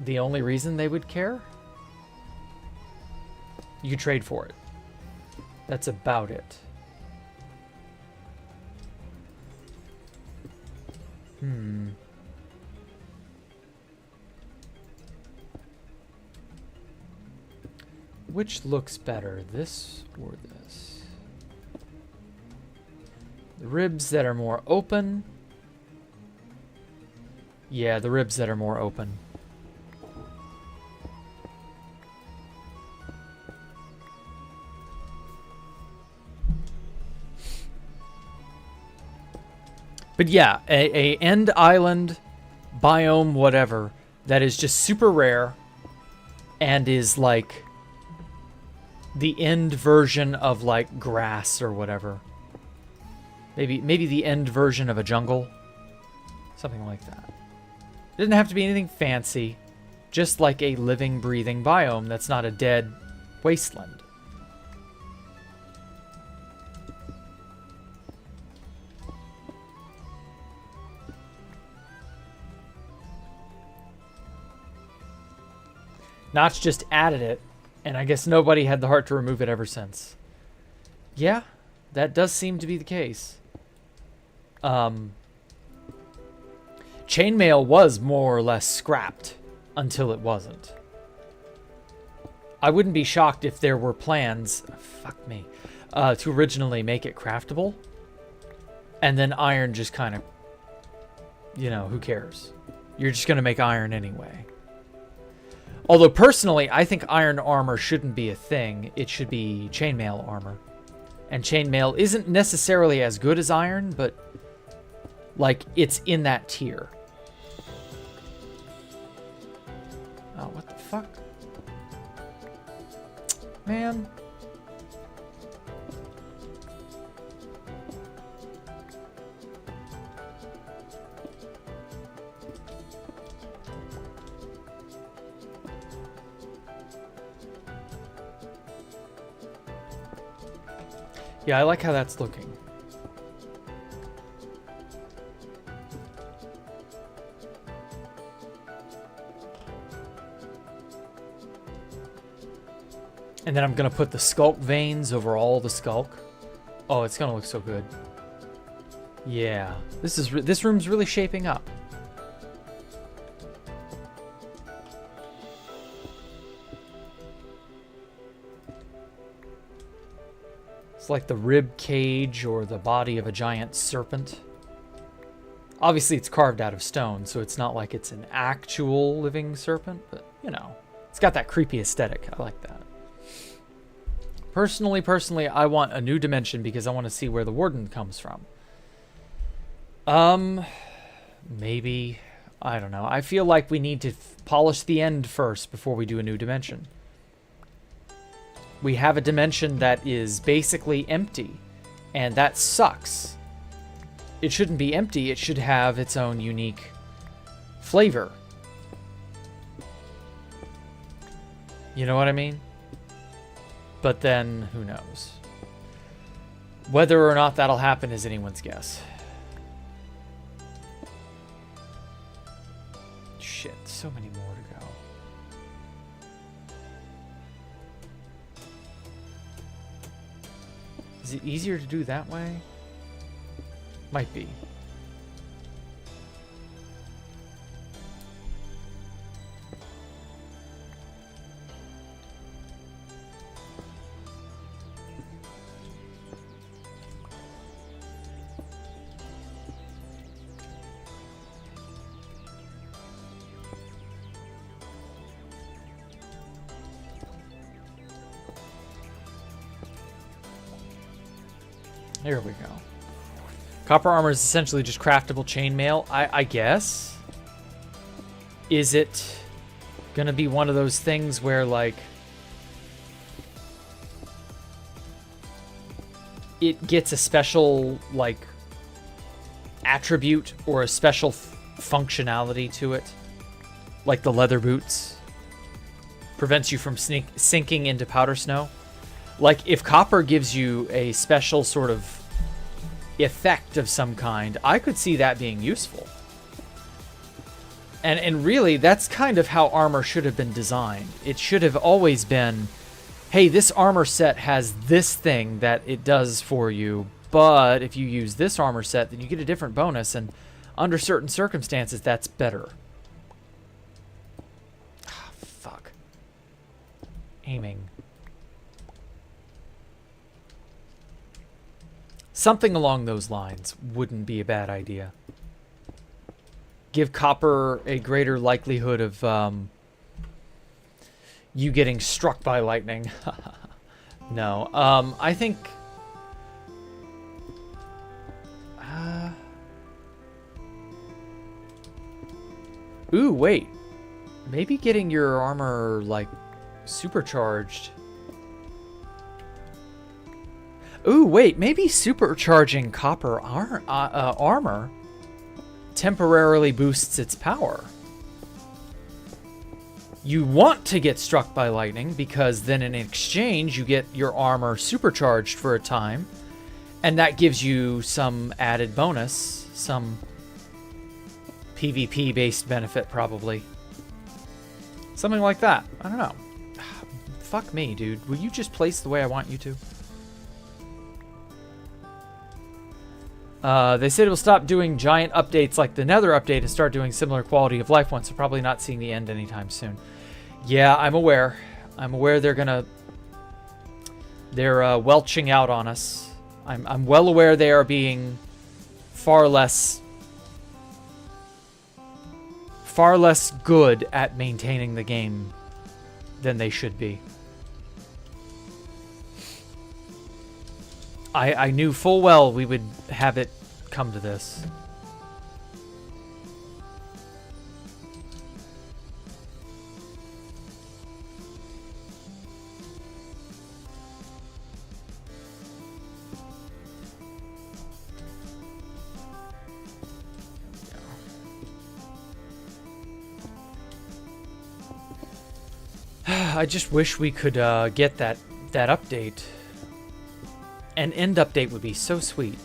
the only reason they would care. You could trade for it. That's about it. Which looks better, this or this? The ribs that are more open. Yeah, the ribs that are more open. But yeah, a end island biome whatever that is just super rare and is like the end version of like grass or whatever. Maybe the end version of a jungle. Something like that. It doesn't have to be anything fancy. Just like a living, breathing biome that's not a dead wasteland. Notch just added it, and I guess nobody had the heart to remove it ever since. Yeah, that does seem to be the case. Chainmail was more or less scrapped until it wasn't. I wouldn't be shocked if there were plans, fuck me, to originally make it craftable. And then iron just kind of, you know, who cares? You're just going to make iron anyway. Although personally, I think iron armor shouldn't be a thing. It should be chainmail armor. And chainmail isn't necessarily as good as iron, but like it's in that tier. Oh, what the fuck? Man. Yeah, I like how that's looking. And then I'm going to put the Skullk veins over all the Skullk. Oh, it's going to look so good. Yeah, this room's really shaping up. It's like the rib cage or the body of a giant serpent. Obviously, it's carved out of stone, so it's not like it's an actual living serpent, but, you know, it's got that creepy aesthetic. I like that. Personally, I want a new dimension because I want to see where the warden comes from. Maybe, I don't know. I feel like we need to polish the end first before we do a new dimension. We have a dimension that is basically empty, and that sucks. It shouldn't be empty. It should have its own unique flavor. You know what I mean? But then, who knows? Whether or not that'll happen is anyone's guess. Shit, so many more to go. Is it easier to do that way? Might be. Here we go. Copper armor is essentially just craftable chainmail, I guess. Is it gonna be one of those things where, like, it gets a special, like, attribute or a special functionality to it? Like the leather boots? Prevents you from sinking into powder snow? Like, if copper gives you a special sort of effect of some kind, I could see that being useful. And really, that's kind of how armor should have been designed. It should have always been, hey, this armor set has this thing that it does for you, but if you use this armor set, then you get a different bonus, and under certain circumstances, that's better. Ah, fuck. Aiming. Something along those lines wouldn't be a bad idea. Give copper a greater likelihood of you getting struck by lightning. No, I think... Ooh, wait. Maybe getting your armor, like, supercharged... Ooh, wait, maybe supercharging copper armor temporarily boosts its power. You want to get struck by lightning because then in exchange you get your armor supercharged for a time, and that gives you some added bonus, some PvP-based benefit probably. Something like that. I don't know. Fuck me, dude. Will you just place the way I want you to? They said it will stop doing giant updates like the Nether update and start doing similar quality of life ones, so probably not seeing the end anytime soon. Yeah, I'm aware. I'm aware they're welching out on us. I'm well aware they are being far less good at maintaining the game than they should be. I knew full well we would have it come to this. I just wish we could get that update. An end update would be so sweet.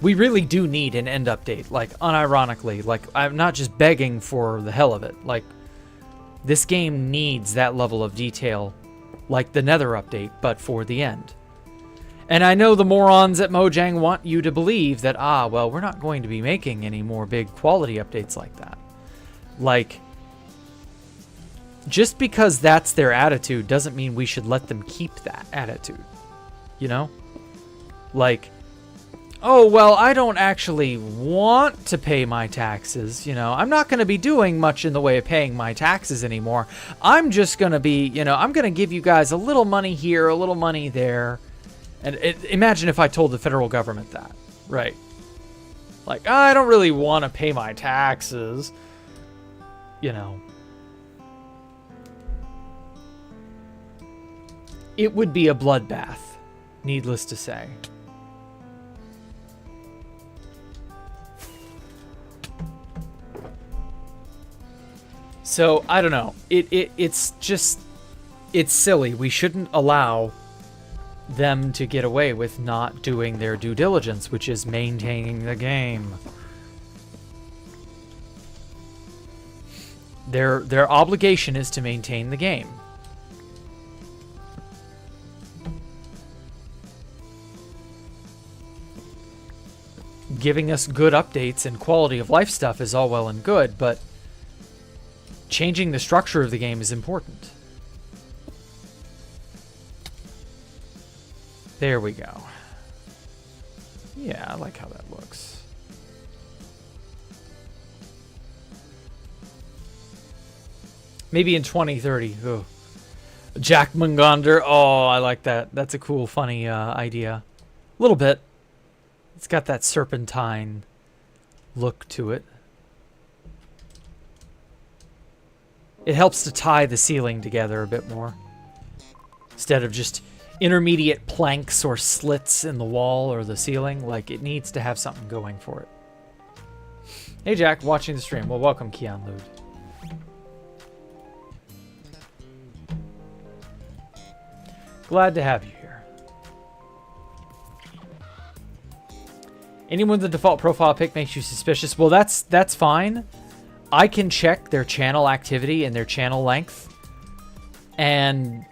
We really do need an end update, like, unironically. Like, I'm not just begging for the hell of it. Like, This game needs that level of detail, like the Nether update, but for the end. And I know the morons at Mojang want you to believe that, well, we're not going to be making any more big quality updates like that. Like, just because that's their attitude doesn't mean we should let them keep that attitude. You know? Like, oh, well, I don't actually want to pay my taxes, you know. I'm not going to be doing much in the way of paying my taxes anymore. I'm just going to be, you know, I'm going to give you guys a little money here, a little money there. And imagine if I told the federal government that, right? Like, I don't really want to pay my taxes, you know. It would be a bloodbath, needless to say. So, I don't know. It's just, it's silly. We shouldn't allow them to get away with not doing their due diligence, which is maintaining the game. Their obligation is to maintain the game. Giving us good updates and quality of life stuff is all well and good, but changing the structure of the game is important. There we go. Yeah, I like how that looks. Maybe in 2030. Ooh. Jack Mungonder. Oh, I like that. That's a cool, funny idea. A little bit. It's got that serpentine look to it. It helps to tie the ceiling together a bit more. Instead of just intermediate planks or slits in the wall or the ceiling. Like, it needs to have something going for it. Hey, Jack, watching the stream. Well, welcome, Keon Lude. Glad to have you here. Anyone with the default profile pic makes you suspicious. Well, that's fine. I can check their channel activity and their channel length. And,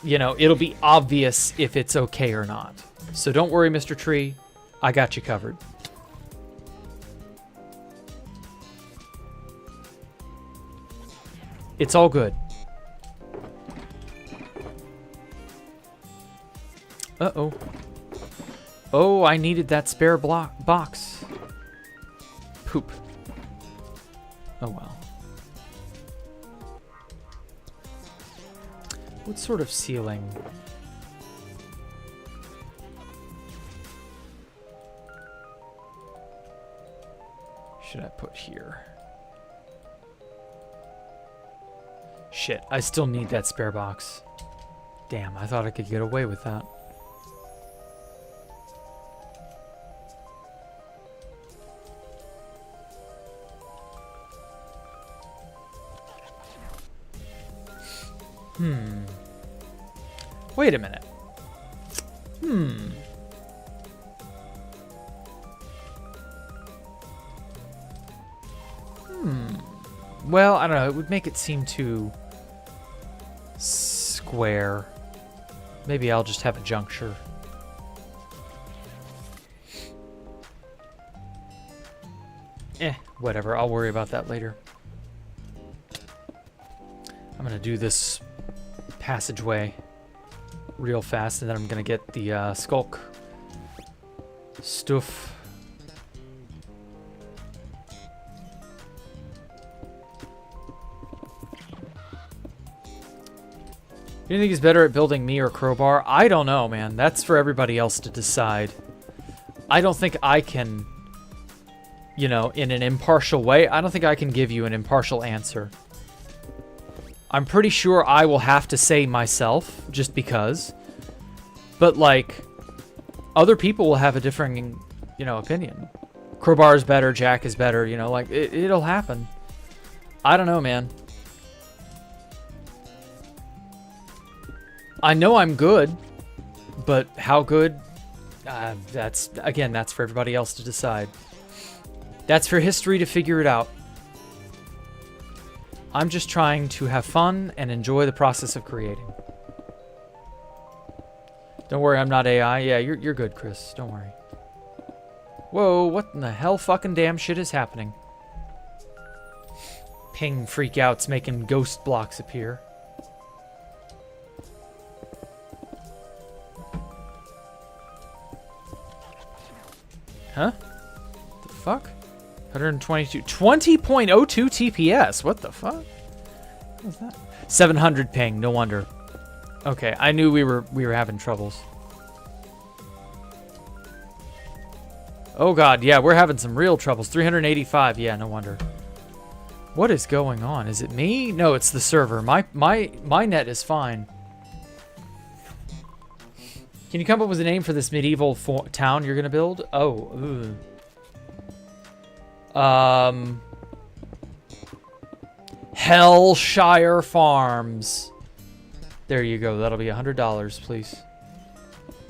you know, it'll be obvious if it's okay or not. So don't worry, Mr. Tree. I got you covered. It's all good. Uh-oh. Oh, I needed that spare box. Poop. Oh, well. What sort of ceiling? Should I put here? Shit, I still need that spare box. Damn, I thought I could get away with that. Wait a minute. Well, I don't know. It would make it seem too square. Maybe I'll just have a juncture. Whatever. I'll worry about that later. I'm going to do this passageway real fast, and then I'm going to get the Skullk stuff. You think he's better at building me or Crowbar? I don't know, man. That's for everybody else to decide. I don't think I can, you know, in an impartial way, I don't think I can give you an impartial answer. I'm pretty sure I will have to say myself, just because. But, like, other people will have a differing, you know, opinion. Crowbar is better, Jack is better, you know, like, it'll happen. I don't know, man. I know I'm good, but how good? That's for everybody else to decide. That's for history to figure it out. I'm just trying to have fun and enjoy the process of creating. Don't worry, I'm not AI. Yeah, you're good, Chris. Don't worry. Whoa, what in the hell fucking damn shit is happening? Ping freakouts making ghost blocks appear. Huh? The fuck? 122. 20.02 TPS. What the fuck? What was that? 700 ping. No wonder. Okay, I knew we were having troubles. Oh god, yeah, we're having some real troubles. 385. Yeah, no wonder. What is going on? Is it me? No, it's the server. My net is fine. Can you come up with a name for this medieval town you're gonna build? Oh, Hellshire Farms. There you go. That'll be $100, please.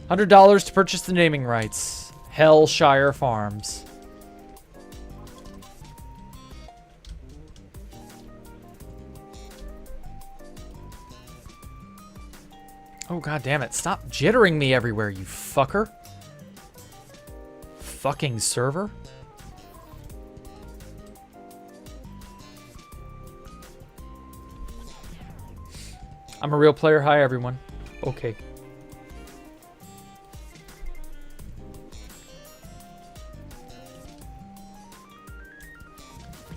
$100 to purchase the naming rights. Hellshire Farms. Oh, god damn it. Stop jittering me everywhere, you fucker. Fucking server. I'm a real player. Hi, everyone. Okay.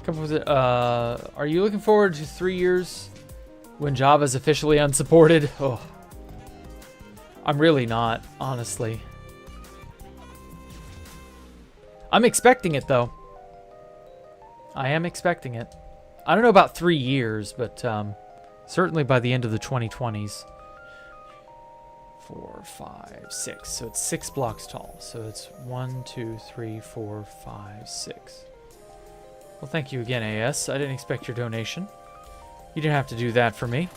Come with it. Are you looking forward to 3 years when Java is officially unsupported? Oh. I'm really not, honestly. I'm expecting it, though. I am expecting it. I don't know about 3 years, but certainly by the end of the 2020s. 4, 5, 6. So it's 6 blocks tall. So it's 1, 2, 3, 4, 5, 6. Well, thank you again, AS. I didn't expect your donation. You didn't have to do that for me.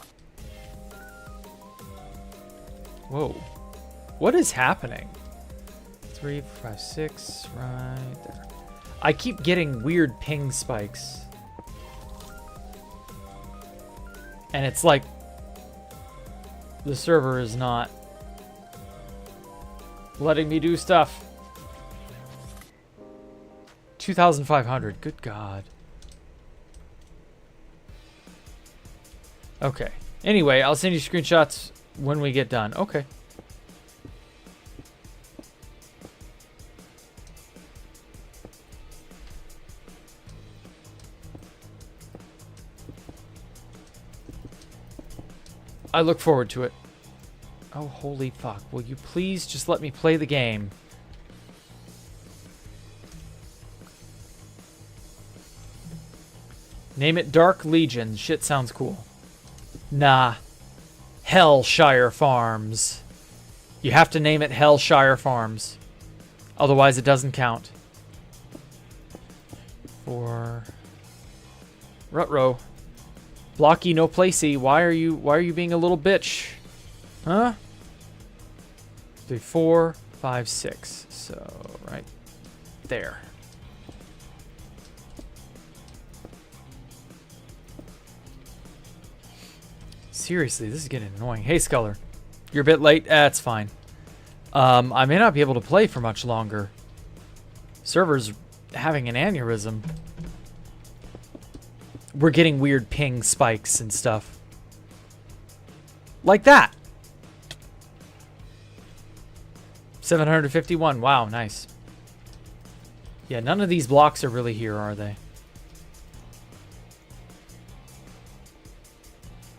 Whoa. What is happening? 3, 5, 6, right there. I keep getting weird ping spikes. And it's like the server is not letting me do stuff. 2,500. Good God. Okay. Anyway, I'll send you screenshots when we get done. Okay. I look forward to it. Oh, holy fuck. Will you please just let me play the game? Name it Dark Legion. Shit sounds cool. Nah. Hellshire Farms. You have to name it Hellshire Farms. Otherwise it doesn't count. 4. Rutro. Blocky, no placey. Why are you being a little bitch? Huh? 3, 4, 5, 6. So right there. Seriously, this is getting annoying. Hey, Sculler. You're a bit late. That's fine. I may not be able to play for much longer. Server's having an aneurysm. We're getting weird ping spikes and stuff. Like that. 751. Wow, nice. Yeah, none of these blocks are really here, are they?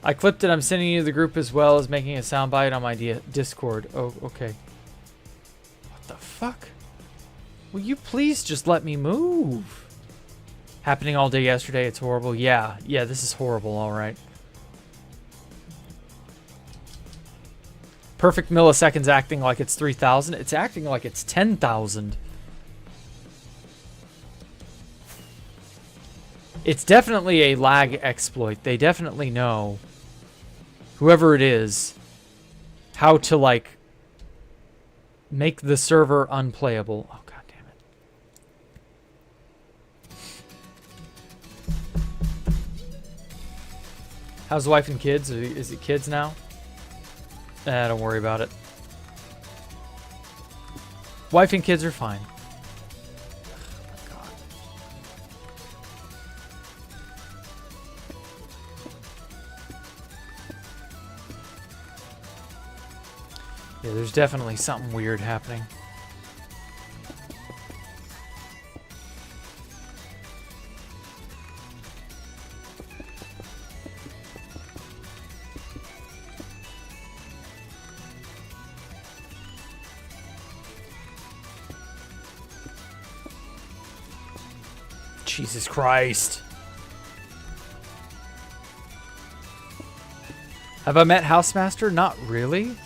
I clipped it. I'm sending you the group as well as making a soundbite on my Discord. Oh, okay. What the fuck? Will you please just let me move? Happening all day yesterday. It's horrible. Yeah, this is horrible. All right. Perfect milliseconds acting like it's 3,000. It's acting like it's 10,000. It's definitely a lag exploit. They definitely know, whoever it is, how to, like, make the server unplayable. Oh, god damn it. How's the wife and kids? Is it kids now? Don't worry about it. Wife and kids are fine. Oh my God. Yeah, there's definitely something weird happening. Jesus Christ. Have I met Housemaster? Not really.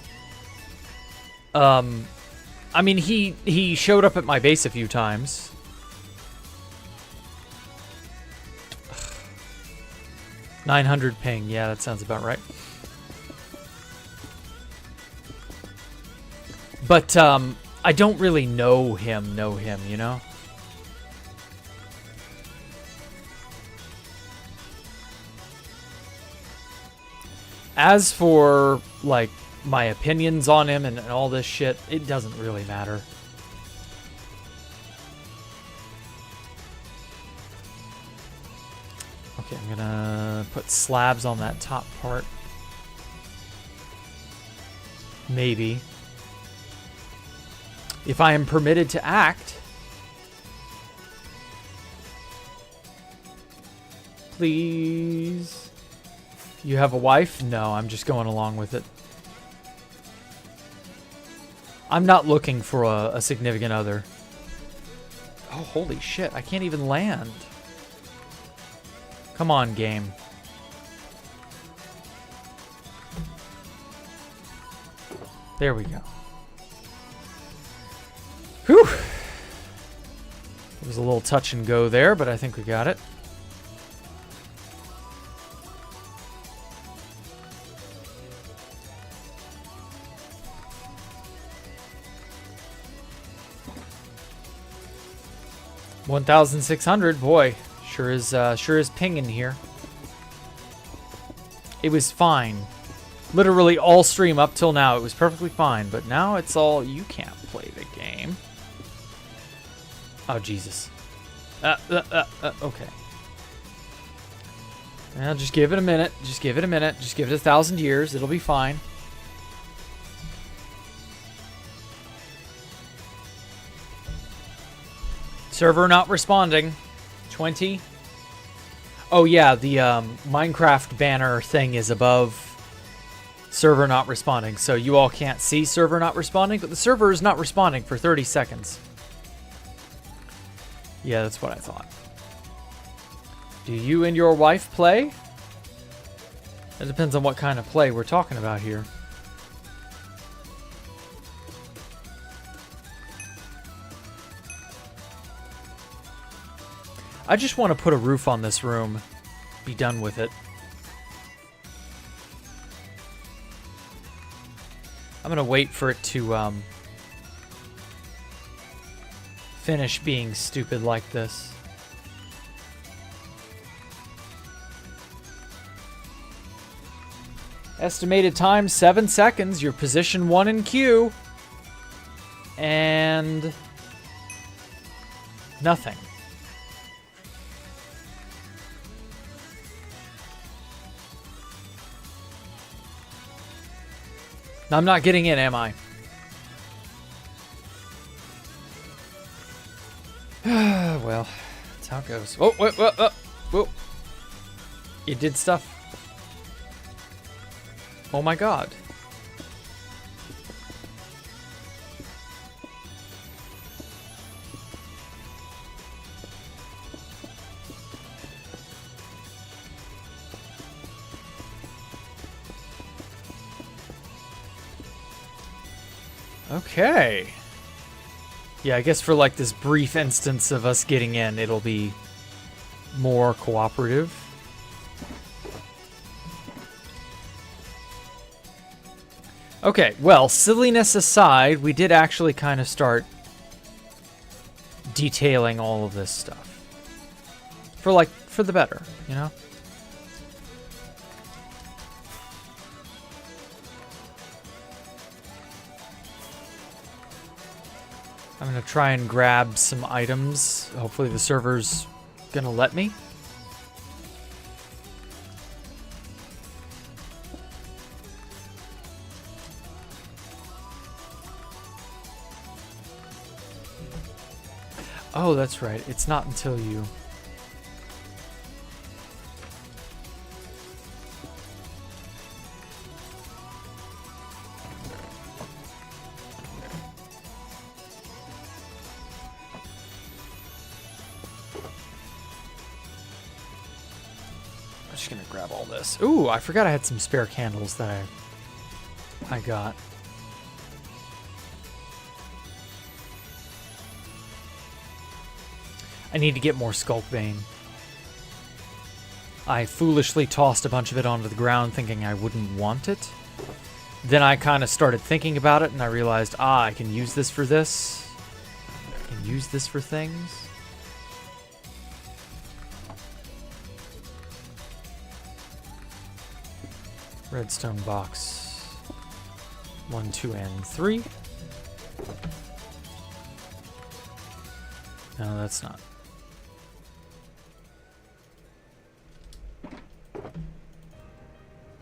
I mean, he showed up at my base a few times. Ugh. 900 ping. Yeah, that sounds about right. But I don't really know him, you know? As for, like, my opinions on him and all this shit, it doesn't really matter. Okay, I'm gonna put slabs on that top part. Maybe. If I am permitted to act. Please. You have a wife? No, I'm just going along with it. I'm not looking for a significant other. Oh, holy shit. I can't even land. Come on, game. There we go. Whew. It was a little touch and go there, but I think we got it. $1,600, boy, sure is pinging here. It was fine. Literally all stream up till now, it was perfectly fine, but now it's all, you can't play the game. Oh, Jesus. Okay. Now just give it a minute, just give it a minute, just give it 1,000 years, it'll be fine. Server not responding. 20. Oh yeah, the Minecraft banner thing is above server not responding. So you all can't see server not responding, but the server is not responding for 30 seconds. Yeah, that's what I thought. Do you and your wife play? It depends on what kind of play we're talking about here. I just want to put a roof on this room. Be done with it. I'm gonna wait for it to finish being stupid like this. Estimated time 7 seconds. Your position 1 in queue. And nothing. I'm not getting in, am I? Well, that's how it goes. Oh, whoa. It did stuff. Oh my god. Okay. Yeah, I guess for like this brief instance of us getting in, it'll be more cooperative. Okay, well, silliness aside, we did actually kind of start detailing all of this stuff. For the better, you know? I'm gonna try and grab some items. Hopefully the server's gonna let me. Oh, that's right. It's not until you... I'm just gonna grab all this. Ooh, I forgot I had some spare candles that I got. I need to get more Skullk Bane. I foolishly tossed a bunch of it onto the ground thinking I wouldn't want it. Then I kind of started thinking about it and I realized, I can use this for this. I can use this for things. Redstone box. 1, 2, and 3. No, that's not.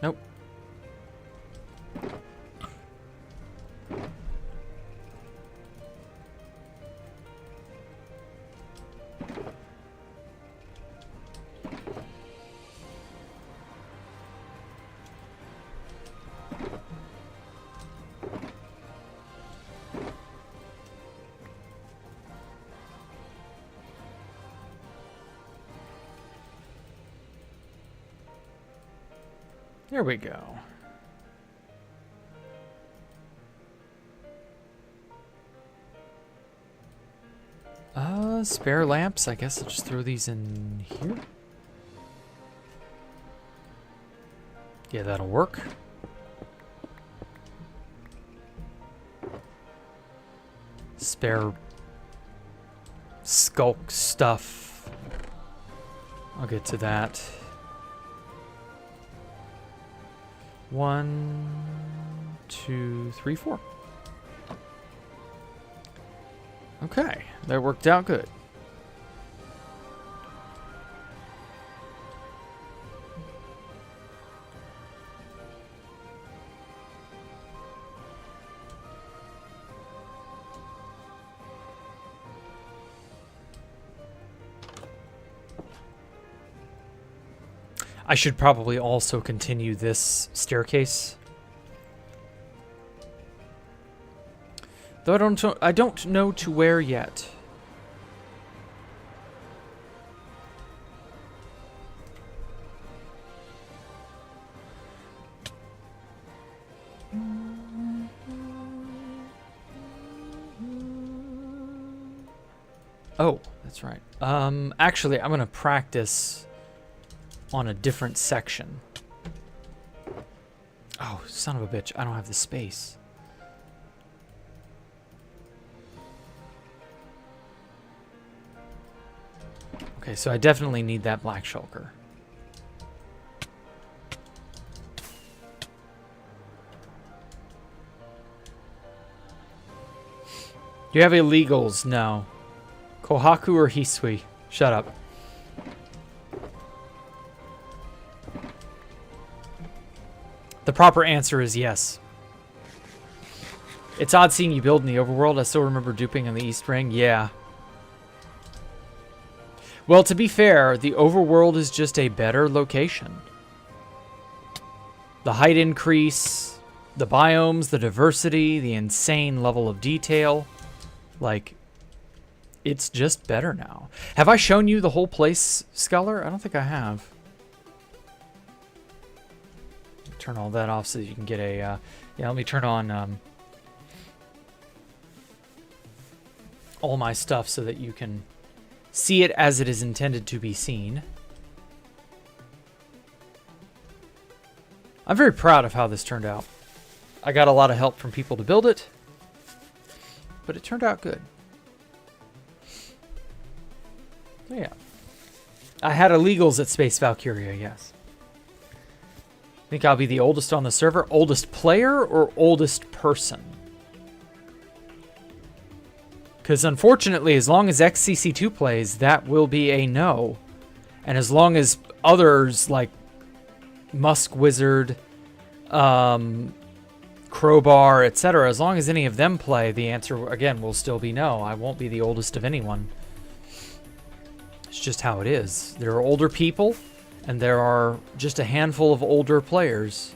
Nope. There we go. Spare lamps. I guess I'll just throw these in here. Yeah, that'll work. Spare Skullk stuff. I'll get to that. 1, 2, 3, 4. Okay, that worked out good. I should probably also continue this staircase. Though I don't know to where yet. Oh, that's right. Actually, I'm gonna practice on a different section. Oh, son of a bitch. I don't have the space. Okay, so I definitely need that black shulker. Do you have illegals? No. Kohaku or Hisui? Shut up. The proper answer is yes. It's odd seeing you build in the overworld. I still remember duping on the East Ring. Yeah. Well, to be fair, the overworld is just a better location. The height increase, the biomes, the diversity, the insane level of detail. Like, it's just better now. Have I shown you the whole place, Scholar? I don't think I have. Turn all that off so that you can get a... yeah, let me turn on all my stuff so that you can see it as it is intended to be seen. I'm very proud of how this turned out. I got a lot of help from people to build it, but it turned out good. So yeah. I had illegals at Space Valkyria, yes. I think I'll be the oldest on the server. Oldest player or oldest person? Because unfortunately, as long as XCC2 plays, that will be a no. And as long as others like Musk Wizard, Crowbar, etc., as long as any of them play, the answer, again, will still be no. I won't be the oldest of anyone. It's just how it is. There are older people, and there are just a handful of older players.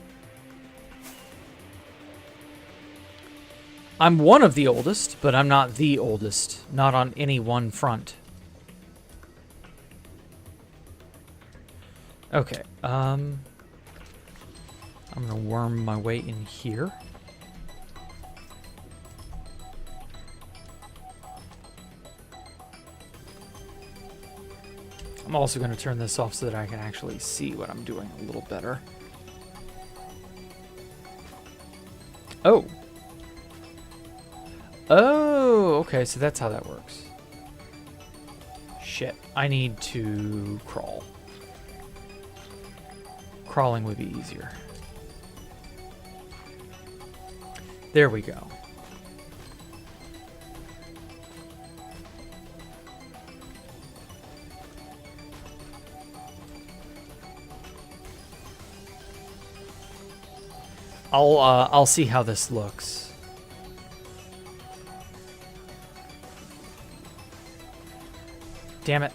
I'm one of the oldest, but I'm not the oldest. Not on any one front. Okay, I'm gonna worm my way in here. I'm also gonna turn this off so that I can actually see what I'm doing a little better. Oh. Oh, okay, so that's how that works. Shit, I need to crawl. Crawling would be easier. There we go. I'll see how this looks. Damn it.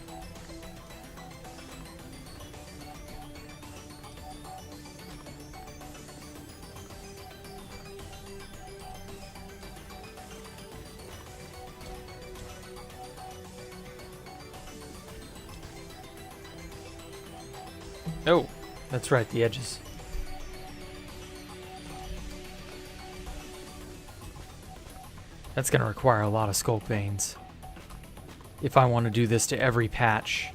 Oh, that's right, the edges. That's going to require a lot of Skullk veins if I want to do this to every patch.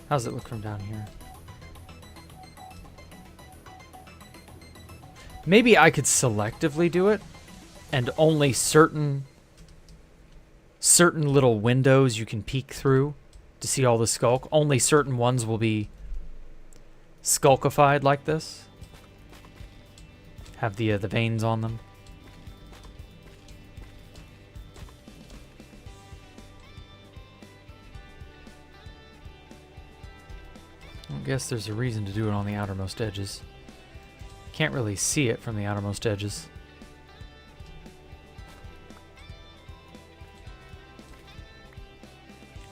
How's it look from down here? Maybe I could selectively do it, and only certain little windows you can peek through to see all the Skullk. Only certain ones will be Skullkified like this. Have the veins on them. I guess there's a reason to do it on the outermost edges. Can't really see it from the outermost edges.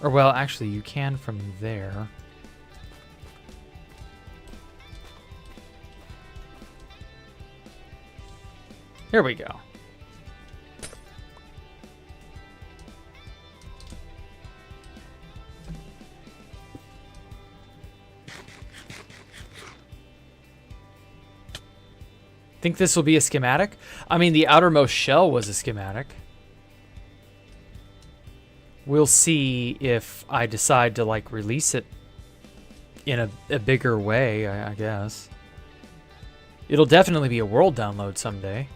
Or well, actually you can from there. Here we go. Think this will be a schematic? I mean, the outermost shell was a schematic. We'll see if I decide to, like, release it in a bigger way, I guess. It'll definitely be a world download someday.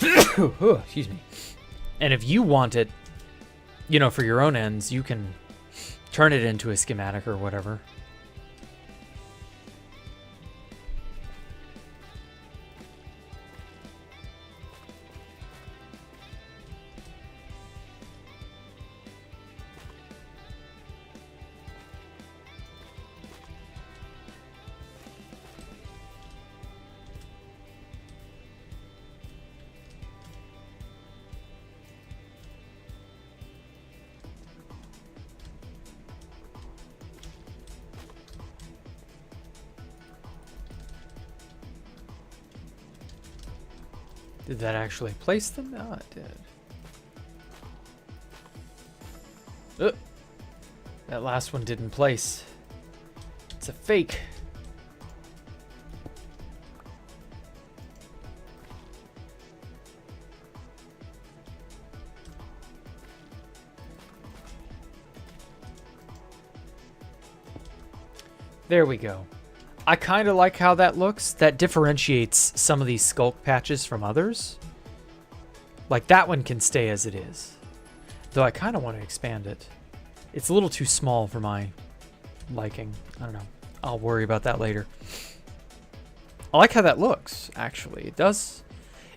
Excuse me. And if you want it, you know, for your own ends, you can turn it into a schematic or whatever. Did that actually place them? Oh, it did. That last one didn't place. It's a fake. There we go. I kind of like how that looks. That differentiates some of these Skullk patches from others. Like, that one can stay as it is. Though I kind of want to expand it. It's a little too small for my liking. I don't know. I'll worry about that later. I like how that looks, actually. It does.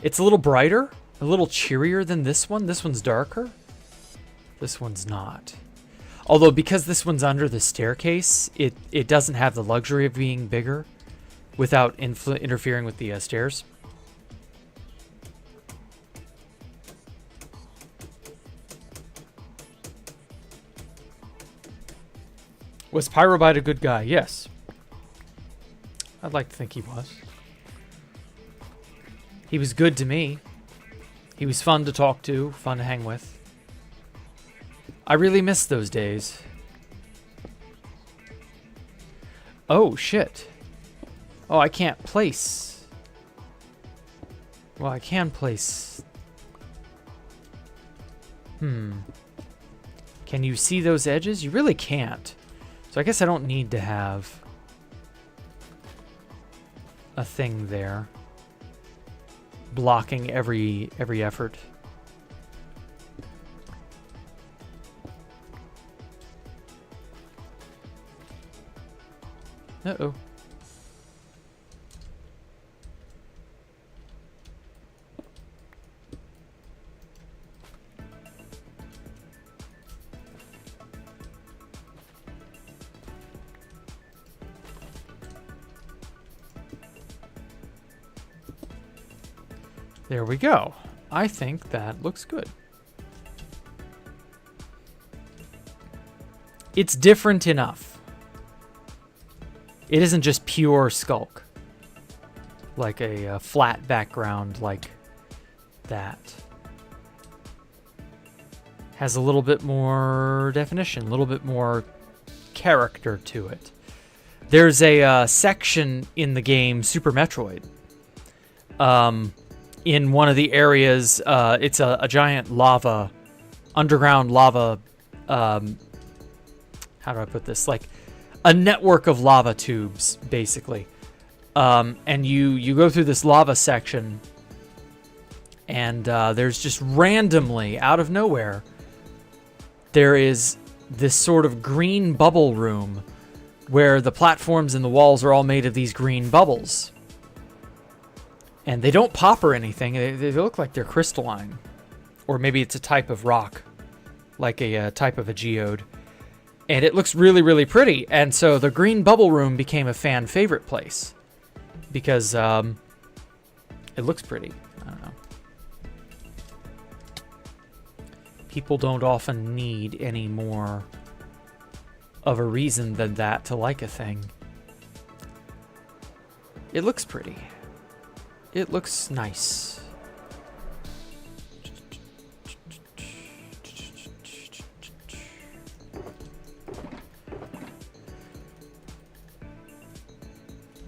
It's a little brighter. A little cheerier than this one. This one's darker. This one's not. Although because this one's under the staircase, it doesn't have the luxury of being bigger without interfering with the stairs. Was Pyrobite a good guy? Yes. I'd like to think he was. He was good to me. He was fun to talk to, fun to hang with. I really miss those days. Oh, shit. Oh, I can't place. Well, I can place. Can you see those edges? You really can't. So I guess I don't need to have a thing there blocking every effort. Uh-oh. There we go. I think that looks good. It's different enough. It isn't just pure Skullk. Like a flat background like that. Has a little bit more definition, a little bit more character to it. There's a section in the game, Super Metroid. In one of the areas, it's a giant lava, underground lava, how do I put this? Like a network of lava tubes, basically. And you go through this lava section, and there's just randomly, out of nowhere, there is this sort of green bubble room where the platforms and the walls are all made of these green bubbles. And they don't pop or anything. They look like they're crystalline. Or maybe it's a type of rock, like a type of a geode. And it looks really, really pretty. And so the green bubble room became a fan favorite place. Because it looks pretty. I don't know. People don't often need any more of a reason than that to like a thing. It looks pretty. It looks nice.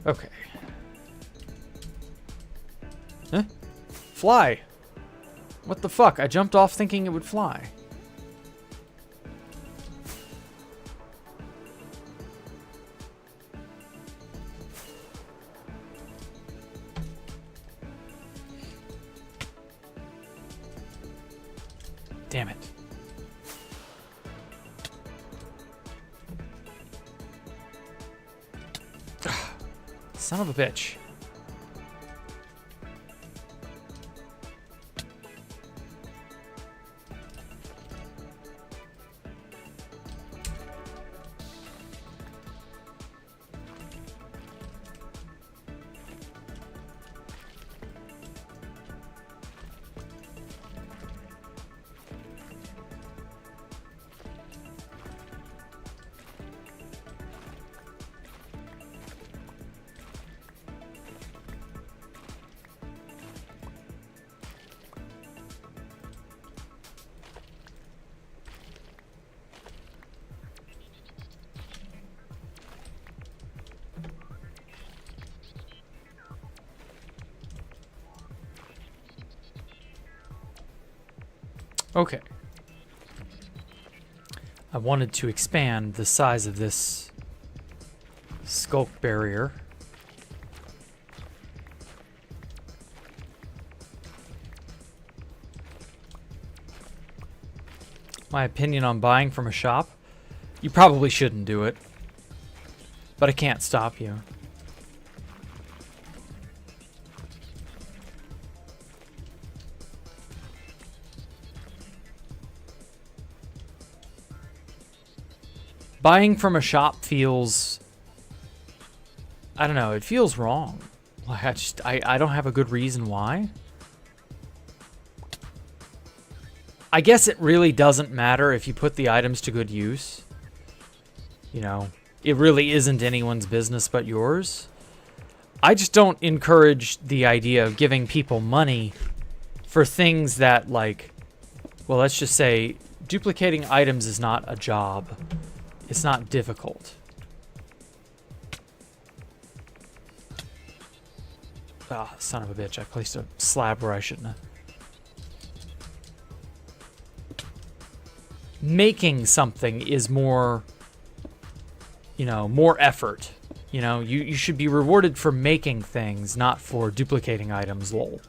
Okay. Huh? Fly. What the fuck? I jumped off thinking it would fly. Damn it. Son of a bitch. Okay. I wanted to expand the size of this Skullk barrier. My opinion on buying from a shop? You probably shouldn't do it. But I can't stop you. Buying from a shop feels, I don't know, it feels wrong. Like I don't have a good reason why. I guess it really doesn't matter if you put the items to good use. You know, it really isn't anyone's business but yours. I just don't encourage the idea of giving people money for things that, like, well, let's just say duplicating items is not a job. It's not difficult. Ah, son of a bitch, I placed a slab where I shouldn't have. Making something is more, you know, more effort. You know, you should be rewarded for making things, not for duplicating items, lol.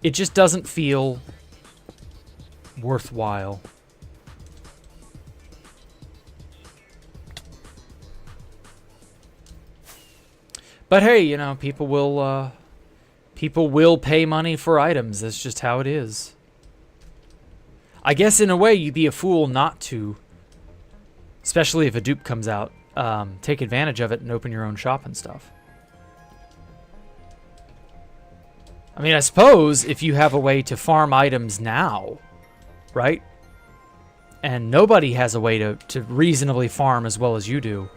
It just doesn't feel worthwhile. But hey, you know, people will pay money for items. That's just how it is. I guess in a way you'd be a fool not to, especially if a dupe comes out, take advantage of it and open your own shop and stuff. I mean, I suppose if you have a way to farm items now, right? And nobody has a way to reasonably farm as well as you do,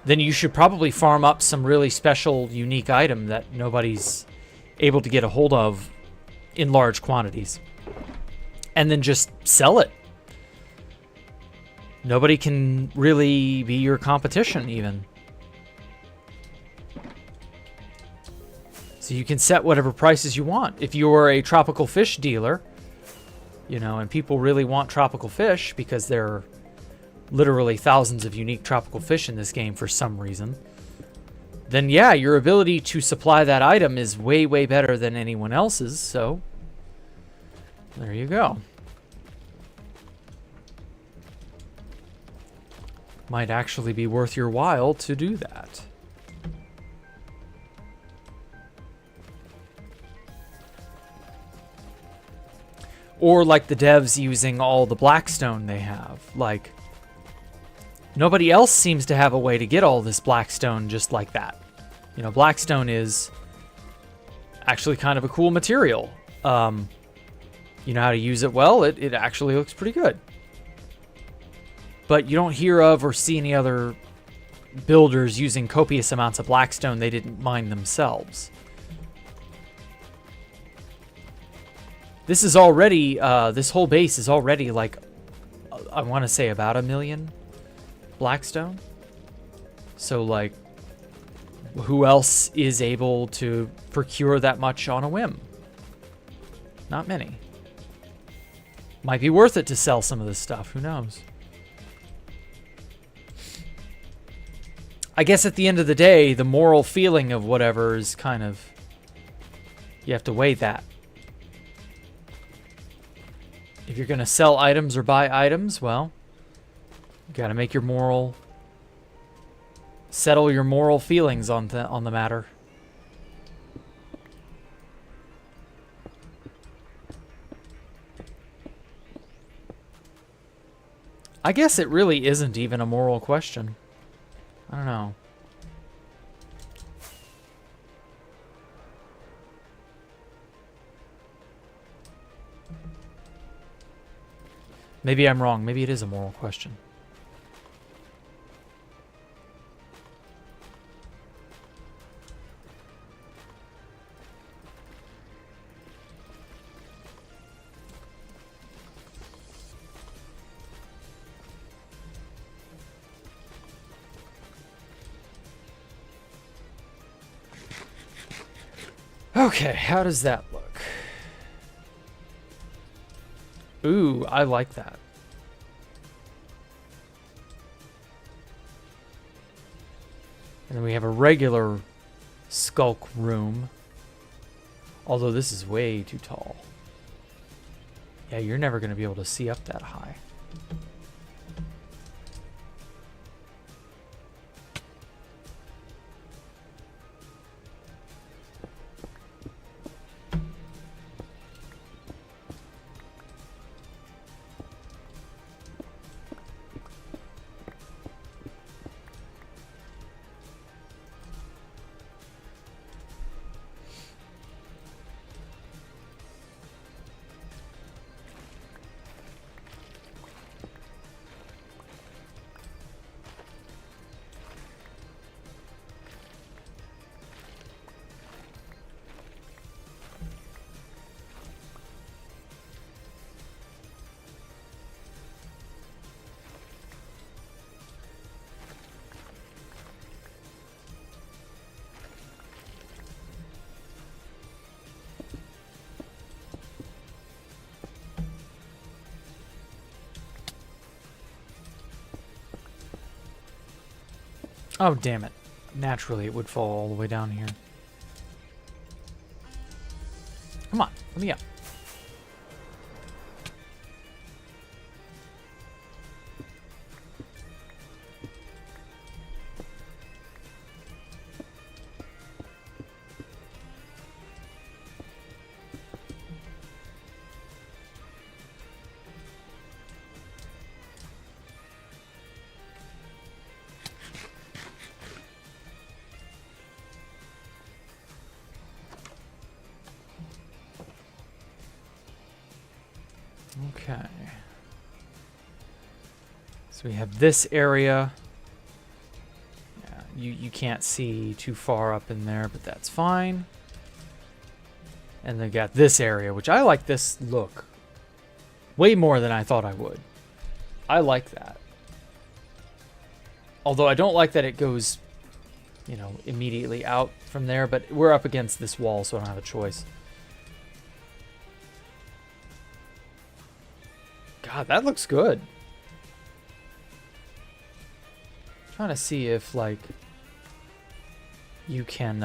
then you should probably farm up some really special, unique item that nobody's able to get a hold of in large quantities. And then just sell it. Nobody can really be your competition, even. So you can set whatever prices you want. If you're a tropical fish dealer, you know, and people really want tropical fish because there are literally thousands of unique tropical fish in this game for some reason, then yeah, your ability to supply that item is way, way better than anyone else's, so there you go. Might actually be worth your while to do that. Or like the devs using all the blackstone they have. Like, nobody else seems to have a way to get all this blackstone just like that. You know, blackstone is actually kind of a cool material. You know how to use it well, it actually looks pretty good. But you don't hear of or see any other builders using copious amounts of blackstone they didn't mine themselves. This is already, this whole base is already like, I want to say about 1 million blackstone. So like, who else is able to procure that much on a whim? Not many. Might be worth it to sell some of this stuff, who knows? I guess at the end of the day, the moral feeling of whatever is kind of, you have to weigh that. If you're going to sell items or buy items, well, you got to make your moral, settle your moral feelings on the matter. I guess it really isn't even a moral question. I don't know. Maybe I'm wrong. Maybe it is a moral question. Okay, how does that look? Ooh, I like that. And then we have a regular Skullk room. Although this is way too tall. Yeah, you're never going to be able to see up that high. Oh, damn it. Naturally, it would fall all the way down here. Come on, let me up. Okay. So we have this area. Yeah, you can't see too far up in there, but that's fine. And they got this area, which I like this look way more than I thought I would. I like that. Although I don't like that it goes, you know, immediately out from there, but we're up against this wall, so I don't have a choice. God, that looks good. I'm trying to see if, like, you can,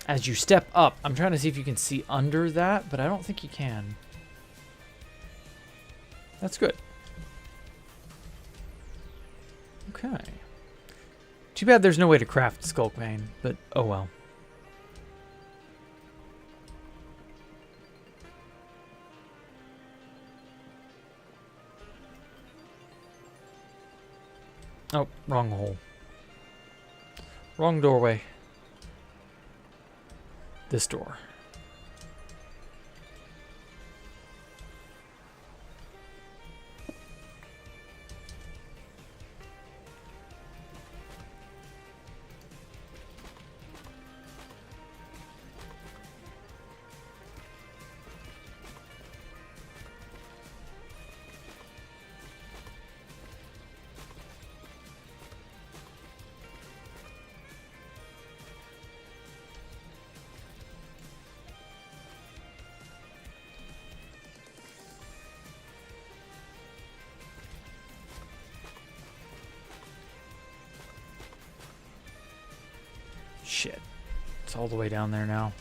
as you step up, I'm trying to see if you can see under that, but I don't think you can. That's good. Okay. Too bad there's no way to craft Skullk vein, but oh well. Oh, wrong hole. Wrong doorway. This door. Shit. It's all the way down there now.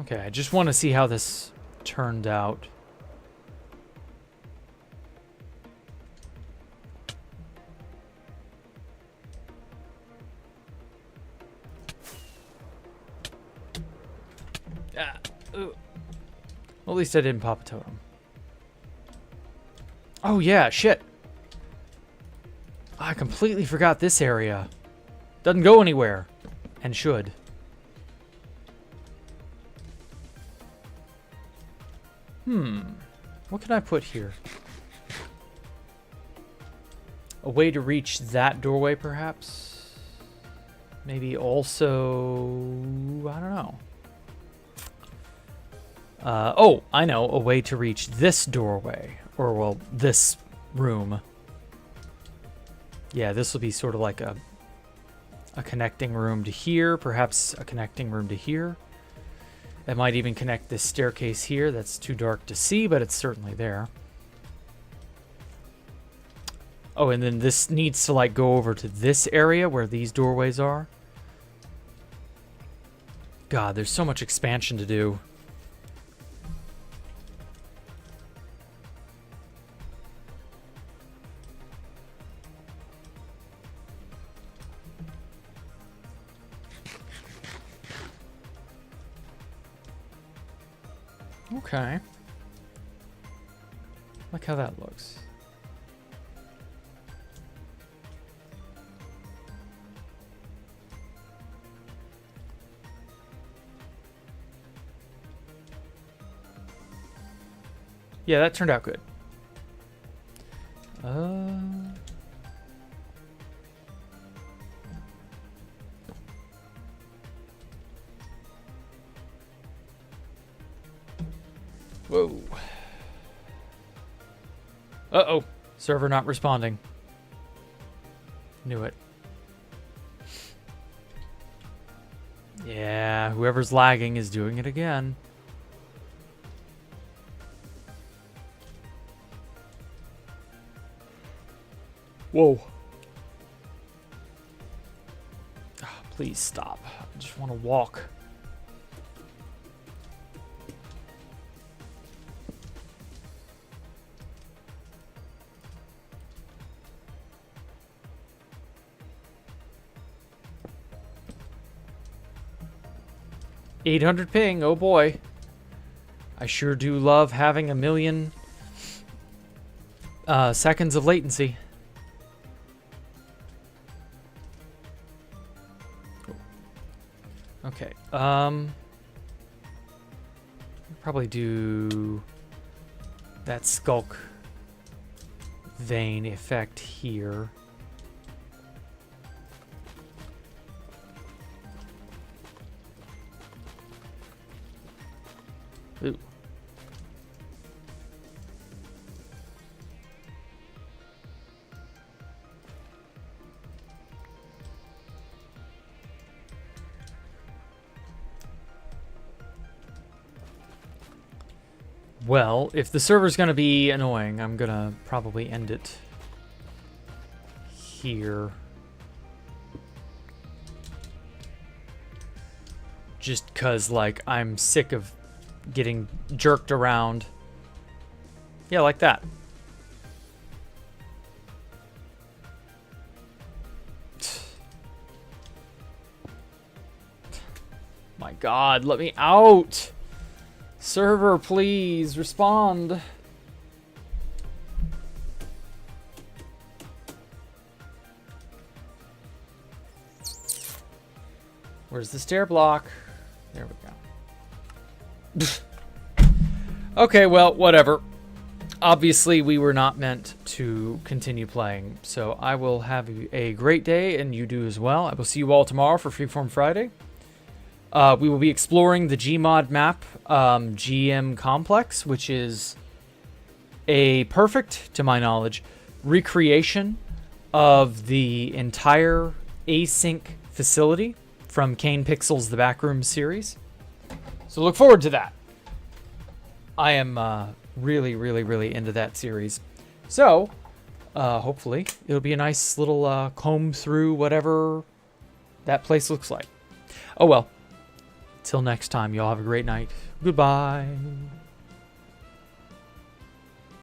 Okay, I just want to see how this turned out. Well, at least I didn't pop a totem. Oh yeah, shit. I completely forgot this area. Doesn't go anywhere. And should. What can I put here? A way to reach that doorway, perhaps? Maybe also... I don't know. Oh, I know. A way to reach this doorway. Or, well, this room. Yeah, this will be sort of like a connecting room to here. Perhaps a connecting room to here. That might even connect this staircase here. That's too dark to see, but it's certainly there. Oh, and then this needs to, like, go over to this area where these doorways are. God, there's so much expansion to do. Okay. Look how that looks. Yeah, that turned out good. Whoa. Uh-oh. Server not responding. Knew it. Yeah, whoever's lagging is doing it again. Whoa. Oh, please stop. I just want to walk. $800 ping, oh boy. I sure do love having a million seconds of latency. Okay, probably do that Skullk vein effect here. Ooh. Well, if the server's going to be annoying, I'm going to probably end it here. Just 'cause, like, I'm sick of getting jerked around. Yeah, like that. My God, let me out! Server, please respond. Where's the stair block? There we go. Okay, well, whatever. Obviously, we were not meant to continue playing, so I will have a great day, and you do as well. I will see you all tomorrow for Freeform Friday. We will be exploring the Gmod map, GM Complex, which is a perfect, to my knowledge, recreation of the entire async facility from Kane Pixel's The Backroom series. So look forward to that. I am really, really, really into that series. So, hopefully, it'll be a nice little comb through whatever that place looks like. Oh well. Till next time, y'all have a great night. Goodbye.